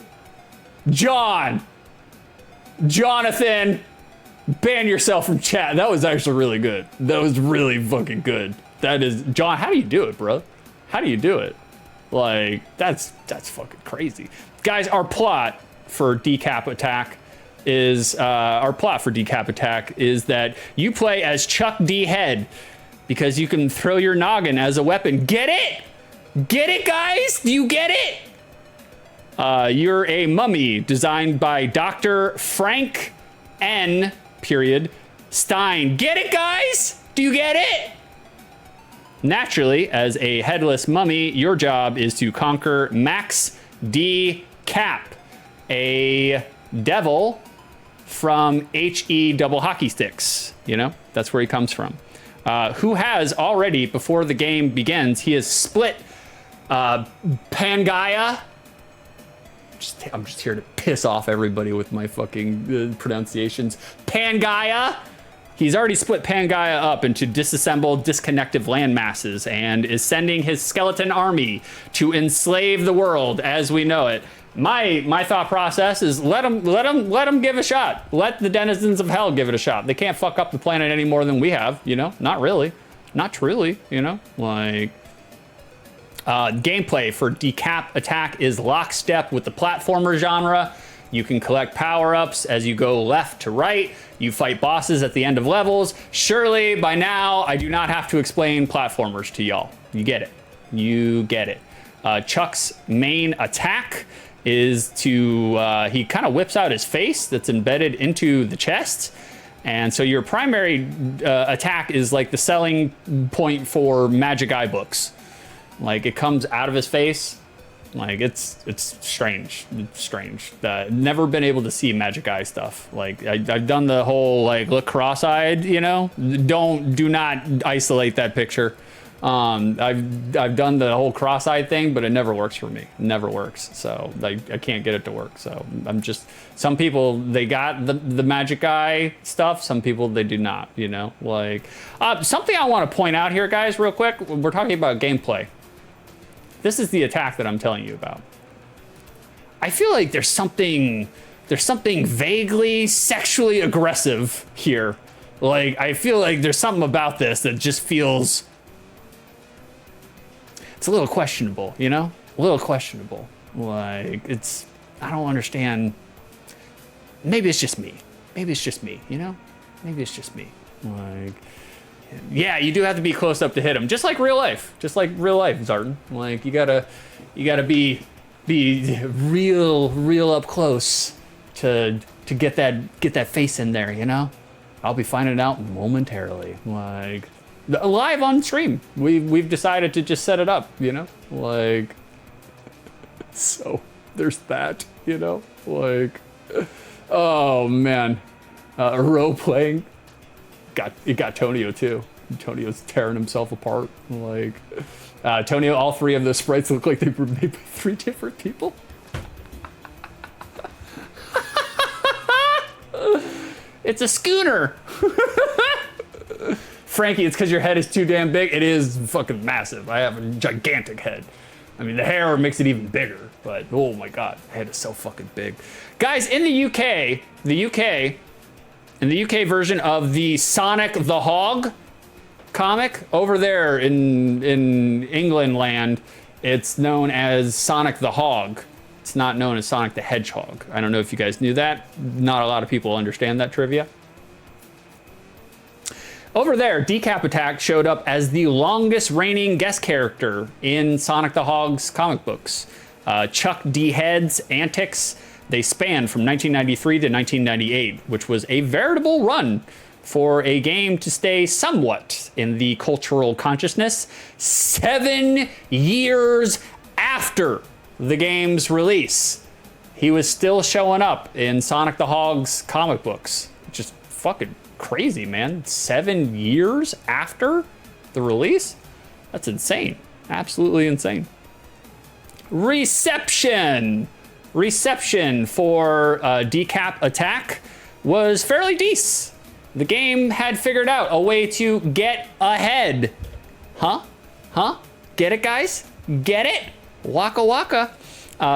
Jonathan, ban yourself from chat. That was actually really good. That was really fucking good. That is, John, how do you do it, bro? How do you do it? Like, that's fucking crazy. Guys, our plot for Decap Attack is, that you play as Chuck D. Head because you can throw your noggin as a weapon. Get it? Get it, guys? Do you get it? You're a mummy designed by Dr. Frank N. Stein. Get it, guys? Do you get it? Naturally, as a headless mummy, your job is to conquer Max Decap, a devil from HE double hockey sticks. You know, that's where he comes from. Who has already, before the game begins, he has split Pangaea. I'm just here to piss off everybody with my fucking pronunciations. Pangaea. He's already split Pangaea up into disassembled, disconnected land masses and is sending his skeleton army to enslave the world as we know it. My thought process is let him give a shot. Let the denizens of hell give it a shot. They can't fuck up the planet any more than we have, you know? Not really. Not truly, you know? Like, gameplay for Decap Attack is lockstep with the platformer genre. You can collect power-ups as you go left to right. You fight bosses at the end of levels. Surely, by now, I do not have to explain platformers to y'all. You get it. You get it. Chuck's main attack is to, he kind of whips out his face that's embedded into the chest. And so your primary attack is like the selling point for Magic Eye books. Like, it comes out of his face. Like, it's strange. It's strange. Never been able to see Magic Eye stuff. Like, I've done the whole, like, look cross-eyed, you know? Do not isolate that picture. I've done the whole cross-eyed thing, but it never works for me. It never works. So I can't get it to work. So I'm just, some people, they got the Magic Eye stuff. Some people, they do not, you know? Like, something I want to point out here, guys, real quick. We're talking about gameplay. This is the attack that I'm telling you about. I feel like there's something vaguely sexually aggressive here. Like, I feel like there's something about this that just feels, it's a little questionable, you know? A little questionable. Like, it's, I don't understand. Maybe it's just me. Maybe it's just me, you know? Maybe it's just me. Like, yeah, you do have to be close up to hit him, just like real life, Zartan. Like, you gotta be real up close to get that face in there, you know. I'll be finding out momentarily. Like, live on stream, we've decided to just set it up, you know. Like, so there's that, you know. Like, oh man, role playing. It got Tonio too. Tonio's tearing himself apart. Like, Tonio, all three of the sprites look like they were made by 3 different people. It's a schooner. Frankie, it's because your head is too damn big. It is fucking massive. I have a gigantic head. I mean, the hair makes it even bigger, but oh my God, the head is so fucking big. Guys, in the UK, in the UK version of the Sonic the Hog comic, over there in England land, it's known as Sonic the Hog. It's not known as Sonic the Hedgehog. I don't know if you guys knew that. Not a lot of people understand that trivia. Over there, Decap Attack showed up as the longest reigning guest character in Sonic the Hedgehog's comic books. Chuck D. Head's antics, they spanned from 1993 to 1998, which was a veritable run for a game to stay somewhat in the cultural consciousness 7 years after the game's release. He was still showing up in Sonic the Hedgehog's comic books. Just fucking crazy, man. 7 years after the release? That's insane. Absolutely insane. Reception for Decap Attack was fairly decent. The game had figured out a way to get ahead. Huh? Get it, guys? Get it? Waka waka.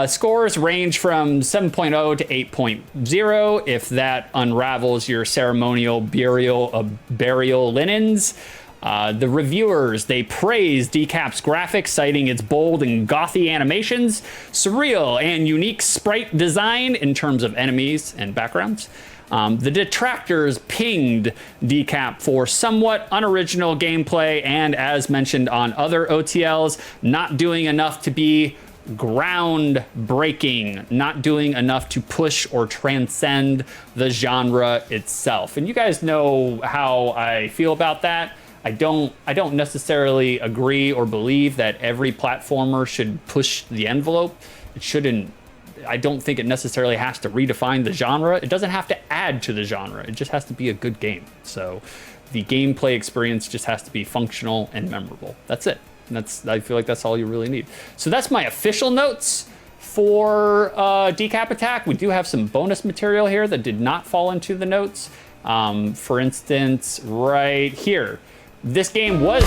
Scores range from 7.0 to 8.0 if that unravels your ceremonial burial linens. The reviewers, they praised Decap's graphics, citing its bold and gothy animations, surreal and unique sprite design in terms of enemies and backgrounds. The detractors pinged Decap for somewhat unoriginal gameplay and, as mentioned on other OTLs, not doing enough to be groundbreaking, not doing enough to push or transcend the genre itself. And you guys know how I feel about that. I don't necessarily agree or believe that every platformer should push the envelope. It shouldn't. I don't think it necessarily has to redefine the genre. It doesn't have to add to the genre. It just has to be a good game. So the gameplay experience just has to be functional and memorable. That's it. I feel like that's all you really need. So that's my official notes for Decap Attack. We do have some bonus material here that did not fall into the notes. For instance, right here, this game was...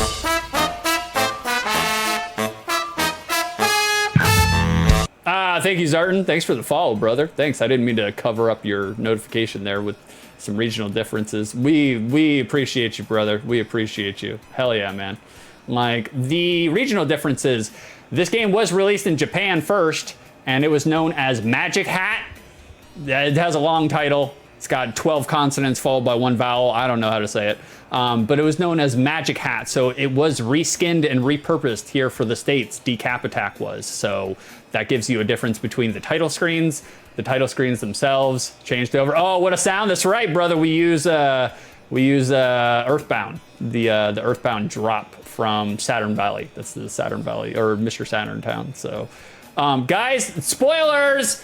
Thank you, Zartan. Thanks for the follow, brother. Thanks. I didn't mean to cover up your notification there with some regional differences. We appreciate you, brother. We appreciate you. Hell yeah, man. Like, the regional differences, this game was released in Japan first, and it was known as Magic Hat. It has a long title. It's got 12 consonants followed by 1 vowel. I don't know how to say it. But it was known as Magic Hat, so it was reskinned and repurposed here for the States. Decap Attack was. So that gives you a difference between the title screens. The title screens themselves changed over. Oh, what a sound! That's right, brother. We use Earthbound, the Earthbound drop from Saturn Valley. That's the Saturn Valley, or Mr. Saturn Town. So, guys, spoilers.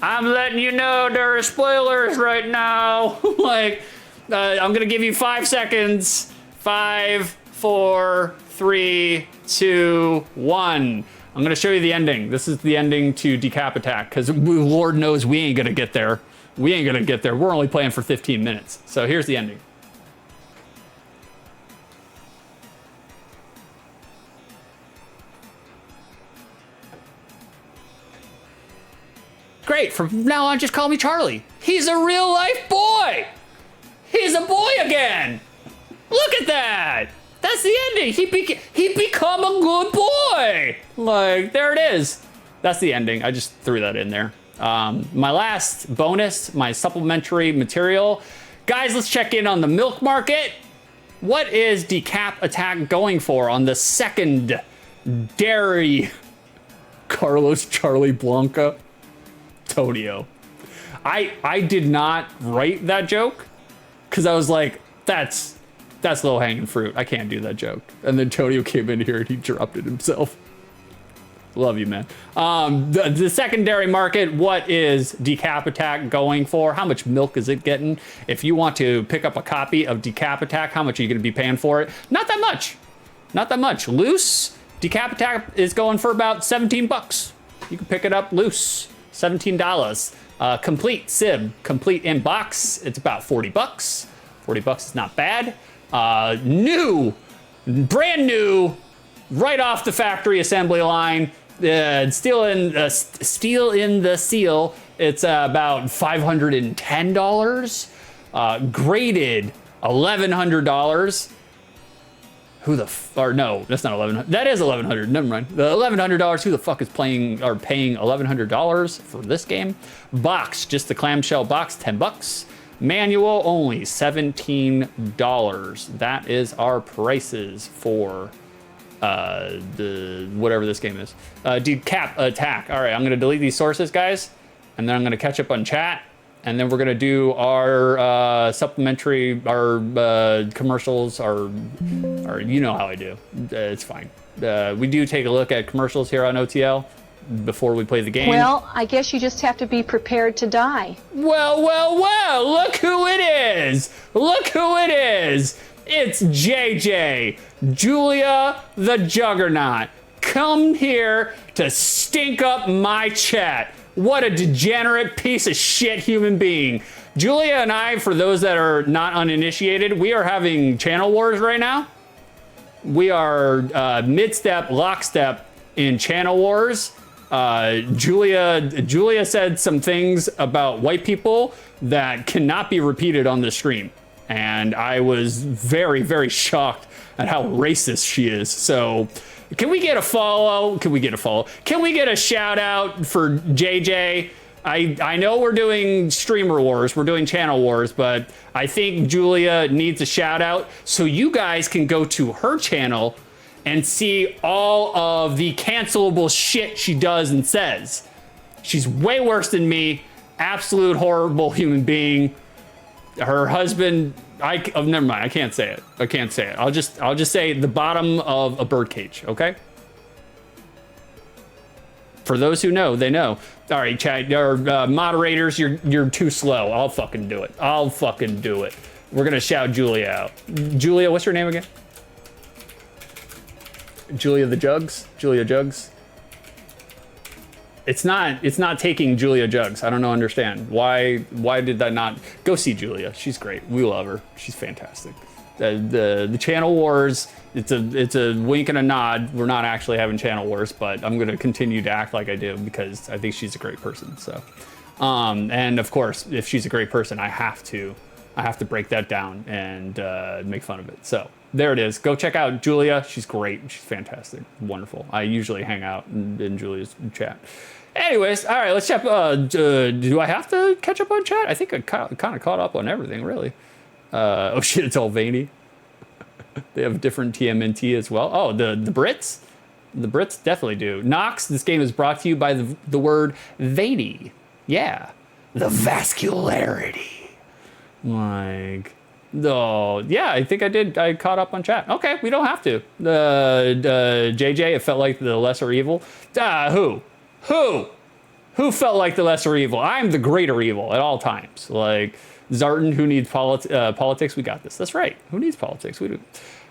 I'm letting you know there are spoilers right now. Like, I'm gonna give you 5 seconds. 5, 4, 3, 2, 1. I'm gonna show you the ending. This is the ending to Decap Attack, because Lord knows we ain't gonna get there. We're only playing for 15 minutes. So here's the ending. Great, from now on, just call me Charlie. He's a real life boy. He's a boy again. Look at that. That's the ending. He become a good boy. Like, there it is. That's the ending. I just threw that in there. My last bonus, my supplementary material. Guys, let's check in on the milk market. What is Decap Attack going for on the second dairy? Carlos Charlie Blanca. Tonio. I did not write that joke because I was like, that's low hanging fruit. I can't do that joke. And then Tonio came in here and he dropped it himself. Love you, man. The secondary market, what is Decap Attack going for? How much milk is it getting? If you want to pick up a copy of Decap Attack, how much are you going to be paying for it? Not that much. Not that much. Loose, Decap Attack is going for about 17 bucks. You can pick it up loose. $17. Complete SIB, complete in box, it's about 40 bucks. 40 bucks is not bad. New, brand new, right off the factory assembly line. Steel in the seal. It's about $510. Graded $1,100. Who the or no, that's not 1100. That is 1100. Never mind. The $1100. Who the fuck is paying $1100 for this game? Box, just the clamshell box, $10. Manual only $17. That is our prices for the whatever this game is. Decap Attack. All right, I'm gonna delete these sources, guys, and then I'm gonna catch up on chat. And then we're gonna do our supplementary, our commercials, our you know how I do. It's fine. We do take a look at commercials here on OTL before we play the game. Well, I guess you just have to be prepared to die. Well, look who it is. Look who it is. It's JJ, Julia the Juggernaut. Come here to stink up my chat. What a degenerate piece of shit human being. Julia and I, for those that are not uninitiated, we are having channel wars right now. We are mid-step, lockstep in channel wars. Julia said some things about white people that cannot be repeated on the stream. And I was very, very shocked at how racist she is. So can we get a follow? Can we get a follow? Can we get a shout out for JJ? I know we're doing streamer wars, we're doing channel wars, but I think Julia needs a shout out so you guys can go to her channel and see all of the cancelable shit she does and says. She's way worse than me. Absolute horrible human being. Her husband, oh, never mind. I can't say it. I can't say it. I'll just say the bottom of a birdcage. Okay. For those who know, they know. All right, chat, or moderators, you're too slow. I'll fucking do it. I'll fucking do it. We're gonna shout Julia out. Julia, what's your name again? Julia the Jugs. Julia Jugs. It's not taking Julia Jugs. I don't know, understand. Why did that not? Go see Julia. She's great. We love her. She's fantastic. The channel wars, it's a wink and a nod. We're not actually having channel wars, but I'm going to continue to act like I do because I think she's a great person. So, and of course, if she's a great person, I have to break that down and make fun of it. So there it is. Go check out Julia. She's great. She's fantastic. Wonderful. I usually hang out in Julia's chat. Anyways, all right, let's check. Do I have to catch up on chat? I think I kind of caught up on everything, really. Oh shit, it's all veiny. They have different TMNT as well. Oh, the Brits? The Brits definitely do. Nox, this game is brought to you by the word veiny. Yeah, the vascularity. Like, oh, yeah, I think I did. I caught up on chat. Okay, we don't have to. JJ, it felt like the lesser evil. Who felt like the lesser evil? I'm the greater evil at all times. Like, Zartan, who needs politics? We got this. That's right. Who needs politics? We do.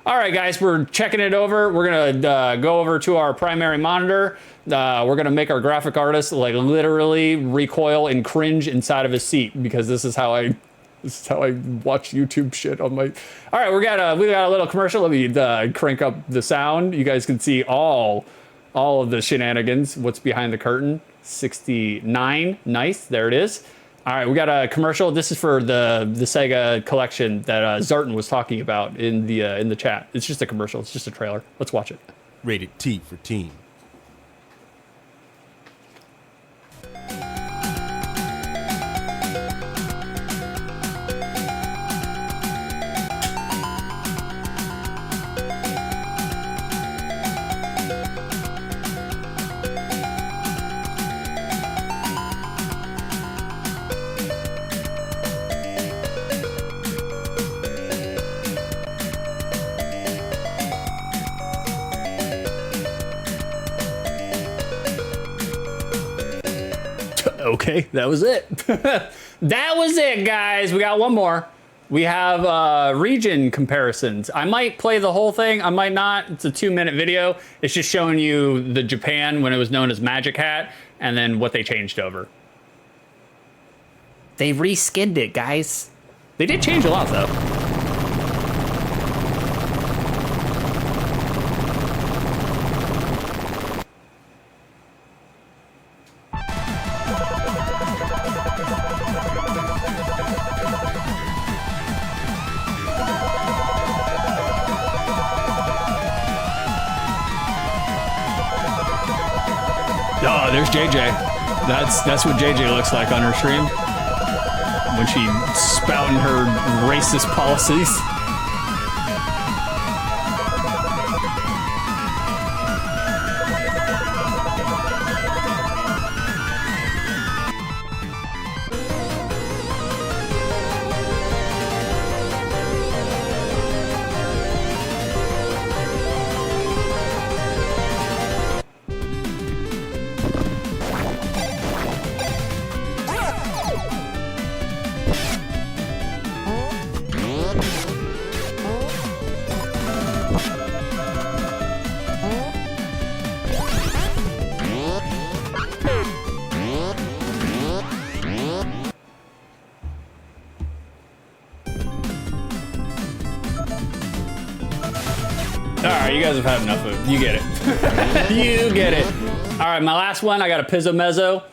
All right, guys, we're checking it over. We're gonna go over to our primary monitor. We're gonna make our graphic artist like literally recoil and cringe inside of his seat because this is how I watch YouTube shit on my. All right, we got a little commercial. Let me crank up the sound. You guys can see all of the shenanigans. What's behind the curtain? 69. Nice. There it is. All right, we got a commercial. This is for the Sega collection that Zartan was talking about in the chat. It's just a commercial. It's just a trailer. Let's watch it. Rated T for teen. Okay, that was it. That was it, guys. We got one more. We have region comparisons. I might play the whole thing. I might not. It's a 2-minute video. It's just showing you the Japan when it was known as Magic Hat and then what they changed over. They reskinned it, guys. They did change a lot, though. Oh, there's JJ. That's what JJ looks like on her stream when she spouting her racist policies. All right, you guys have had enough of it. You get it. You get it. All right, my last one, I got a Pizzo Mezzo.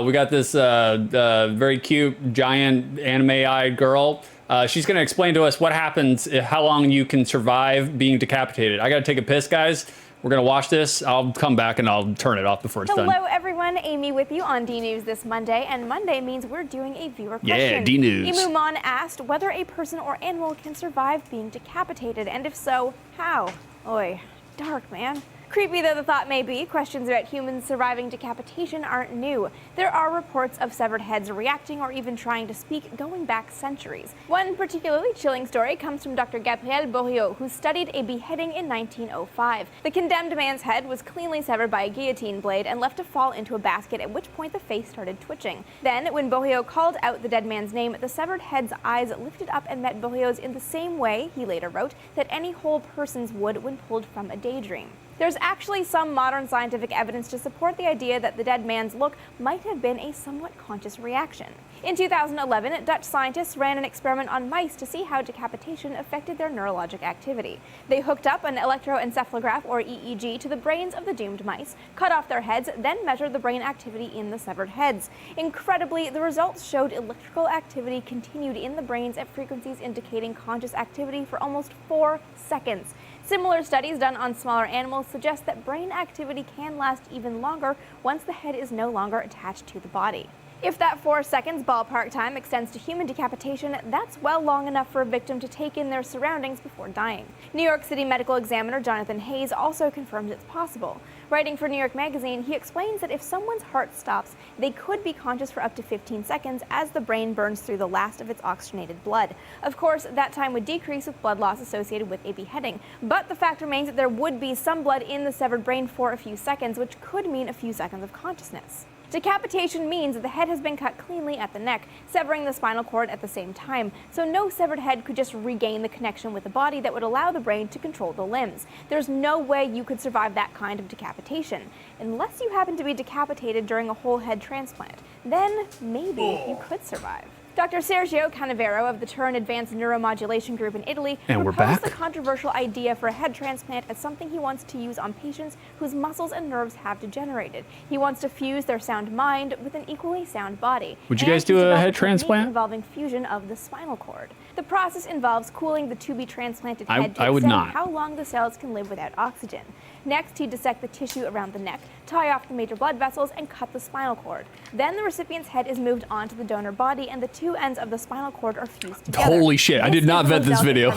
We got this very cute, giant anime-eyed girl. She's gonna explain to us what happens, how long you can survive being decapitated. I gotta take a piss, guys. We're gonna watch this. I'll come back and I'll turn it off before it's done. Hello, everyone. Amy with you on D News this Monday, and Monday means we're doing a viewer question. Yeah, D News. Imumon asked whether a person or animal can survive being decapitated, and if so, how? Oy, dark, man. Creepy though the thought may be, questions about humans surviving decapitation aren't new. There are reports of severed heads reacting or even trying to speak going back centuries. One particularly chilling story comes from Dr. Gabriel Bourriot, who studied a beheading in 1905. The condemned man's head was cleanly severed by a guillotine blade and left to fall into a basket, at which point the face started twitching. Then, when Bourriot called out the dead man's name, the severed head's eyes lifted up and met Bourriot's in the same way, he later wrote, that any whole person's would when pulled from a daydream. There's actually some modern scientific evidence to support the idea that the dead man's look might have been a somewhat conscious reaction. In 2011, Dutch scientists ran an experiment on mice to see how decapitation affected their neurologic activity. They hooked up an electroencephalograph, or EEG, to the brains of the doomed mice, cut off their heads, then measured the brain activity in the severed heads. Incredibly, the results showed electrical activity continued in the brains at frequencies indicating conscious activity for almost 4 seconds. Similar studies done on smaller animals suggest that brain activity can last even longer once the head is no longer attached to the body. If that 4 seconds ballpark time extends to human decapitation, that's well long enough for a victim to take in their surroundings before dying. New York City medical examiner Jonathan Hayes also confirms it's possible. Writing for New York Magazine, he explains that if someone's heart stops, they could be conscious for up to 15 seconds as the brain burns through the last of its oxygenated blood. Of course, that time would decrease with blood loss associated with a beheading, but the fact remains that there would be some blood in the severed brain for a few seconds, which could mean a few seconds of consciousness. Decapitation means that the head has been cut cleanly at the neck, severing the spinal cord at the same time, so no severed head could just regain the connection with the body that would allow the brain to control the limbs. There's no way you could survive that kind of decapitation, unless you happen to be decapitated during a whole head transplant. Then maybe you could survive. Dr. Sergio Canavero of the Turn Advanced Neuromodulation Group in Italy proposed the controversial idea for a head transplant as something he wants to use on patients whose muscles and nerves have degenerated. He wants to fuse their sound mind with an equally sound body. Would you guys do a head transplant? Involving fusion of the spinal cord. The process involves cooling the to-be transplanted head to I would extend not. how long the cells can live without oxygen. Next, he'd dissect the tissue around the neck, tie off the major blood vessels, and cut the spinal cord. Then the recipient's head is moved onto the donor body, and the two ends of the spinal cord are fused together. Holy shit, I did not vet this video.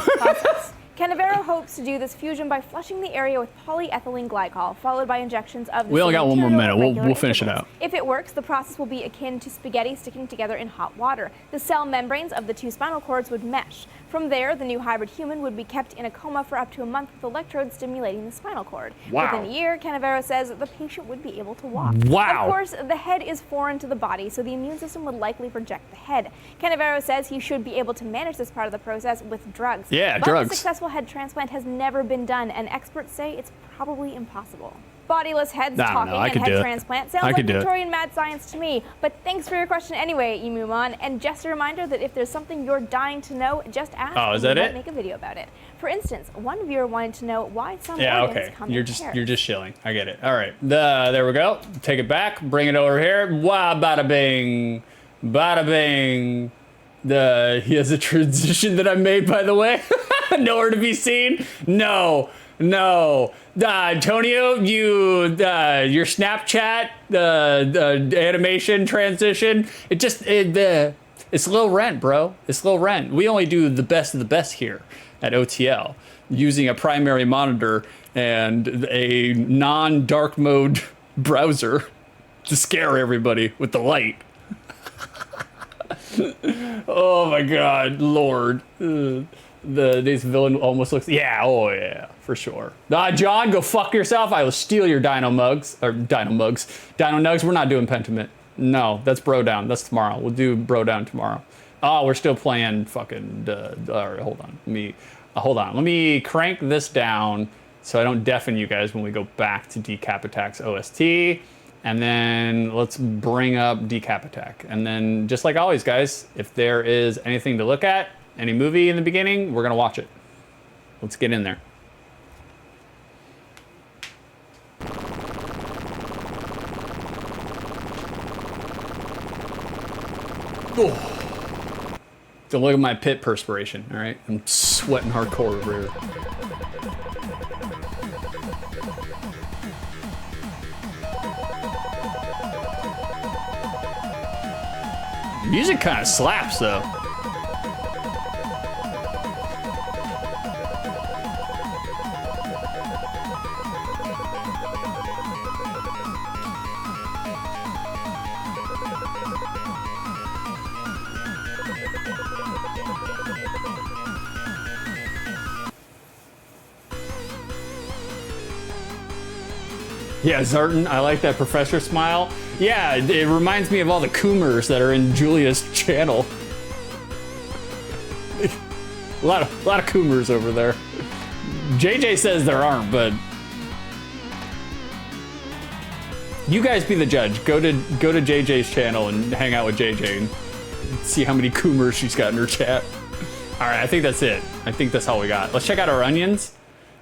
Canavero hopes to do this fusion by flushing the area with polyethylene glycol, followed by injections of the We only got one more minute. We'll regular finish it intervals. out. If it works, the process will be akin to spaghetti sticking together in hot water. The cell membranes of the two spinal cords would mesh. From there, the new hybrid human would be kept in a coma for up to a month with electrodes stimulating the spinal cord. Wow. Within a year, Canavero says the patient would be able to walk. Wow. Of course, the head is foreign to the body, so the immune system would likely reject the head. Canavero says he should be able to manage this part of the process with drugs. Yeah, but drugs. A successful head transplant has never been done, and experts say it's probably impossible. Bodiless heads talking and head transplant sounds like Victorian mad science to me, but thanks for your question anyway, Imumon. And just a reminder that if there's something you're dying to know, just ask. Oh, is that it? Make a video about it. For instance, one viewer wanted to know why some organs come in pairs. You're just chilling. I get it. All right, there we go. Take it back. Bring it over here. Wow, bada bing, bada bing. He has a transition that I made, by the way. Nowhere to be seen. No. No. Antonio, your Snapchat, the animation transition, it's low rent, bro. It's low rent. We only do the best of the best here at OTL, using a primary monitor and a non-dark mode browser to scare everybody with the light. Oh my God, Lord. This villain almost looks, yeah, for sure. John, go fuck yourself. I will steal your Dino Nugs. We're not doing Pentiment. No, that's Bro Down. That's tomorrow. We'll do Bro Down tomorrow. Oh, we're still playing fucking, all right, hold on. Let me crank this down so I don't deafen you guys when we go back to Decap Attack's OST. And then let's bring up Decap Attack. And then, just like always, guys, if there is anything to look at, any movie in the beginning, we're gonna watch it. Let's get in there. Oh. Don't look at my pit perspiration, all right? I'm sweating hardcore over here. Music kind of slaps, though. Yeah, Zartan, I like that professor smile. Yeah, it reminds me of all the Coomers that are in Julia's channel. a lot of Coomers over there. JJ says there aren't, but you guys be the judge. Go to JJ's channel and hang out with JJ and see how many Coomers she's got in her chat. All right, I think that's it. I think that's all we got. Let's check out our onions.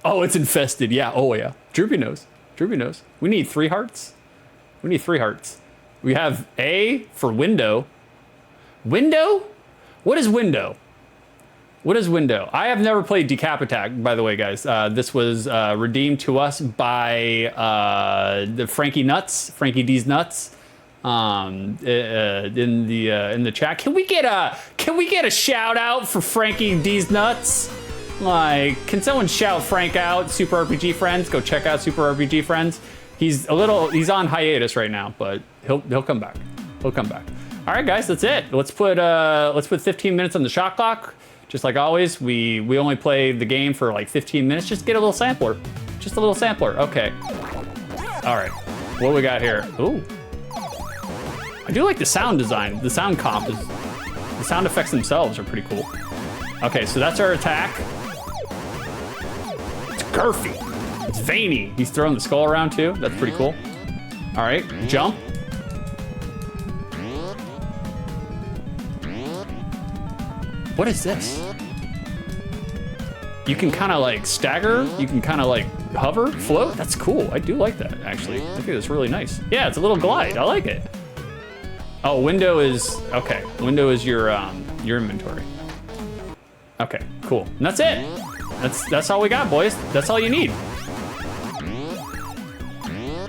Oh, it's infested. Yeah. Oh yeah. Droopy knows. Droopy knows. We need 3 hearts. We need 3 hearts. We have A for window. Window? What is window? What is window? I have never played Decap Attack, by the way, guys. This was redeemed to us by the Frankie D's Nuts, in the chat. Can we get a shout out for Frankie D's Nuts? Like, can someone shout Frank out? Super RPG Friends, go check out Super RPG Friends. He's on hiatus right now, but he'll come back. He'll come back. All right, guys, that's it. Let's put 15 minutes on the shot clock. Just like always, we only play the game for like 15 minutes. Just get a little sampler. Just a little sampler. Okay. All right. What we got here? Ooh. I do like the sound design. The sound comp is, the sound effects themselves are pretty cool. Okay, so that's our attack. It's girthy. It's veiny. He's throwing the skull around too. That's pretty cool. All right, jump. What is this? You can kind of like stagger. You can kind of like hover, float. That's cool. I do like that, actually. I think that's really nice. Yeah, it's a little glide. I like it. Oh, window is, okay. Window is your inventory. Okay, cool. And that's it. That's all we got, boys. That's all you need.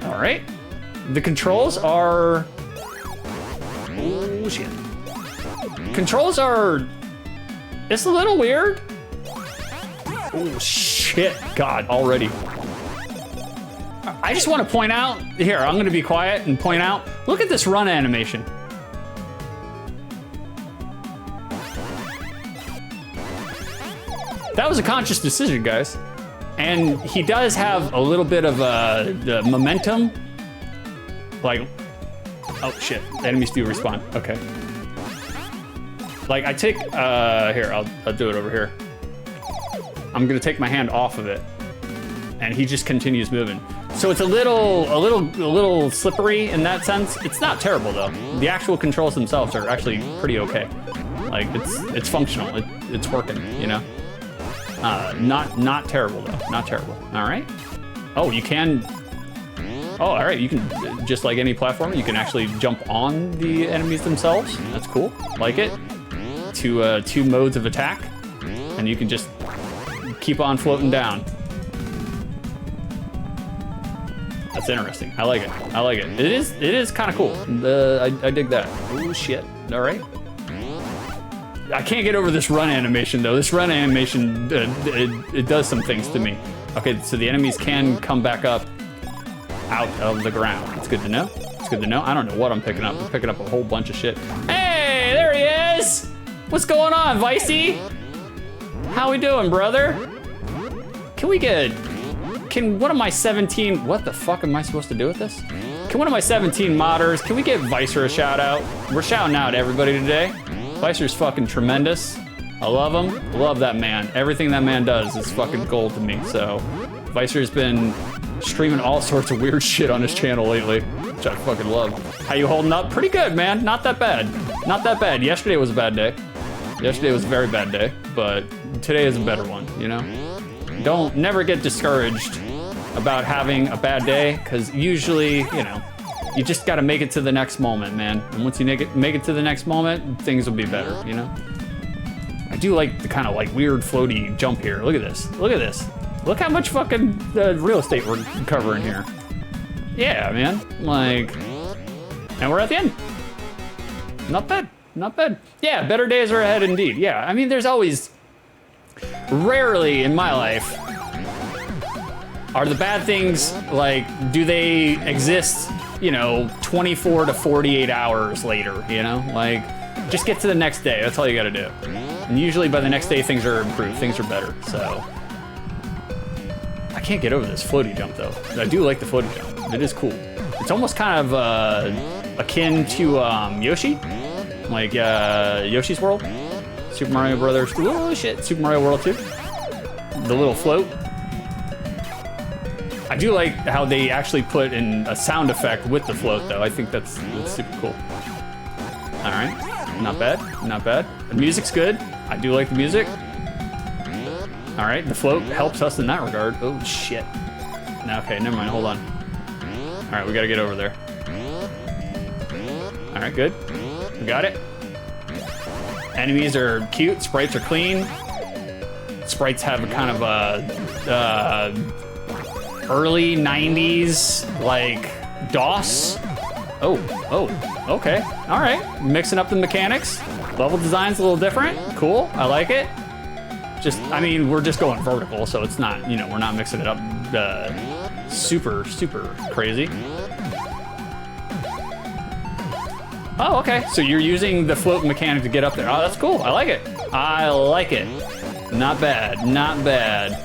All right. The controls are, oh shit. Controls are, it's a little weird. Oh shit, God, already. I just want to point out, here, I'm gonna be quiet and point out, look at this run animation. That was a conscious decision, guys. And he does have a little bit of the momentum. Like, oh shit, enemies do respawn, okay. Like I take, here, I'll do it over here. I'm gonna take my hand off of it, and he just continues moving. So it's a little slippery in that sense. It's not terrible though. The actual controls themselves are actually pretty okay. Like it's functional. It's working, you know. Not terrible though. Not terrible. All right. Oh, you can. Oh, all right. You can, just like any platformer, you can actually jump on the enemies themselves. That's cool. Like it. Two modes of attack, and you can just keep on floating down. That's interesting. I like it. I like it. It is kind of cool. I dig that. Oh shit. All right. I can't get over this run animation though. This run animation, it does some things to me. Okay, so the enemies can come back up out of the ground. It's good to know. It's good to know. I don't know what I'm picking up. I'm picking up a whole bunch of shit. Hey, there he is. What's going on, Vicey? How we doing, brother? Can one of my 17, what the fuck am I supposed to do with this? Can one of my 17 modders, can we give Vicer a shout out? We're shouting out everybody today. Vicer's fucking tremendous. I love him. I love that man. Everything that man does is fucking gold to me. So Vicer's been streaming all sorts of weird shit on his channel lately, which I fucking love. How you holding up? Pretty good, man. Not that bad. Not that bad. Yesterday was a bad day. Yesterday was a very bad day, but today is a better one, you know? Never get discouraged about having a bad day, because usually, you know, you just gotta make it to the next moment, man. And once you make it to the next moment, things will be better, you know? I do like the kind of like weird floaty jump here. Look at this. Look at this. Look how much fucking real estate we're covering here. Yeah, man. Like, and we're at the end. Not bad. Not bad. Yeah, better days are ahead indeed. Yeah, I mean, there's always, rarely in my life, are the bad things, like, do they exist, you know, 24 to 48 hours later, you know? Like, just get to the next day. That's all you gotta do. And usually by the next day, things are improved. Things are better, so. I can't get over this floaty jump, though. I do like the floaty jump. It is cool. It's almost kind of akin to Yoshi. Like Yoshi's World. Super Mario Brothers. Oh shit, Super Mario World 2. The little float. I do like how they actually put in a sound effect with the float, though. I think that's super cool. All right, not bad, not bad. The music's good. I do like the music. All right, the float helps us in that regard. Oh shit. Okay, never mind, hold on. All right, we gotta get over there. All right, good. We got it. Enemies are cute, sprites are clean. Sprites have a kind of a early 90s, like, DOS. Oh, okay, all right. Mixing up the mechanics. Level design's a little different. Cool, I like it. Just, I mean, we're just going vertical, so it's not, you know, we're not mixing it up super crazy. Oh, okay, so you're using the float mechanic to get up there. Oh, that's cool, I like it. I like it. Not bad, not bad.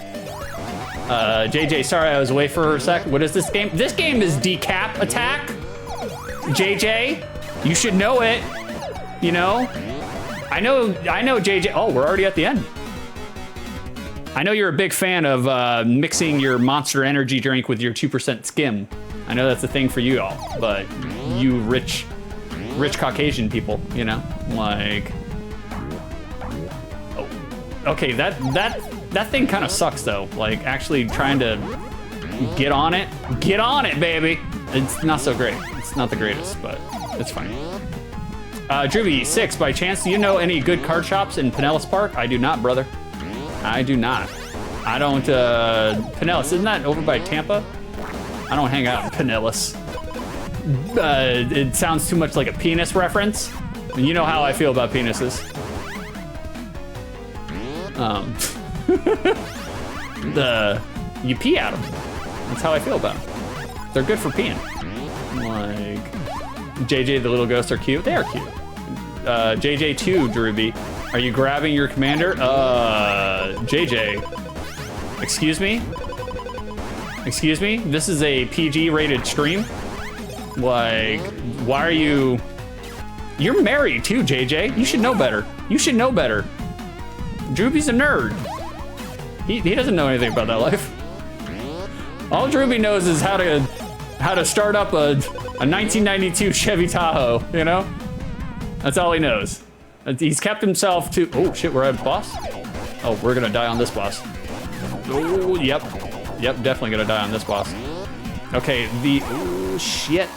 JJ, sorry I was away for a sec. What is this game? This game is Decap Attack. JJ, you should know it. You know? I know JJ. Oh, we're already at the end. I know you're a big fan of mixing your Monster Energy drink with your 2% skim. I know that's a thing for you all, but you rich Caucasian people, you know? Like, oh, okay, that thing kind of sucks though. Like, actually trying to get on it, baby. It's not so great. It's not the greatest, but it's fine. Droovy 6, by chance, do you know any good card shops in Pinellas Park? I do not, brother. I do not. I don't, Pinellas, isn't that over by Tampa? I don't hang out in Pinellas. It sounds too much like a penis reference. And you know how I feel about penises. You pee at them. That's how I feel about them. They're good for peeing. Like, JJ, the little ghosts are cute. They are cute. JJ2, Druby, are you grabbing your commander? JJ, excuse me? Excuse me? This is a PG rated stream? Like, why are you... You're married too, JJ. You should know better. You should know better. Drooby's a nerd. He doesn't know anything about that life. All Drooby knows is how to start up a 1992 Chevy Tahoe, you know? That's all he knows. He's kept himself to... Oh shit, we're at boss? Oh, we're gonna die on this boss. Oh, yep. Yep, definitely gonna die on this boss. Okay, the... Oh, shit.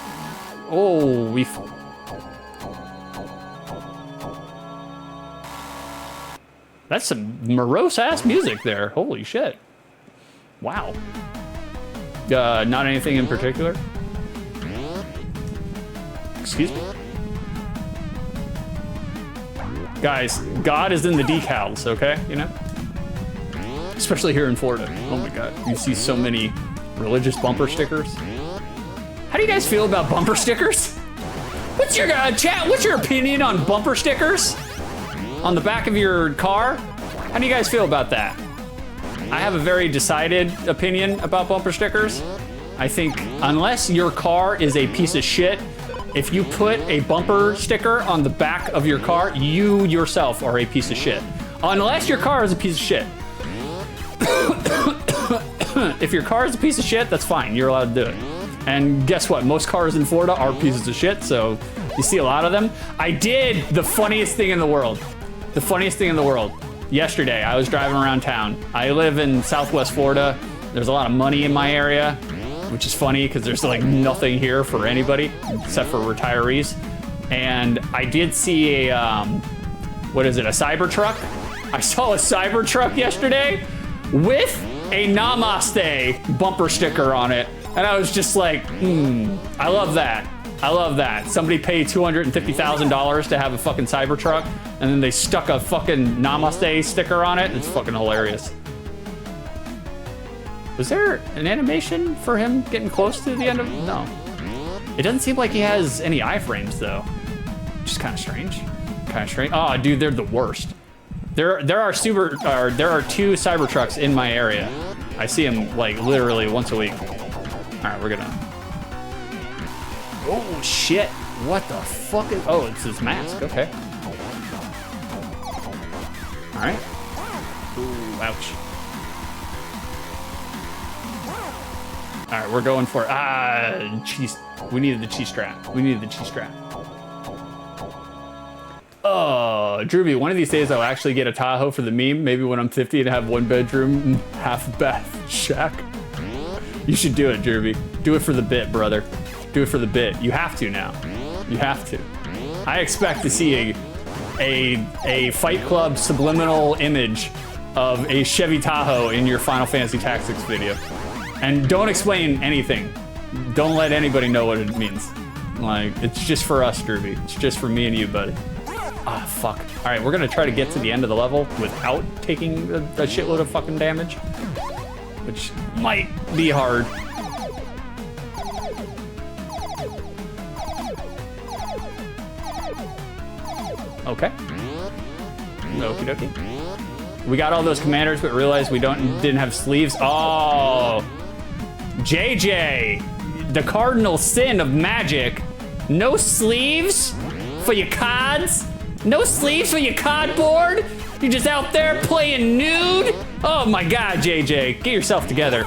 Oh, we... That's some morose-ass music there. Holy shit. Wow. Not anything in particular. Excuse me? Guys, God is in the decals, okay? You know? Especially here in Florida. Oh my God, you see so many religious bumper stickers. How do you guys feel about bumper stickers? What's your chat? What's your opinion on bumper stickers on the back of your car? How do you guys feel about that? I have a very decided opinion about bumper stickers. I think unless your car is a piece of shit, if you put a bumper sticker on the back of your car, you yourself are a piece of shit. Unless your car is a piece of shit. If your car is a piece of shit, that's fine. You're allowed to do it. And guess what? Most cars in Florida are pieces of shit, so you see a lot of them. I did the funniest thing in the world. The funniest thing in the world. Yesterday, I was driving around town. I live in Southwest Florida. There's a lot of money in my area, which is funny because there's like nothing here for anybody except for retirees. And I did see a, what is it, a Cybertruck? I saw a Cybertruck yesterday with a Namaste bumper sticker on it. And I was just like, I love that. I love that. Somebody paid $250,000 to have a fucking Cybertruck, and then they stuck a fucking Namaste sticker on it. It's fucking hilarious. Was there an animation for him getting close to the end of? No. It doesn't seem like he has any iframes though. Which is kind of strange. Kind of strange. Oh, dude, they're the worst. There are two Cybertrucks in my area. I see them like literally once a week. All right, we're gonna. Oh shit! What the fuck is? Oh, it's his mask. Okay. All right. Ooh, ouch. All right, we're going for cheese. We needed the cheese strap. We needed the cheese strap. Oh, Drewby, one of these days I'll actually get a Tahoe for the meme. Maybe when I'm 50 and have 1 bedroom, half bath shack. You should do it, Drewby. Do it for the bit, brother. Do it for the bit. You have to now. You have to. I expect to see a Fight Club subliminal image of a Chevy Tahoe in your Final Fantasy Tactics video. And don't explain anything. Don't let anybody know what it means. Like, it's just for us, Drewby. It's just for me and you, buddy. Ah, fuck. All right, we're gonna try to get to the end of the level without taking a shitload of fucking damage, which might be hard. Okay. Okie dokie. We got all those commanders, but realized we didn't have sleeves. Oh, JJ, the cardinal sin of magic. No sleeves for your cards? No sleeves for your cardboard? You're just out there playing nude? Oh my God, JJ, get yourself together.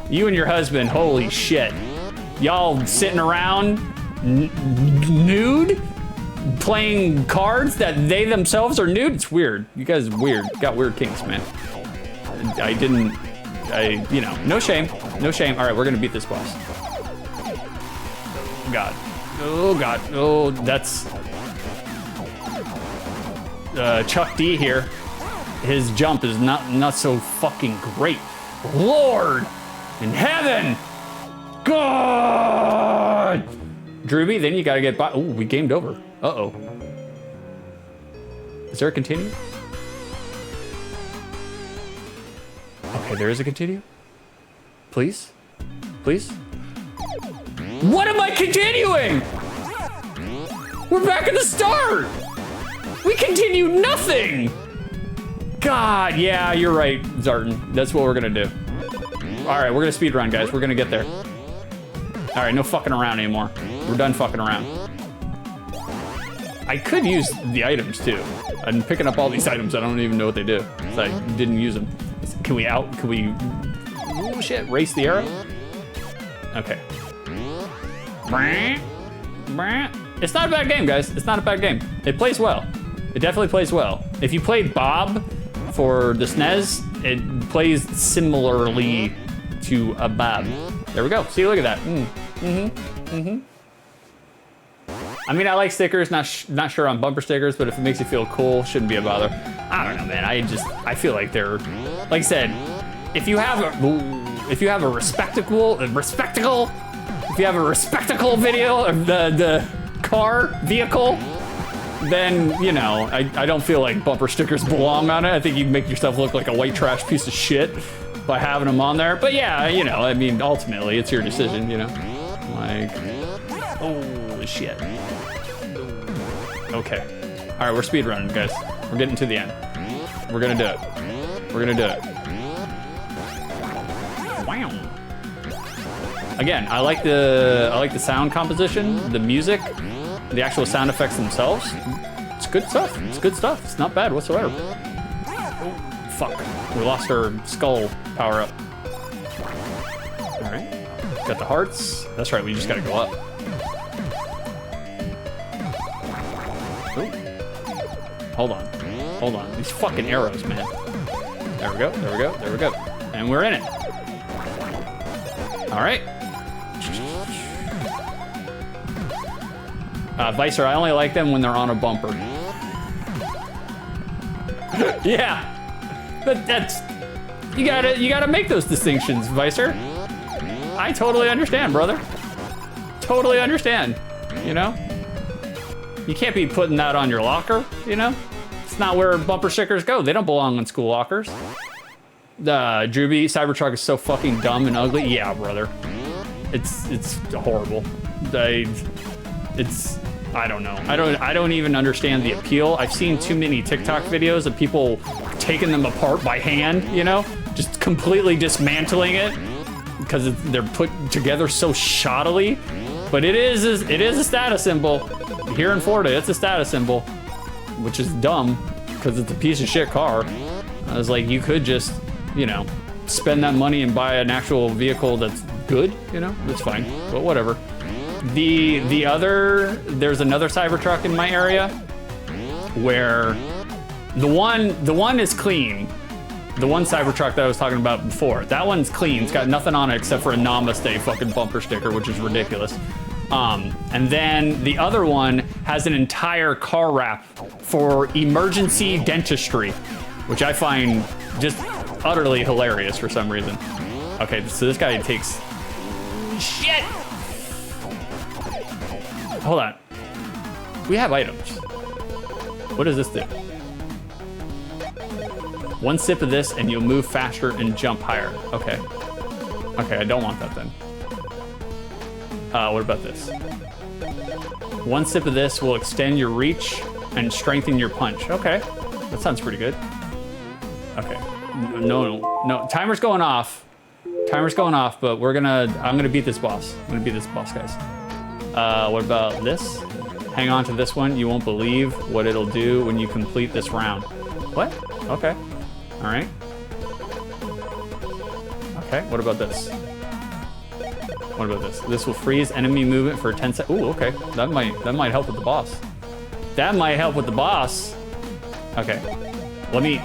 You and your husband, holy shit. Y'all sitting around nude? Playing cards that they themselves are nude? It's weird. You guys weird. Got weird kinks, man. You know, no shame. No shame. All right, we're gonna beat this boss. Oh God. Oh God. Oh, that's Chuck D here. His jump is not so fucking great. Lord in heaven. God. Drewby, then you gotta get by. Oh, we gamed over. Uh-oh. Is there a continue? Okay, there is a continue. Please? Please? What am I continuing? We're back at the start. We continue nothing. God, yeah, you're right, Zartan. That's what we're gonna do. All right, we're gonna speed run, guys. We're gonna get there. All right, no fucking around anymore. We're done fucking around. I could use the items too. I'm picking up all these items. I don't even know what they do. So I didn't use them. Can we oh shit, race the arrow? Okay. It's not a bad game, guys. It's not a bad game. It plays well. It definitely plays well. If you played Bob for the SNES, it plays similarly to a Bob. There we go. See, look at that. I mean, I like stickers, not sure on bumper stickers, but if it makes you feel cool, shouldn't be a bother. I don't know, man. I feel like they're, like I said, if you have a, if you have a respectable video of the car vehicle, then, you know, I don't feel like bumper stickers belong on it. I think you make yourself look like a white trash piece of shit by having them on there. But yeah, you know, I mean, ultimately, it's your decision, you know? Like, holy shit. Okay. All right, we're speed running, guys. We're getting to the end. We're gonna do it. We're gonna do it. Wow. Again, I like the sound composition, the music, the actual sound effects themselves. It's good stuff. It's good stuff. It's not bad whatsoever. Oh, fuck. We lost our skull power up. All right. Got the hearts. That's right. We just gotta go up. Ooh. Hold on. Hold on. These fucking arrows, man. There we go. There we go. There we go. And we're in it. All right. Vicer, I only like them when they're on a bumper. Yeah. But that's you gotta make those distinctions, Vicer. I totally understand, brother. Totally understand. You know? You can't be putting that on your locker, you know? It's not where bumper stickers go. They don't belong in school lockers. Drewby, Cybertruck is so fucking dumb and ugly. Yeah, brother. It's horrible. I don't know. I don't even understand the appeal. I've seen too many TikTok videos of people taking them apart by hand, you know? Just completely dismantling it because they're put together so shoddily. But it is a status symbol. Here in Florida, it's a status symbol, which is dumb because it's a piece of shit car. I was like, you could just, you know, spend that money and buy an actual vehicle that's good, you know? That's fine, but whatever. There's another Cybertruck in my area where the one is clean. The one Cybertruck that I was talking about before, that one's clean. It's got nothing on it except for a Namaste fucking bumper sticker, which is ridiculous. And then the other one has an entire car wrap for emergency dentistry, which I find just utterly hilarious for some reason. Okay, so this guy takes shit. Hold on. We have items. What does this do? One sip of this and you'll move faster and jump higher. Okay. Okay, I don't want that then. What about this? One sip of this will extend your reach and strengthen your punch. Okay, that sounds pretty good. Okay, no. Timer's going off. Timer's going off, but I'm gonna beat this boss. I'm gonna beat this boss, guys. What about this? Hang on to this one. You won't believe what it'll do when you complete this round. What? Okay. All right. Okay, what about this? What about this? This will freeze enemy movement for 10 seconds. Ooh, okay. That might help with the boss. That might help with the boss. Okay. Let me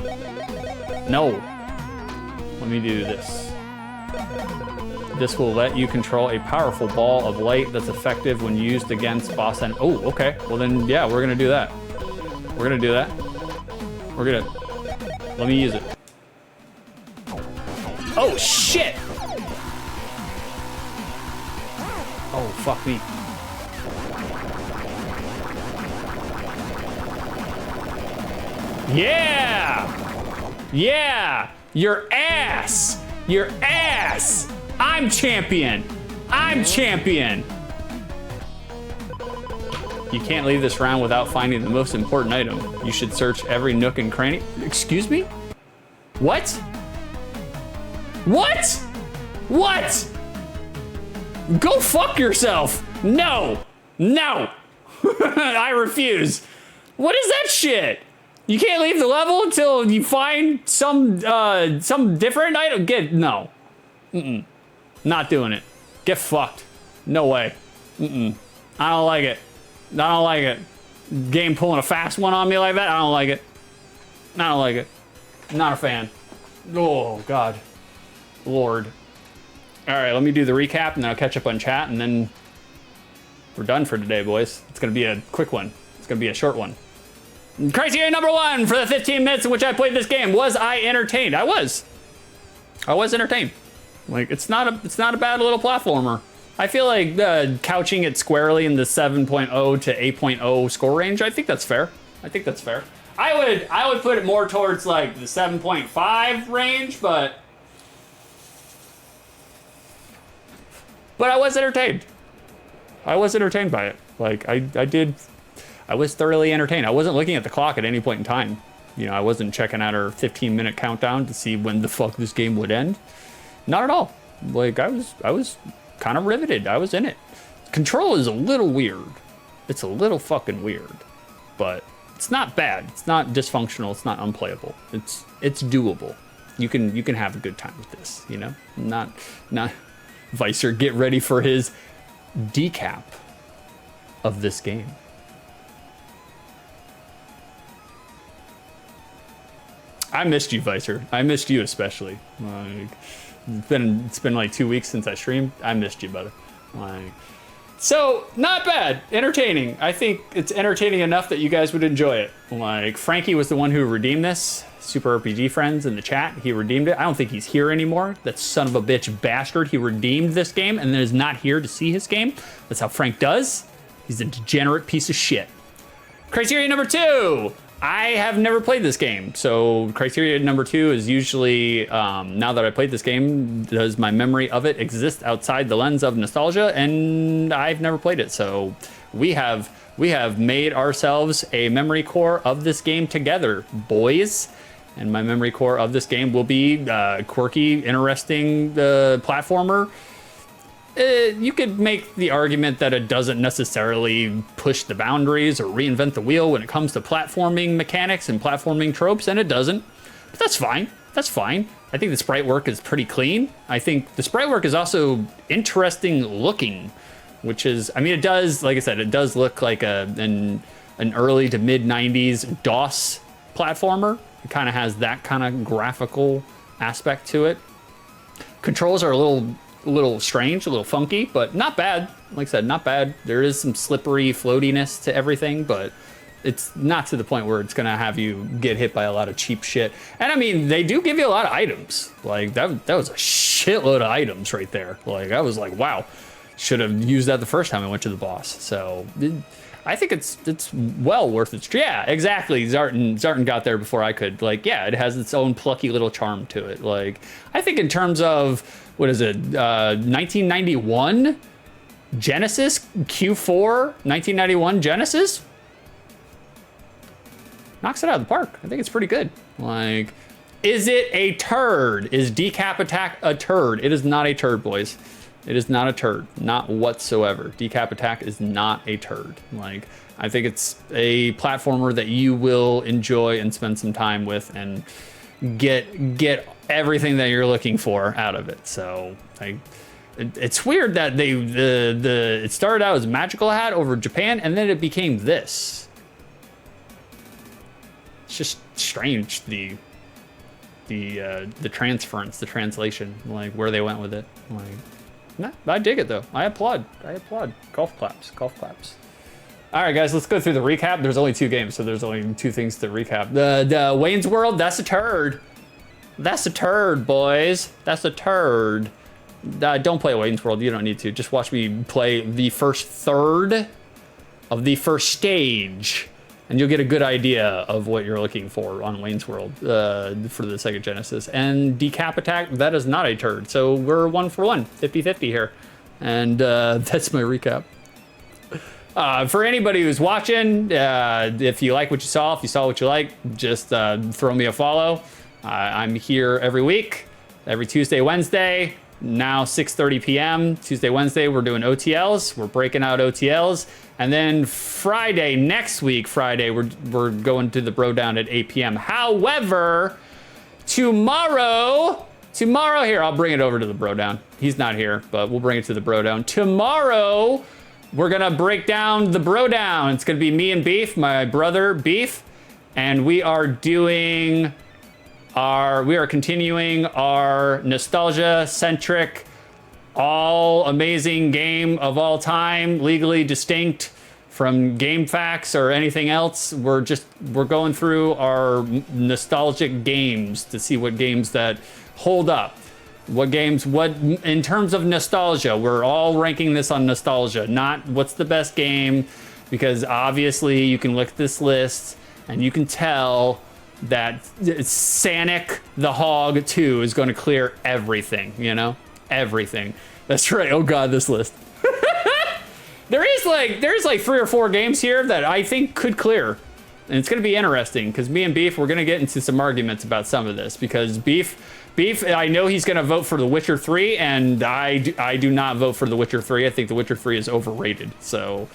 do this. This will let you control a powerful ball of light that's effective when used against boss and oh, okay. Well then, yeah, we're gonna do that. We're gonna do that. Let me use it. Oh, shit! Oh, fuck me. Yeah! Yeah! Your ass! Your ass! I'm champion! I'm champion! You can't leave this round without finding the most important item. You should search every nook and cranny. Excuse me? What? What? What? Go fuck yourself! No! No! I refuse. What is that shit? You can't leave the level until you find some different item. No. Mm-mm. Not doing it. Get fucked. No way. Mm-mm. I don't like it. I don't like it. Game pulling a fast one on me like that. I don't like it. I don't like it. Not a fan. Oh, God. Lord. All right, let me do the recap, and then I'll catch up on chat, and then we're done for today, boys. It's going to be a quick one. It's going to be a short one. Criteria number 1 for the 15 minutes in which I played this game. Was I entertained? I was. I was entertained. Like, it's not a bad little platformer. I feel like couching it squarely in the 7.0 to 8.0 score range, I think that's fair. I think that's fair. I would put it more towards like the 7.5 range, but I was entertained. I was entertained by it. Like, I was thoroughly entertained. I wasn't looking at the clock at any point in time. You know, I wasn't checking out our 15-minute countdown to see when the fuck this game would end. Not at all. Like, I was kind of riveted. I was in it. Control is a little weird. It's a little fucking weird. But it's not bad. It's not dysfunctional. It's not unplayable. It's doable. You can have a good time with this, you know? Not Vicer, get ready for his decap of this game. I missed you, Vicer. I missed you especially. Like, it's been like 2 weeks since I streamed. I missed you, brother. Like, so not bad, entertaining. I think it's entertaining enough that you guys would enjoy it. Like, Frankie was the one who redeemed this. Super RPG friends in the chat, he redeemed it. I don't think he's here anymore. That son of a bitch bastard. He redeemed this game and then is not here to see his game. That's how Frank does. He's a degenerate piece of shit. Criteria number 2. I have never played this game, so criteria number 2 is usually, now that I played this game, does my memory of it exist outside the lens of nostalgia? And I've never played it, so we have made ourselves a memory core of this game together, boys. And my memory core of this game will be quirky, interesting platformer. You could make the argument that it doesn't necessarily push the boundaries or reinvent the wheel when it comes to platforming mechanics and platforming tropes, and it doesn't. But that's fine. That's fine. I think the sprite work is pretty clean. I think the sprite work is also interesting looking, which is, I mean, it does, like I said, it does look like an early to mid 90s DOS platformer. It kind of has that kind of graphical aspect to it. Controls are a little strange, a little funky, but not bad. Like I said, not bad. There is some slippery floatiness to everything, but it's not to the point where it's gonna have you get hit by a lot of cheap shit. And I mean, they do give you a lot of items. Like that was a shitload of items right there. Like I was like, wow, should have used that the first time I went to the boss. So I think it's well worth it. Yeah, exactly. Zartan got there before I could. Like, yeah, it has its own plucky little charm to it. Like, I think in terms of, what is it, 1991 Genesis, Q4, 1991 Genesis? Knocks it out of the park. I think it's pretty good. Like, is it a turd? Is Decap Attack a turd? It is not a turd, boys. It is not a turd, not whatsoever. Decap Attack is not a turd. Like, I think it's a platformer that you will enjoy and spend some time with and get everything that you're looking for out of it. So, like, it's weird that it started out as Magical Hat over Japan and then it became this. It's just strange, the transference, the translation, like where they went with it. Like, nah, I dig it though. I applaud. Golf claps. All right, guys, let's go through the recap. There's only 2 games, so there's only 2 things to recap. The Wayne's World, that's a turd. That's a turd, boys. That's a turd. Don't play Wayne's World. You don't need to. Just watch me play the first third of the first stage, and you'll get a good idea of what you're looking for on Wayne's World for the Sega Genesis. And Decap Attack, that is not a turd. So we're 1 for 1, 50-50 here. And that's my recap. For anybody who's watching, if you like what you saw, if you saw what you like, just throw me a follow. I'm here every week, every Tuesday, Wednesday, now 6:30 p.m. Tuesday, Wednesday, we're doing OTLs. We're breaking out OTLs. And then Friday, next week, Friday, we're going to the Bro Down at 8 p.m. However, tomorrow here, I'll bring it over to the Bro Down. He's not here, but we'll bring it to the Bro Down. Tomorrow, we're gonna break down the Bro Down. It's gonna be me and Beef, my brother Beef, and we are continuing our nostalgia-centric, all amazing game of all time, legally distinct from Game Facts or anything else. We're going through our nostalgic games to see what games that hold up. What games, what, in terms of nostalgia, we're all ranking this on nostalgia, not what's the best game, because obviously you can look at this list and you can tell that Sonic the Hog 2 is going to clear everything, you know? Everything. That's right. Oh God, this list. there's like 3 or 4 games here that I think could clear. And it's going to be interesting because me and Beef, we're going to get into some arguments about some of this because Beef, I know he's going to vote for The Witcher 3 and I do not vote for The Witcher 3. I think The Witcher 3 is overrated. So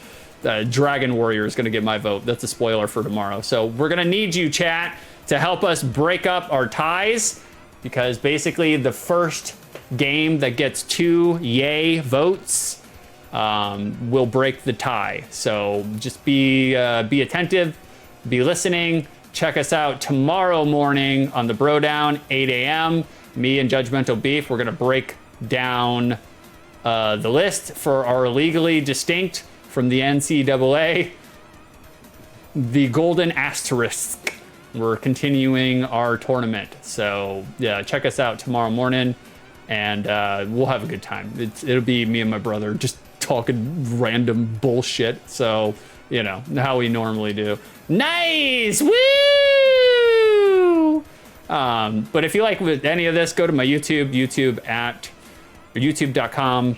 Dragon Warrior is going to get my vote. That's a spoiler for tomorrow. So we're going to need you, chat, to help us break up our ties because basically the first game that gets 2 yay votes will break the tie. So just be attentive, be listening. Check us out tomorrow morning on the Bro Down, 8 a.m. Me and Judgmental Beef, we're gonna break down the list for our legally distinct from the NCAA, the Golden Asterisk. We're continuing our tournament. So yeah, check us out tomorrow morning and we'll have a good time. It'll be me and my brother just talking random bullshit. So, you know, how we normally do. Nice! Woo! But if you like any of this, go to my youtube.com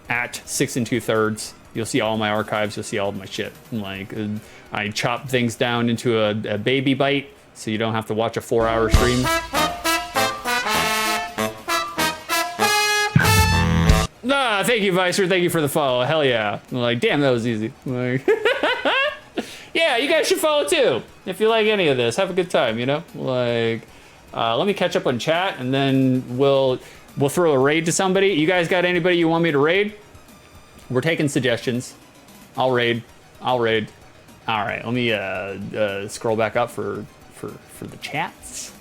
at 6 2/3. You'll see all my archives. You'll see all of my shit. Like, I chop things down into a baby bite, so you don't have to watch a 4-hour stream. Ah, thank you, Vicer. Thank you for the follow. Hell yeah. Like, damn, that was easy. Like, yeah, you guys should follow too. If you like any of this, have a good time, you know? Like, let me catch up on chat and then we'll throw a raid to somebody. You guys got anybody you want me to raid? We're taking suggestions. I'll raid. All right, let me scroll back up for the chats.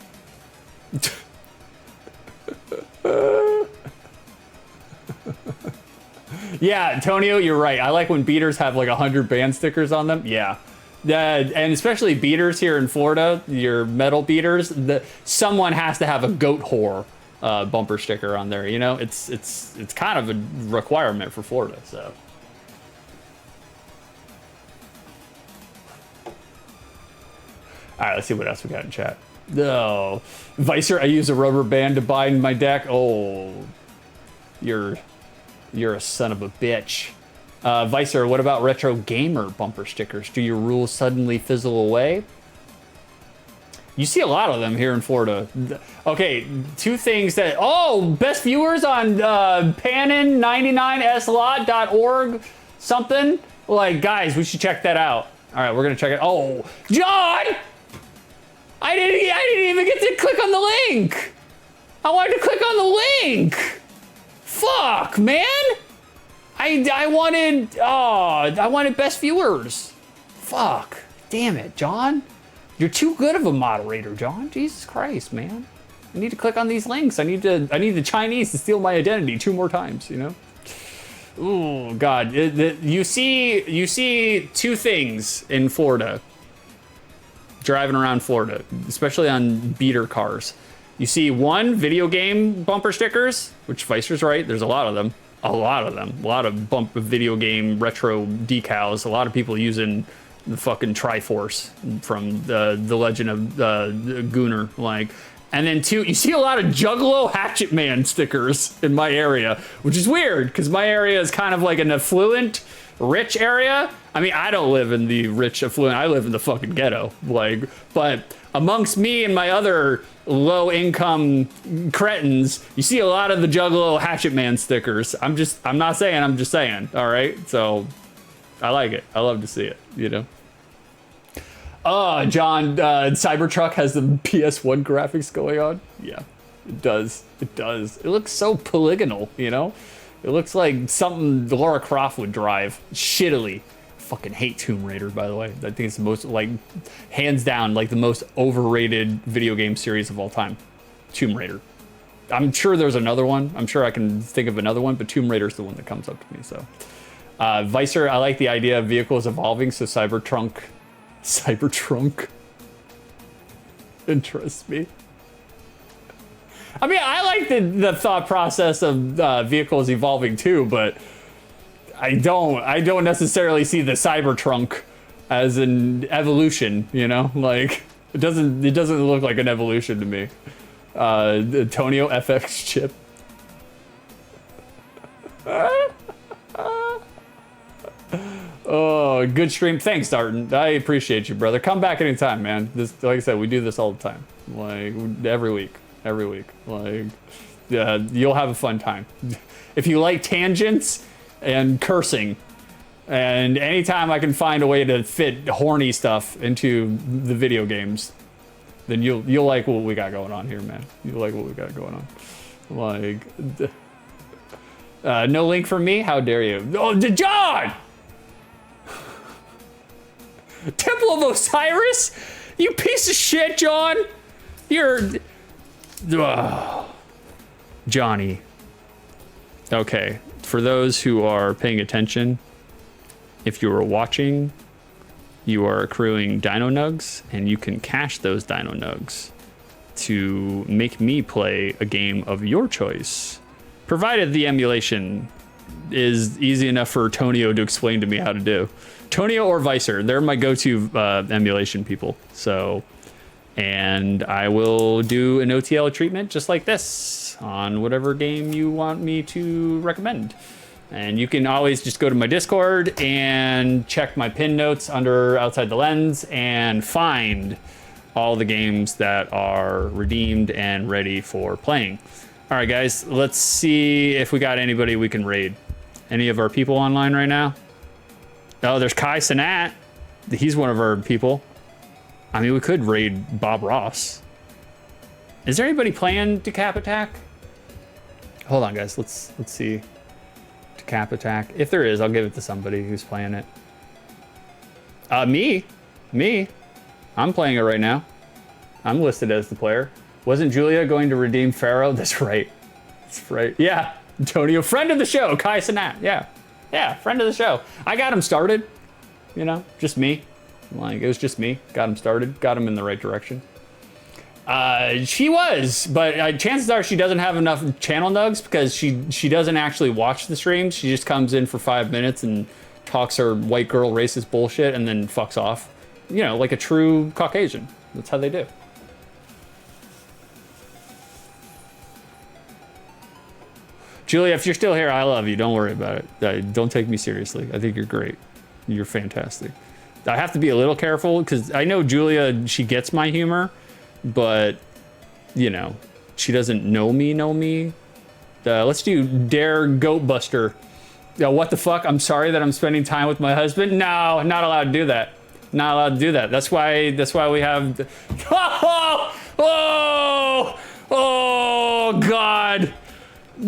Yeah, Antonio, you're right. I like when beaters have like 100 band stickers on them. Yeah. And especially beaters here in Florida, your metal beaters, someone has to have a goat whore bumper sticker on there. You know, it's kind of a requirement for Florida. So, all right, let's see what else we got in chat. No, Vicer, I use a rubber band to bind my deck. Oh, you're a son of a bitch. Vicer, what about retro gamer bumper stickers? Do your rules suddenly fizzle away? You see a lot of them here in Florida. Okay, 2 things that... Oh, best viewers on panin99slot.org something. Like, guys, we should check that out. All right, we're going to check it. Oh, John! I didn't even get to click on the link. I wanted to click on the link. Fuck, man. I wanted best viewers. Fuck. Damn it, John. You're too good of a moderator, John. Jesus Christ, man. I need to click on these links. I need the Chinese to steal my identity 2 more times, you know? Oh God. You see 2 things in Florida. Driving around Florida, especially on beater cars. You see 1, video game bumper stickers, which Vicer's right. There's a lot of them. A lot of video game retro decals. A lot of people using the fucking Triforce from the Legend of Gunnar. Like, and then 2, you see a lot of Juggalo Hatchet Man stickers in my area, which is weird because my area is kind of like an affluent, rich area. I mean, I don't live in the rich, affluent. I live in the fucking ghetto. Like, but amongst me and my other low-income cretins, you see a lot of the Juggalo Hatchet Man stickers. I'm just saying, all right? So, I like it. I love to see it, you know? John, Cybertruck has the PS1 graphics going on. Yeah, it does. It does. It looks so polygonal, you know? It looks like something Lara Croft would drive shittily. Fucking hate Tomb Raider, by the way. I think it's the most, like, hands down, like the most overrated video game series of all time. Tomb Raider. I'm sure there's another one. I'm sure I can think of another one, but Tomb Raider's the one that comes up to me, so. Vicer, I like the idea of vehicles evolving, so Cybertrunk interests me. I mean, I like the thought process of vehicles evolving too, but I don't necessarily see the Cybertrunk as an evolution, you know? Like, it doesn't look like an evolution to me. The Antonio FX chip. Oh, good stream. Thanks, Darton. I appreciate you, brother. Come back anytime, man. This, like I said, we do this all the time. Like, every week. Like, you'll have a fun time. If you like tangents and cursing, and anytime I can find a way to fit horny stuff into the video games, then you'll like what we got going on here, man. You'll like what we got going on. Like, no link from me? How dare you? Oh, John! Temple of Osiris? You piece of shit, John! You're... Johnny. Okay, for those who are paying attention, if you are watching, you are accruing Dino Nugs, and you can cash those Dino Nugs to make me play a game of your choice, provided the emulation is easy enough for Tonio to explain to me how to do. Tonio or Vicer, they're my go-to emulation people. So, and I will do an OTL treatment just like this on whatever game you want me to recommend. And you can always just go to my Discord and check my pin notes under Outside the Lens and find all the games that are redeemed and ready for playing. All right, guys, let's see if we got anybody we can raid. Any of our people online right now? Oh, there's Kai Sanat. He's one of our people. I mean, we could raid Bob Ross. Is there anybody playing Decap Attack? Hold on, guys. Let's see. Decap Attack. If there is, I'll give it to somebody who's playing it. Me. I'm playing it right now. I'm listed as the player. Wasn't Julia going to redeem Pharaoh? That's right. That's right. Yeah. Antonio, friend of the show, Kai Sanat. Yeah, friend of the show. I got him started. You know, just me. Like, it was just me. Got him started. Got him in the right direction. She was, but chances are she doesn't have enough channel nugs because she doesn't actually watch the streams. She just comes in for 5 minutes and talks her white girl racist bullshit and then fucks off. You know, like a true Caucasian. That's how they do. Julia, if you're still here, I love you. Don't worry about it. Don't take me seriously. I think you're great. You're fantastic. I have to be a little careful because I know Julia, she gets my humor, but, you know, she doesn't know me. Let's do Dare Goat Buster. What the fuck? I'm sorry that I'm spending time with my husband. No, not allowed to do that. Not allowed to do that. That's why we have... Oh, God.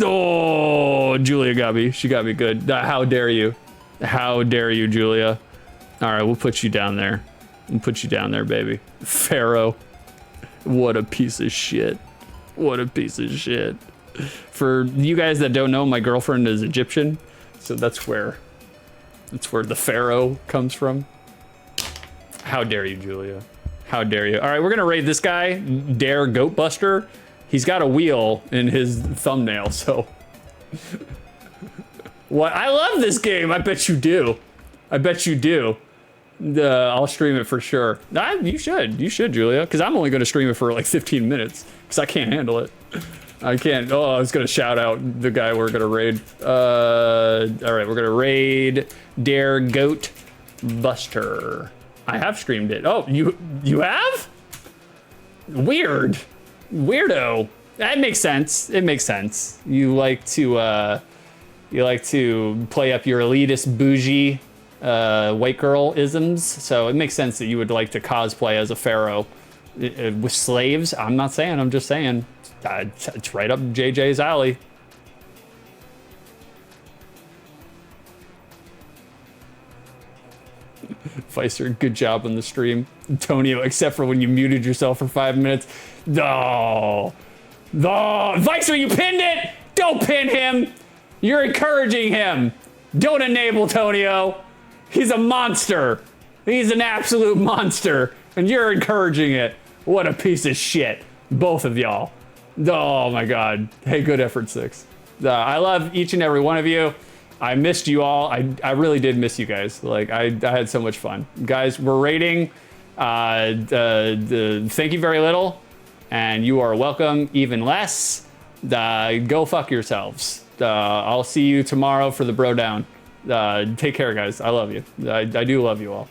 Oh, Julia got me. She got me good. How dare you? How dare you, Julia? All right, we'll put you down there. We'll put you down there, baby. Pharaoh. What a piece of shit. What a piece of shit. For you guys that don't know, my girlfriend is Egyptian, so that's where the Pharaoh comes from. How dare you, Julia? How dare you? All right, we're gonna raid this guy, Dare Goat Buster. He's got a wheel in his thumbnail, so. What? I love this game. I bet you do. I bet you do. I'll stream it for sure. You should, Julia, because I'm only going to stream it for like 15 minutes because I can't handle it. I can't. Oh, I was going to shout out the guy we're going to raid. All right, we're going to raid Dare Goat Buster. I have streamed it. Oh, you have? Weird. Weirdo. That makes sense. It makes sense. You like to play up your elitist bougie white girl isms, so it makes sense that you would like to cosplay as a pharaoh with slaves. I'm not saying, I'm just saying. It's right up JJ's alley. Vicer, good job on the stream. Antonio, except for when you muted yourself for 5 minutes. No. Vicer, you pinned it! Don't pin him! You're encouraging him. Don't enable Tonio. He's a monster. He's an absolute monster. And you're encouraging it. What a piece of shit. Both of y'all. Oh my God. Hey, good effort, 6. I love each and every one of you. I missed you all. I really did miss you guys. Like, I had so much fun. Guys, we're rating thank you very little, and you are welcome even less. Go fuck yourselves. I'll see you tomorrow for the bro down. Take care, guys. I love you. I do love you all.